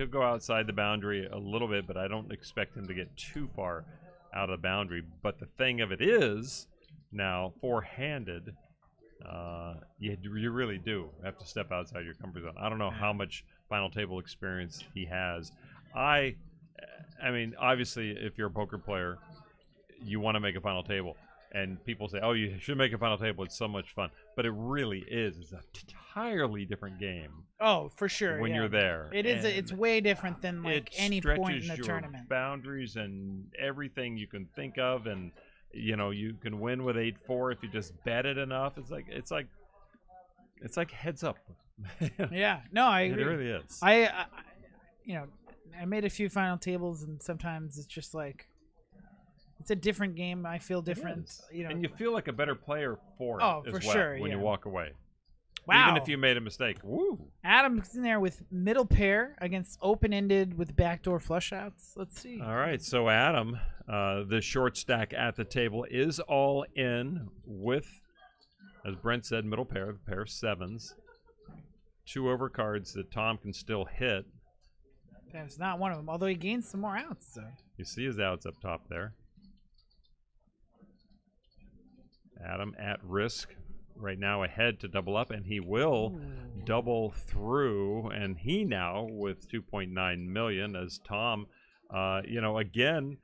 go outside the boundary a little bit, but I don't expect him to get too far out of the boundary. But the thing of it is, now, four-handed, you really do have to step outside your comfort zone. I don't know how much final table experience he has. I mean, obviously, if you're a poker player, you want to make a final table. And people say, oh, you should make a final table. It's so much fun. But it really is. It's an entirely different game. Oh, for sure. When you're there. It is. It's way different than like any point in the tournament. Boundaries and everything you can think of. And, you know, you can win with 8-4 if you just bet it enough. It's like heads up. Yeah. No, I agree. It really is. I made a few final tables, and sometimes it's just like, it's a different game. I feel different, you know. And you feel like a better player for it as well sure, when you walk away. Wow. Even if you made a mistake. Woo. Adam's in there with middle pair against open-ended with backdoor flush outs. Let's see. All right, so Adam, the short stack at the table is all in with, as Brent said, middle pair, the pair of 7s. 2 overcards that Tom can still hit. That's not one of them, although he gains some more outs. So. You see his outs up top there. Adam at risk right now, ahead to double up, and he will double through, and he now with 2.9 million as Tom, again,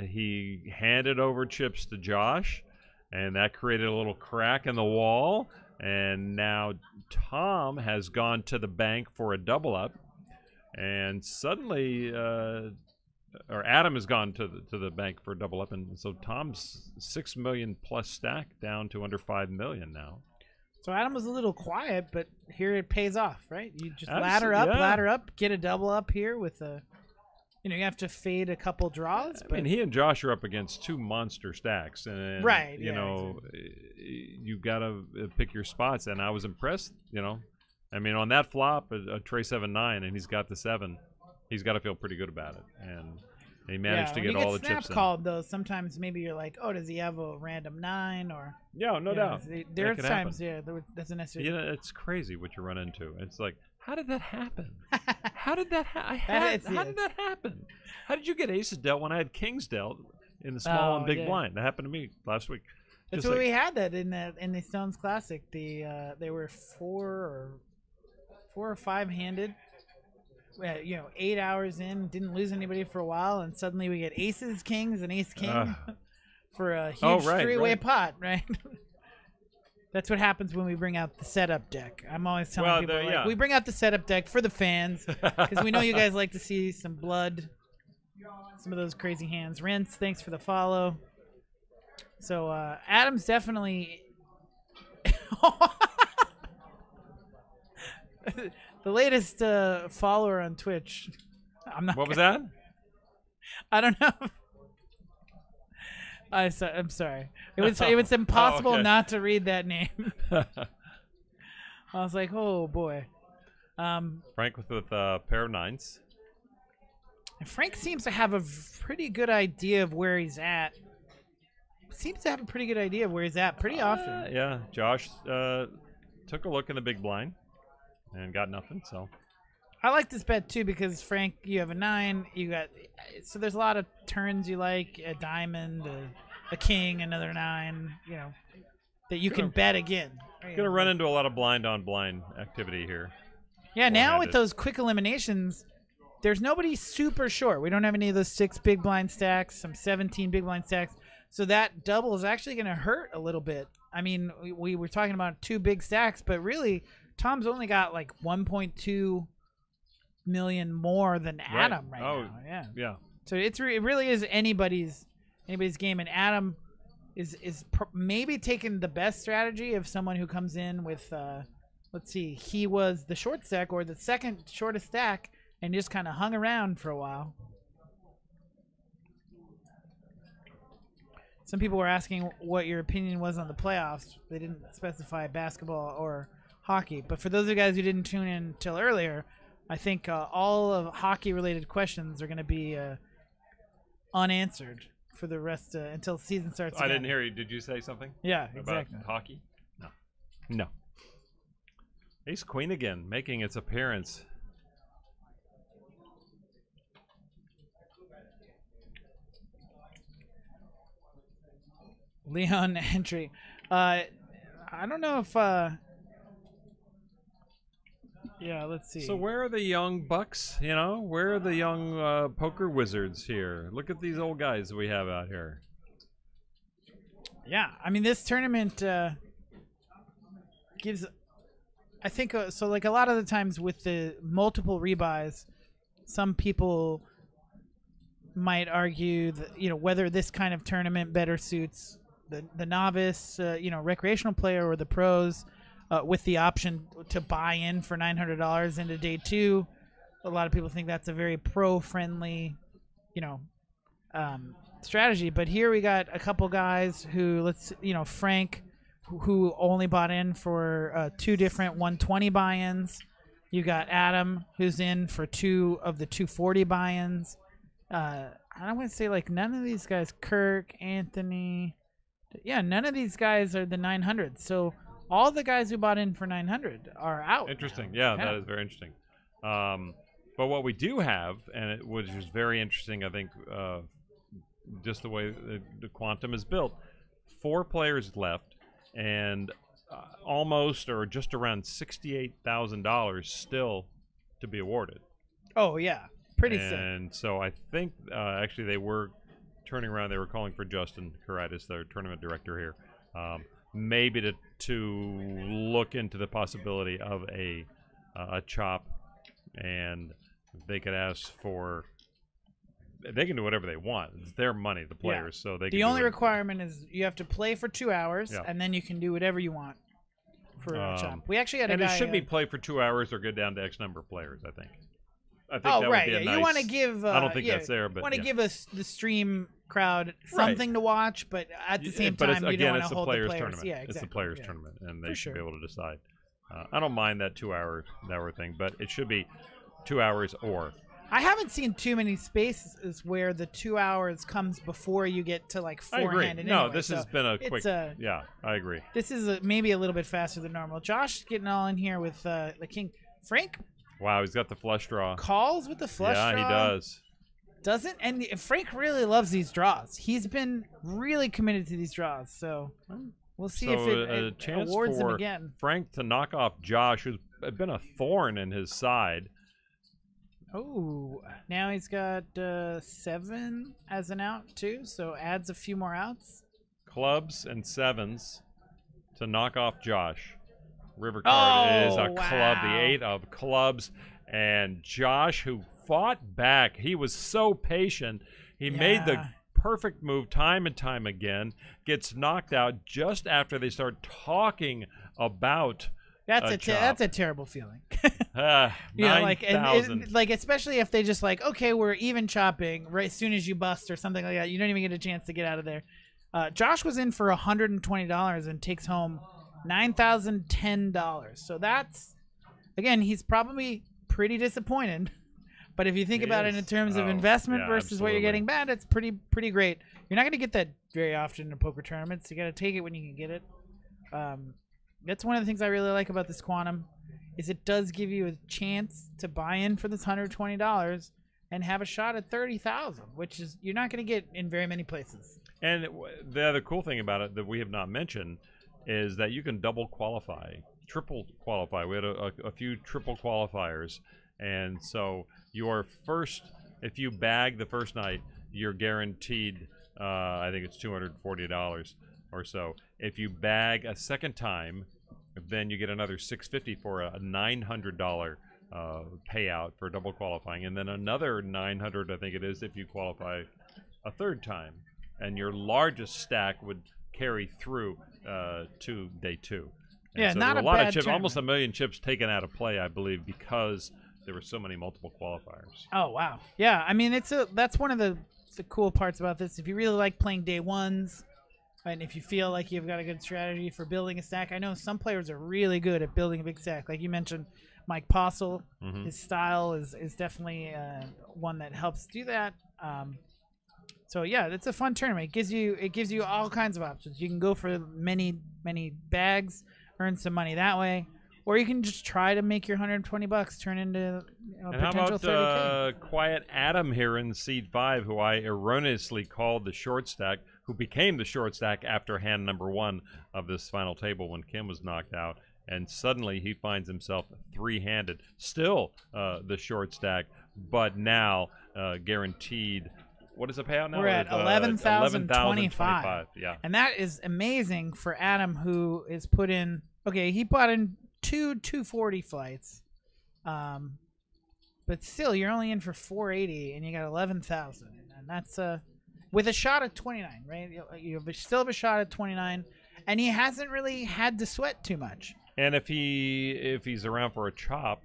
he handed over chips to Josh, and that created a little crack in the wall, and now Tom has gone to the bank for a double up, and suddenly or Adam has gone to the bank for a double up, and so Tom's 6 million plus stack down to under 5 million now. So Adam was a little quiet, but here it pays off, right? You just Absolutely, ladder up, get a double up here with a, you know, you have to fade a couple draws. I But mean, he and Josh are up against 2 monster stacks, and Right, you yeah, know, you gotta pick your spots. And I was impressed. You know, I mean, on that flop, a Trey 7-9, and he's got the 7. He's got to feel pretty good about it, and he managed to get all the chips in. Called though, sometimes maybe you're like, oh, does he have a random 9 or? Yeah, no doubt. There are That could times, happen. there doesn't necessarily. You know, it's crazy what you run into. It's like, how did that happen? How did that happen? How did that happen? How did you get aces dealt when I had kings dealt in the small and big blind? That happened to me last week. That's Just what like, we had that in the Stones Classic. They were 4 or 5 handed. You know, 8 hours in, didn't lose anybody for a while, and suddenly we get aces, kings, and ace king for a huge three-way pot, right? That's what happens when we bring out the setup deck. I'm always telling people, we bring out the setup deck for the fans because we know you guys like to see some blood, some of those crazy hands. Rince, thanks for the follow. So Adam's definitely the latest follower on Twitch. What was that? I don't know. I'm sorry. It was impossible not to read that name. I was like, oh boy. Frank with a pair of 9s. And Frank seems to have a pretty good idea of where he's at. Seems to have a pretty good idea of where he's at pretty often. Yeah, Josh took a look in the big blind and got nothing. So I like this bet too because Frank, you have a 9. You got so there's a lot of turns you like, a diamond, a king, another 9. You know that you can bet again. Gonna run into a lot of blind on blind activity here. Yeah, now with those quick eliminations, there's nobody super short. We don't have any of those 6 big blind stacks, some 17 big blind stacks. So that double is actually going to hurt a little bit. I mean, we were talking about 2 big stacks, but really, Tom's only got like 1.2 million more than Adam right now. Yeah. So it really is anybody's game, and Adam is maybe taking the best strategy of someone who comes in with let's see, he was the short stack or the second shortest stack and just kind of hung around for a while. Some people were asking what your opinion was on the playoffs. They didn't specify basketball or hockey. But for those of you guys who didn't tune in until earlier, I think all of hockey-related questions are going to be unanswered for the rest until the season starts again. I didn't hear you. Did you say something? Yeah, exactly. About hockey? No. Ace Queen again, making its appearance. Leon entry. I don't know if yeah, let's see. So where are the young bucks? You know, where are the young poker wizards here? Look at these old guys we have out here. Yeah, I mean this tournament gives, I think, so like a lot of the times with the multiple rebuys, some people might argue that, you know, whether this kind of tournament better suits the novice, you know, recreational player or the pros, with the option to buy in for $900 into day 2. A lot of people think that's a very pro-friendly, you know, strategy. But here we got a couple guys who, Frank, who only bought in for 2 different 120 buy-ins. You got Adam, who's in for 2 of the 240 buy-ins. I don't want to say like none of these guys, Kirk, Anthony, yeah, none of these guys are the 900. So all the guys who bought in for 900 are out. Interesting. Yeah, that is very interesting. But what we do have, which is very interesting, I think, just the way the quantum is built, 4 players left, and almost or just around $68,000 still to be awarded. Oh, yeah. Pretty sick. And so I think actually they were turning around. They were calling for Justin Karitis, their tournament director here, maybe to look into the possibility of a chop, and they could ask for they can do whatever they want. It's their money, the players. So they. The only requirement is you have to play for 2 hours, Yeah. and then you can do whatever you want for a shop. We actually had a and guy. it should be play for 2 hours or go down to X number of players. I think. I think Oh that right, would be a yeah. nice, You want to give. I don't think that's there, but want to yeah. give us the stream crowd something to watch, but at the same but time, it's, you again, don't it's want to the hold players' the players. tournament. Yeah, exactly. It's the players' yeah. tournament, and they For should sure. be able to decide. I don't mind that 2 hour thing, but it should be 2 hours or. I haven't seen too many spaces where the 2 hours comes before you get to like I agree. forehand. No, anyway, this so has been a quick. it's Yeah, I agree. This is maybe a little bit faster than normal. Josh getting all in here with the king. Frank Wow, he's got the flush draw. calls with the flush Yeah, draw. he does. Doesn't, and Frank really loves these draws. He's been really committed to these draws, so we'll see if a it chance awards him for again. Frank to knock off Josh, who's been a thorn in his side. Oh, now he's got 7 as an out too, so adds a few more outs. Clubs and sevens to knock off Josh. River card is a club, the wow. 8 of clubs, and Josh, who fought back, he was so patient. He made the Yeah. perfect move time and time again. Gets knocked out just after they start talking about. That's a terrible feeling. You know, like 9,000. like especially if they just like, okay, we're even chopping right as soon as you bust or something like that. You don't even get a chance to get out of there. Josh was in for $120 and takes home $9,010. So that's, again, he's probably pretty disappointed. But if you think He about is. it in terms of Oh, investment yeah, versus what you're absolutely. getting back, it's pretty great. You're not going to get that very often in poker tournaments. You got to take it when you can get it. That's one of the things I really like about this quantum, is it does give you a chance to buy in for this $120 and have a shot at 30,000, which is you're not going to get in very many places. And the other cool thing about it that we have not mentioned is that you can double qualify, triple qualify. We had a few triple qualifiers, and so your first, if you bag the first night, you're guaranteed. I think it's $240 or so. If you bag a second time, then you get another $650 for a $900 payout for double qualifying, and then another $900, I think it is, if you qualify a third time. And your largest stack would carry through to day 2. And Yeah, so not there a were a lot bad of chips, almost tournament. 1 million chips taken out of play, I believe, because there were so many multiple qualifiers. Oh wow, yeah. I mean, that's one of the cool parts about this. If you really like playing day ones, and if you feel like you've got a good strategy for building a stack, I know some players are really good at building a big stack. Like you mentioned, Mike Postle, his style is definitely one that helps do that. So yeah, it's a fun tournament. It gives you all kinds of options. You can go for many bags, earn some money that way, or you can just try to make your $120 turn into And how potential about 30K. Quiet Adam here in Seed 5, who I erroneously called the short stack, who became the short stack after hand number 1 of this final table when Kim was knocked out. And suddenly he finds himself 3-handed. Still the short stack, but now guaranteed. What is the payout now? We're at 11,025. Yeah. And that is amazing for Adam, who is put in. Okay, he bought in 240 flights, but still, you're only in for 480, and you got 11,000, and that's with a shot at 29, right? You still have a shot at 29, and he hasn't really had to sweat too much. And if he's around for a chop,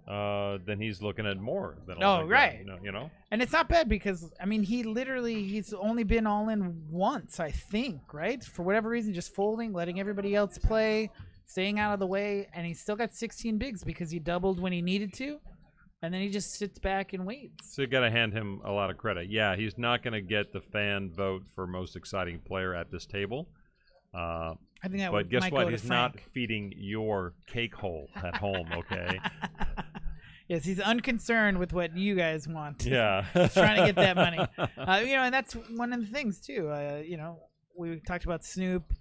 then he's looking at more than right. You know. And it's not bad because, I mean, he's only been all in once, I think, right? For whatever reason, just folding, letting everybody else play, staying out of the way, and he's still got 16 bigs because he doubled when he needed to, and then he just sits back and waits. So you got to hand him a lot of credit. Yeah, he's not going to get the fan vote for most exciting player at this table. I think that But guess might what? go to He's not Frank. feeding your cake hole at home, okay? Yes, he's unconcerned with what you guys want. Yeah. He's trying to get that money. And that's one of the things too. We talked about Snoop,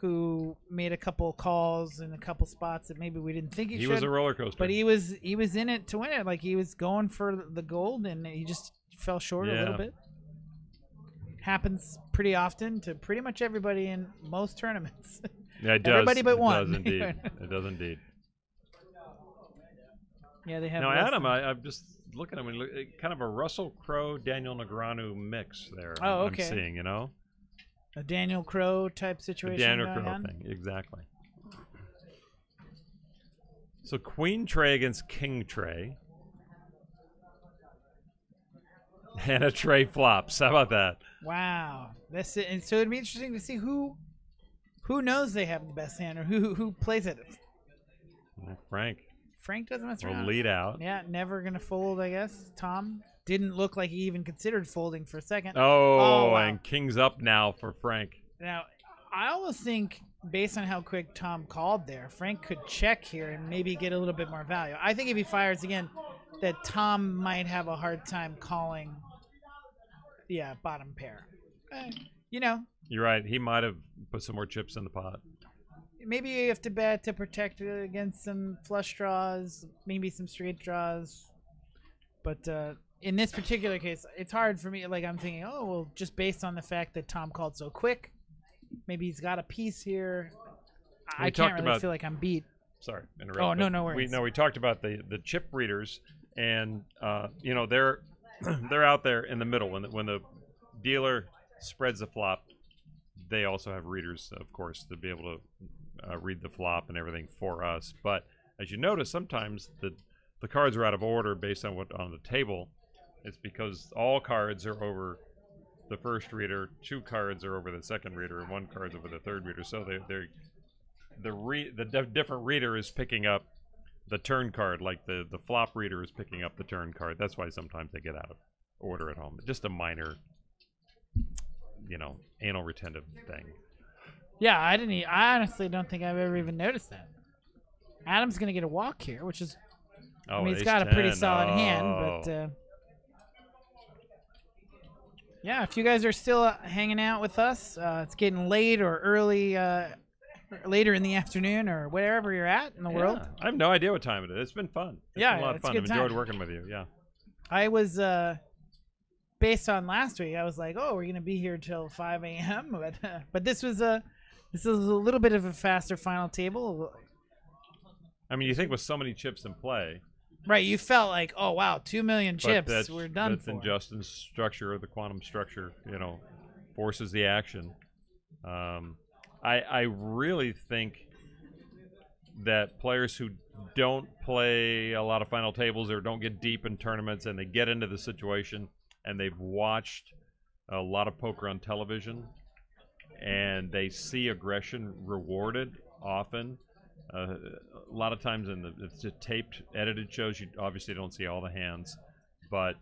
who made a couple calls in a couple spots that maybe we didn't think he should. He was a roller coaster. But he was in it to win it. Like he was going for the gold, and he just fell short a little bit. Happens pretty often to pretty much everybody in most tournaments. Yeah, it does. Everybody but it one. Does indeed. It does indeed. Yeah, they have. Now, less Adam, than- I'm just looking at him. Kind of a Russell Crowe, Daniel Negreanu mix there. Oh, okay. I'm seeing, a Daniel Crowe type the situation Daniel going Crowe on. thing, exactly. So Queen Tray against King Tray. And a Tray flops. How about that? Wow, that's it. And so it'd be interesting to see who knows they have the best hand or who plays it. Well, Frank Frank doesn't mess will around. lead out. Yeah, never gonna fold, I guess. Tom didn't look like he even considered folding for a second. Oh, wow. and King's up now for Frank. Now, I almost think, based on how quick Tom called there, Frank could check here and maybe get a little bit more value. I think if he fires again, that Tom might have a hard time calling, bottom pair. You're right. He might have put some more chips in the pot. Maybe you have to bet to protect against some flush draws, maybe some straight draws. But in this particular case, it's hard for me. Like, I'm thinking, oh, well, just based on the fact that Tom called so quick, maybe he's got a piece here. I can't really feel like I'm beat. Sorry, interrupt. Oh, no worries. We talked about the chip readers, and they're they're out there in the middle when the dealer spreads the flop. They also have readers, of course, to be able to read the flop and everything for us. But as you notice, sometimes the cards are out of order based on what on the table. It's because all cards are over the first reader, 2 cards are over the second reader, and 1 card's over the third reader. So the different reader is picking up the turn card, like the flop reader is picking up the turn card. That's why sometimes they get out of order at home. Just a minor, anal retentive thing. Yeah, I honestly don't think I've ever even noticed that. Adam's going to get a walk here, which is, he's got a pretty solid hand, but yeah, if you guys are still hanging out with us, it's getting late or early, later in the afternoon or wherever you're at in the world. I have no idea what time it is. It's been fun. It's been a lot of fun. I've enjoyed working with you. Yeah. I was, based on last week, I was like, oh, we're going to be here till 5 a.m. But this is a little bit of a faster final table. I mean, you think with so many chips in play. Right, you felt like, oh, wow, 2 million chips, we're done for. That's Justin's structure, the quantum structure, forces the action. I really think that players who don't play a lot of final tables or don't get deep in tournaments and they get into the situation and they've watched a lot of poker on television and they see aggression rewarded often. A lot of times in the taped, edited shows, you obviously don't see all the hands, but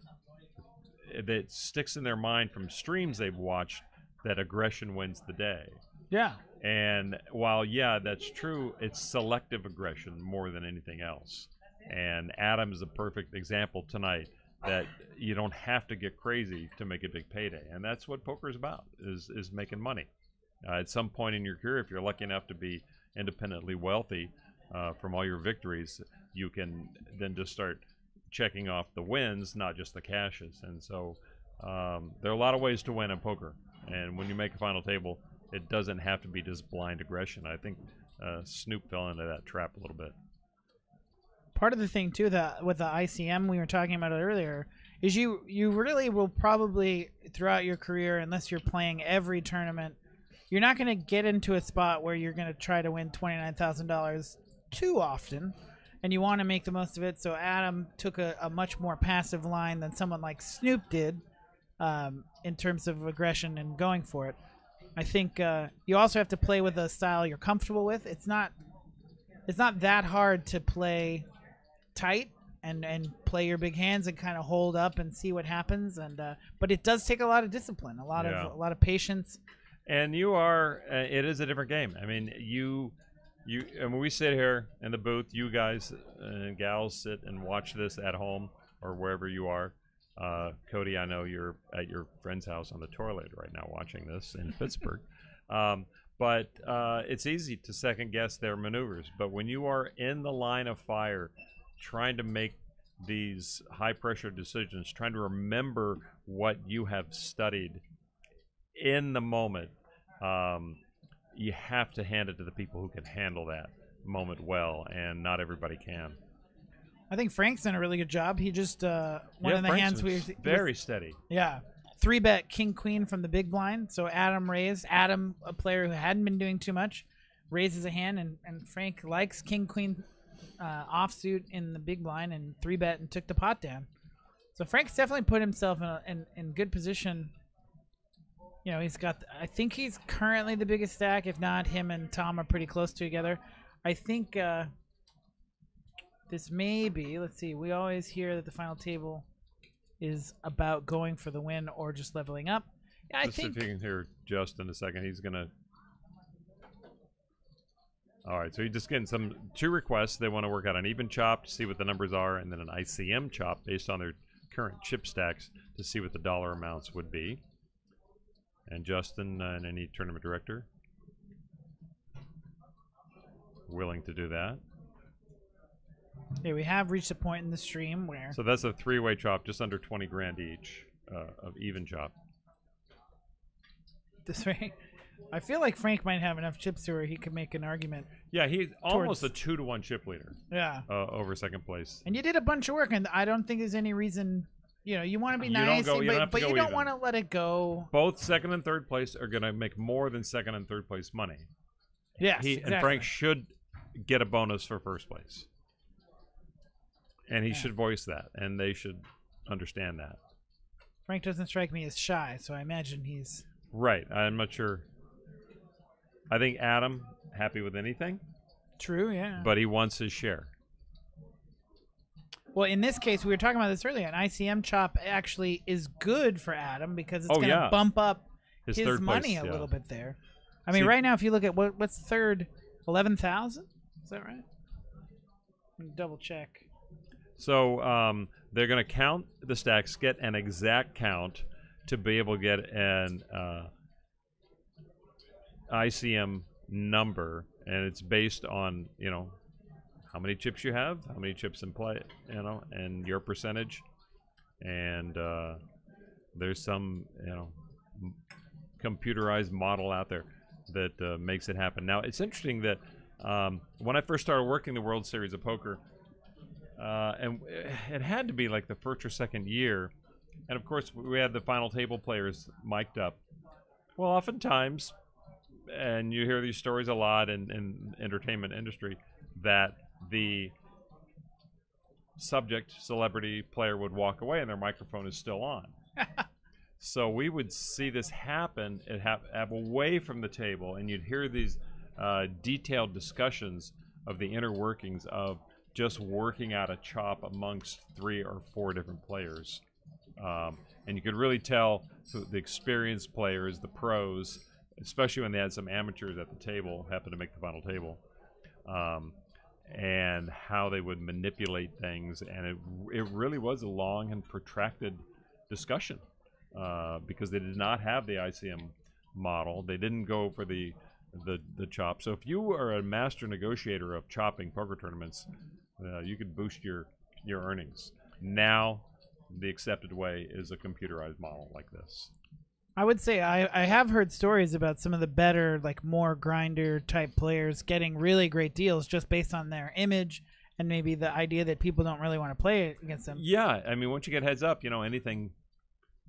it sticks in their mind from streams they've watched that aggression wins the day. Yeah. And while, that's true, it's selective aggression more than anything else. And Adam is a perfect example tonight that you don't have to get crazy to make a big payday. And that's what poker is about, is making money. At some point in your career, if you're lucky enough to be independently wealthy from all your victories, you can then just start checking off the wins, not just the cashes. And so there are a lot of ways to win in poker. And when you make a final table, it doesn't have to be just blind aggression. I think Snoop fell into that trap a little bit. Part of the thing, too, that with the ICM we were talking about it earlier, is you really will probably, throughout your career, unless you're playing every tournament, you're not going to get into a spot where you're going to try to win $29,000 too often, and you want to make the most of it. So Adam took a much more passive line than someone like Snoop did in terms of aggression and going for it. I think you also have to play with a style you're comfortable with. It's not that hard to play tight and play your big hands and kind of hold up and see what happens. And but it does take a lot of discipline, a lot of patience. And it is a different game. I mean, and when we sit here in the booth, you guys and gals sit and watch this at home or wherever you are. Cody, I know you're at your friend's house on the toilet right now watching this in Pittsburgh. But it's easy to second guess their maneuvers. But when you are in the line of fire trying to make these high pressure decisions, trying to remember what you have studied in the moment, you have to hand it to the people who can handle that moment well, and not everybody can. I think Frank's done a really good job. He just one of the Frank's hands was very steady. Yeah. 3-bet king queen from the big blind. So Adam raised. Adam, a player who hadn't been doing too much, raises a hand, and Frank likes king queen offsuit in the big blind and 3-bet and took the pot down. So Frank's definitely put himself in good position. You know, he's got. I think he's currently the biggest stack. If not, him and Tom are pretty close together. I think this may be. Let's see. We always hear that the final table is about going for the win or just leveling up. Yeah, I think. If you can hear just in a second, he's gonna. All right, so he's just getting two requests. They want to work out an even chop to see what the numbers are, and then an ICM chop based on their current chip stacks to see what the dollar amounts would be. And Justin and any tournament director willing to do that. Yeah, we have reached a point in the stream where. So that's a 3-way chop, just under 20 grand each of even chop. This way, I feel like Frank might have enough chips to where he could make an argument. Yeah, he's almost a 2-to-1 chip leader. Yeah. Over second place. And you did a bunch of work, and I don't think there's any reason. You know, you want to be nice, but you don't want to let it go. Both second and third place are going to make more than second and third place money. Yes, exactly. And Frank should get a bonus for first place. And he should voice that, and they should understand that. Frank doesn't strike me as shy, so I imagine he's... Right. I'm not sure. I think Adam, happy with anything. True, yeah. But he wants his share. Well, in this case, we were talking about this earlier. An ICM chop actually is good for Adam because it's going to bump up his money a little bit there. I mean, right now, if you look at what's third, 11,000? Is that right? Let me double check. So they're going to count the stacks, get an exact count to be able to get an ICM number, and it's based on, you know, how many chips you have, how many chips in play, you know, and your percentage. And there's some, you know, computerized model out there that makes it happen. Now, it's interesting that when I first started working the World Series of Poker, and it had to be like the first or second year, and of course we had the final table players mic'd up. Well, oftentimes, and you hear these stories a lot in entertainment industry, that the subject celebrity player would walk away and their microphone is still on. So we would see this happen away from the table, and you'd hear these detailed discussions of the inner workings of just working out a chop amongst 3 or 4 different players. And you could really tell the experienced players, the pros, especially when they had some amateurs at the table, happen to make the final table, and how they would manipulate things. And it really was a long and protracted discussion because they did not have the ICM model. They didn't go for the chop. So if you are a master negotiator of chopping poker tournaments, you could boost your earnings. Now, the accepted way is a computerized model like this. I would say I have heard stories about some of the better, like more grinder type players getting really great deals just based on their image and maybe the idea that people don't really want to play against them. Yeah, I mean, once you get heads up, you know, anything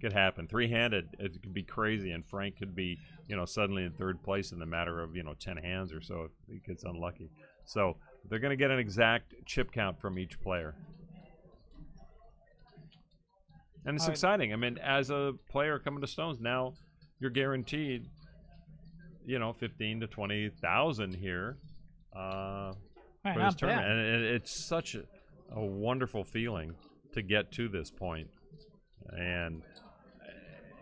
could happen. 3-handed, it could be crazy, and Frank could be, you know, suddenly in third place in the matter of, you know, 10 hands or so if he gets unlucky. So they're going to get an exact chip count from each player. And it's exciting. I mean, as a player coming to Stones, now you're guaranteed, you know, 15 to 20,000 here for this tournament. And it's such a wonderful feeling to get to this point. And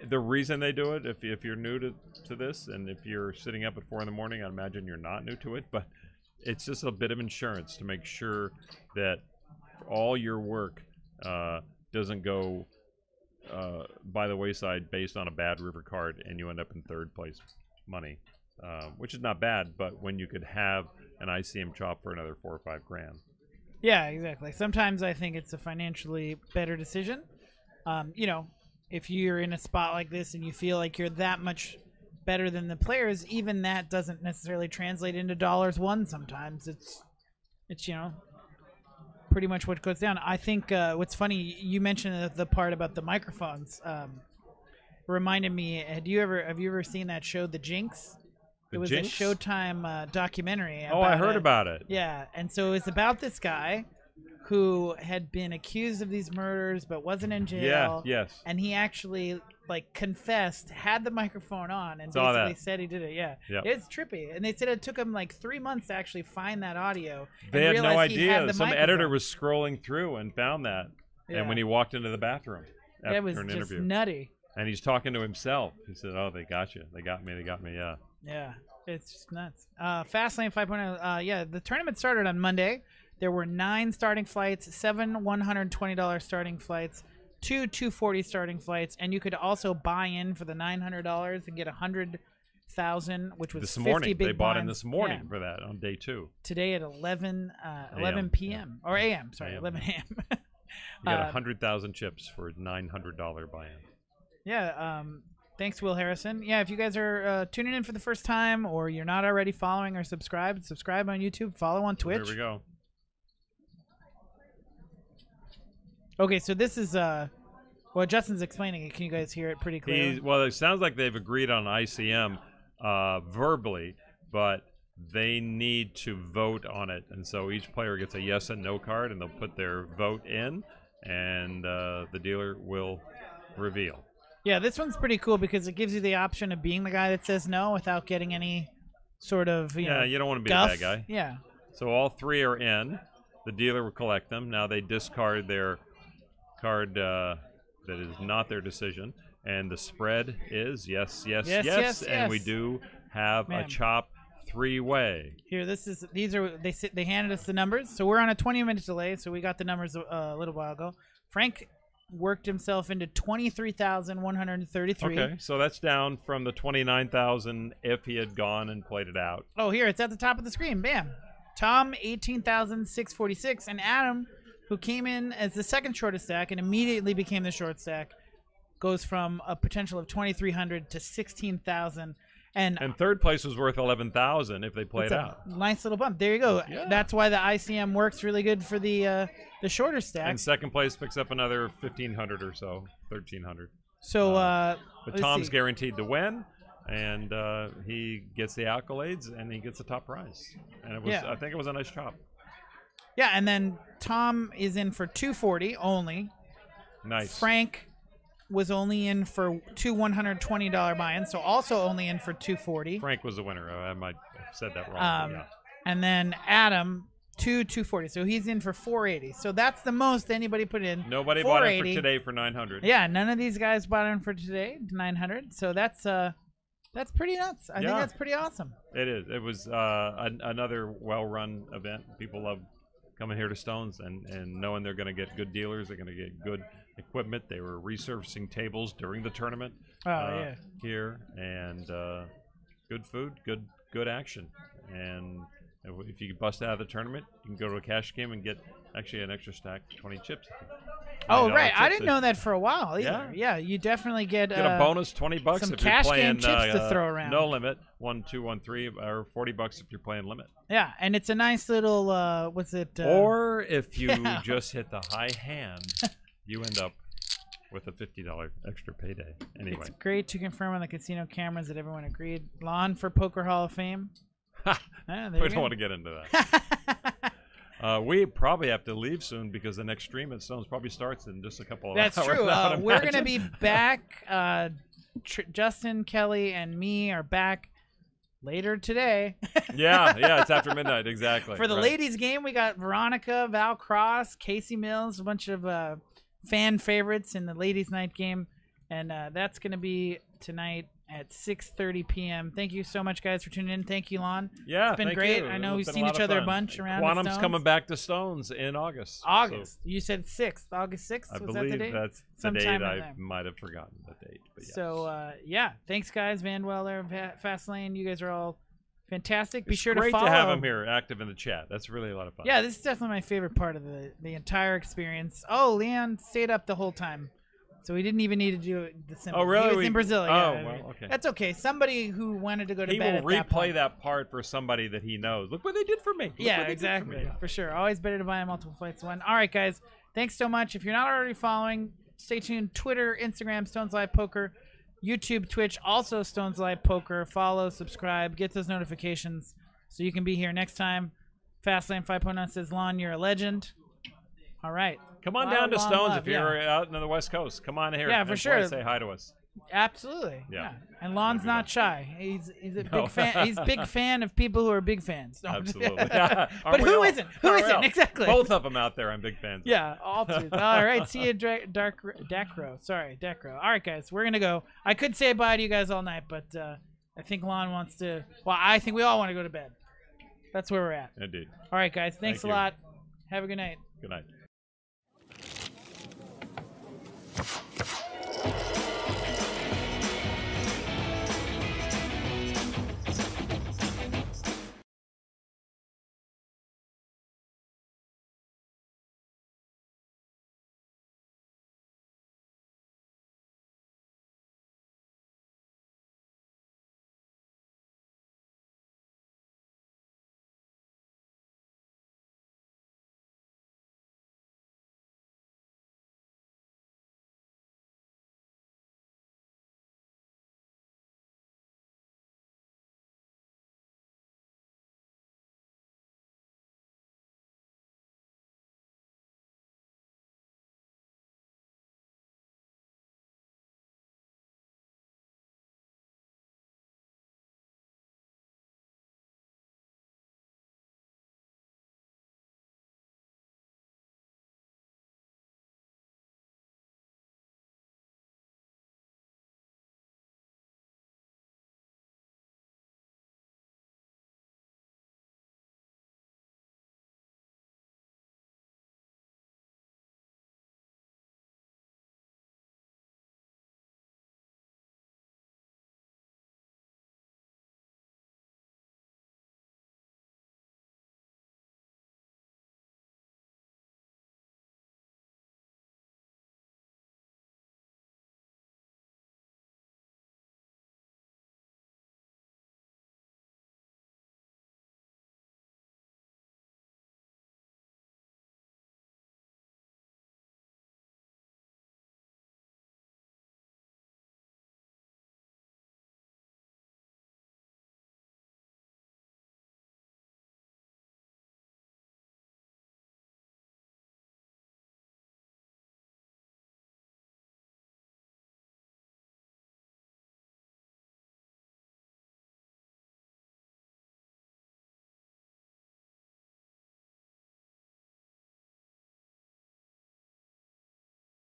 the reason they do it, if you're new to this, and if you're sitting up at 4 in the morning, I imagine you're not new to it, but it's just a bit of insurance to make sure that all your work doesn't go by the wayside based on a bad river card and you end up in third place money, which is not bad, but when you could have an ICM chop for another 4 or 5 grand. Yeah, exactly. Sometimes I think it's a financially better decision. You know, if you're in a spot like this and you feel like you're that much better than the players, even that doesn't necessarily translate into dollars won sometimes. It's you know, pretty much what goes down. I think what's funny, you mentioned the part about the microphones. Reminded me. Have you ever seen that show, The Jinx? It was Jinx? a Showtime documentary. Oh, I heard about it. Yeah, and so it's about this guy who had been accused of these murders but wasn't in jail. Yeah, yes. And he actually like confessed, had the microphone on, and Saw basically that. said he did it. Yeah, Yep. it's trippy. And they said it took him like 3 months to actually find that audio. They and had no realize he had idea. the Some microphone. editor was scrolling through and found that. Yeah. And when he walked into the bathroom after It was an just interview. nutty. And he's talking to himself. He said, "Oh, they got you. They got me. They got me." Yeah. Yeah, it's just nuts. Fastlane 5.0. Yeah, the tournament started on Monday. There were 9 starting flights, 7 $120 starting flights, 2 $240 starting flights, and you could also buy in for the $900 and get 100,000, which was This 50 morning. big They bought in blinds. this morning Yeah. for that on day 2. Today at 11 AM, p.m. or a.m. Sorry, AM, 11 a.m. You got 100,000 chips for a $900 buy-in. Yeah. Thanks, Will Harrison. Yeah, if you guys are tuning in for the first time, or you're not already following or subscribe on YouTube, follow on Twitch. Here we go. Okay, so this is well, Justin's explaining it. Can you guys hear it pretty clearly? Well, it sounds like they've agreed on ICM verbally, but they need to vote on it, and so each player gets a yes and no card, and they'll put their vote in, and the dealer will reveal. Yeah, this one's pretty cool because it gives you the option of being the guy that says no without getting any sort of you know, You don't want to be guff. a bad guy. Yeah. So all 3 are in. The dealer will collect them. Now they discard their card that is not their decision, and the spread is yes, and we do have a chop 3-way. Here, they handed us the numbers. So we're on a 20-minute delay, so we got the numbers a little while ago. Frank worked himself into 23,133. Okay, so that's down from the 29,000 if he had gone and played it out. Oh, here, it's at the top of the screen. Bam. Tom, 18,646. And Adam, who came in as the second shortest stack and immediately became the short stack, goes from a potential of 2,300 to 16,000. And third place was worth 11,000 if they played out. Nice little bump. There you go. Yeah. That's why the ICM works really good for the shorter stack. And second place picks up another 1,500 or so, 1,300. So, but Tom's guaranteed to win, and he gets the accolades, and he gets the top prize. And it was, I think it was a nice chop. Yeah, and then Tom is in for 240 only. Nice. Frank was only in for 2 $120 buy-ins, so also only in for 240. Frank was the winner. I might have said that wrong. But yeah. And then Adam, 240. So he's in for 480. So that's the most anybody put in. Nobody bought it for today for 900. Yeah, none of these guys bought in for today, 900. So that's pretty nuts. I think that's pretty awesome. It is. It was another well-run event. People love coming here to Stones and knowing they're going to get good dealers. They're going to get good equipment. They were resurfacing tables during the tournament here, and good food, good action. And if you bust out of the tournament, you can go to a cash game and get actually an extra stack, 20 chips. Oh, right. I didn't know that for a while either. Yeah. Yeah, you definitely get a bonus $20 some if cash you're playing game chips to throw around. No limit, 1, 2, 1, 3, or $40 if you're playing limit. Yeah, and it's a nice little what's it? Or if you just hit the high hand, you end up with a $50 extra payday. Anyway, it's great to confirm on the casino cameras that everyone agreed. Lon for Poker Hall of Fame. We don't want to get into that. We probably have to leave soon because the next stream at Stones probably starts in just a couple of hours. That's true. We're going to be back. Justin, Kelly, and me are back later today. yeah, it's after midnight, exactly. For the ladies' game, we got Veronica, Val Cross, Casey Mills, a bunch of fan favorites in the ladies' night game. And that's going to be tonight at 6:30 p.m. Thank you so much, guys, for tuning in. Thank you, Lon. Yeah, it's been great. I know we've seen each other a bunch around. Quantum's coming back to Stones in August. August. So you said 6th. August 6th? I Was believe that the date? That's the Sometime date. I might have forgotten the date. But yes. So, yeah. Thanks, guys. Van Weller, Fastlane. You guys are all fantastic. Be sure to follow. Great to have him here active in the chat. That's really a lot of fun. Yeah, this is definitely my favorite part of the entire experience. Oh, Leon stayed up the whole time. So we didn't even need to do the symbol. Oh, really? He was in Brazil. Oh, Yeah. well, okay. That's okay. Somebody who wanted to go to He bed will at that point. replay that part for somebody that he knows. Look what they did for me. Look Yeah, what they did exactly. for me. For sure. Always better to buy a multiple flights one. All right, guys. Thanks so much. If you're not already following, stay tuned. Twitter, Instagram, Stones Live Poker. YouTube, Twitch, also Stones Live Poker. Follow, subscribe, get those notifications so you can be here next time. Fastlane 5.0 says, Lon, you're a legend. All right. Come on down to Stones if you're out in the West Coast. Come on here. Yeah, for and sure. Say hi to us. Absolutely. Yeah. And Lon's not shy. He's a No. big fan. He's a big fan of people who are big fans. No. Absolutely. But who isn't? Who isn't? Exactly. Both of them out there. I'm big fans. Yeah, all two. All right, see you, Dakro. Sorry, Dakro. All right, guys, we're gonna go. I could say bye to you guys all night, but I think Lon wants to. Well, I think we all want to go to bed. That's where we're at. Indeed. All right, guys. Thanks Thank a you. lot. Have a good night. Good night.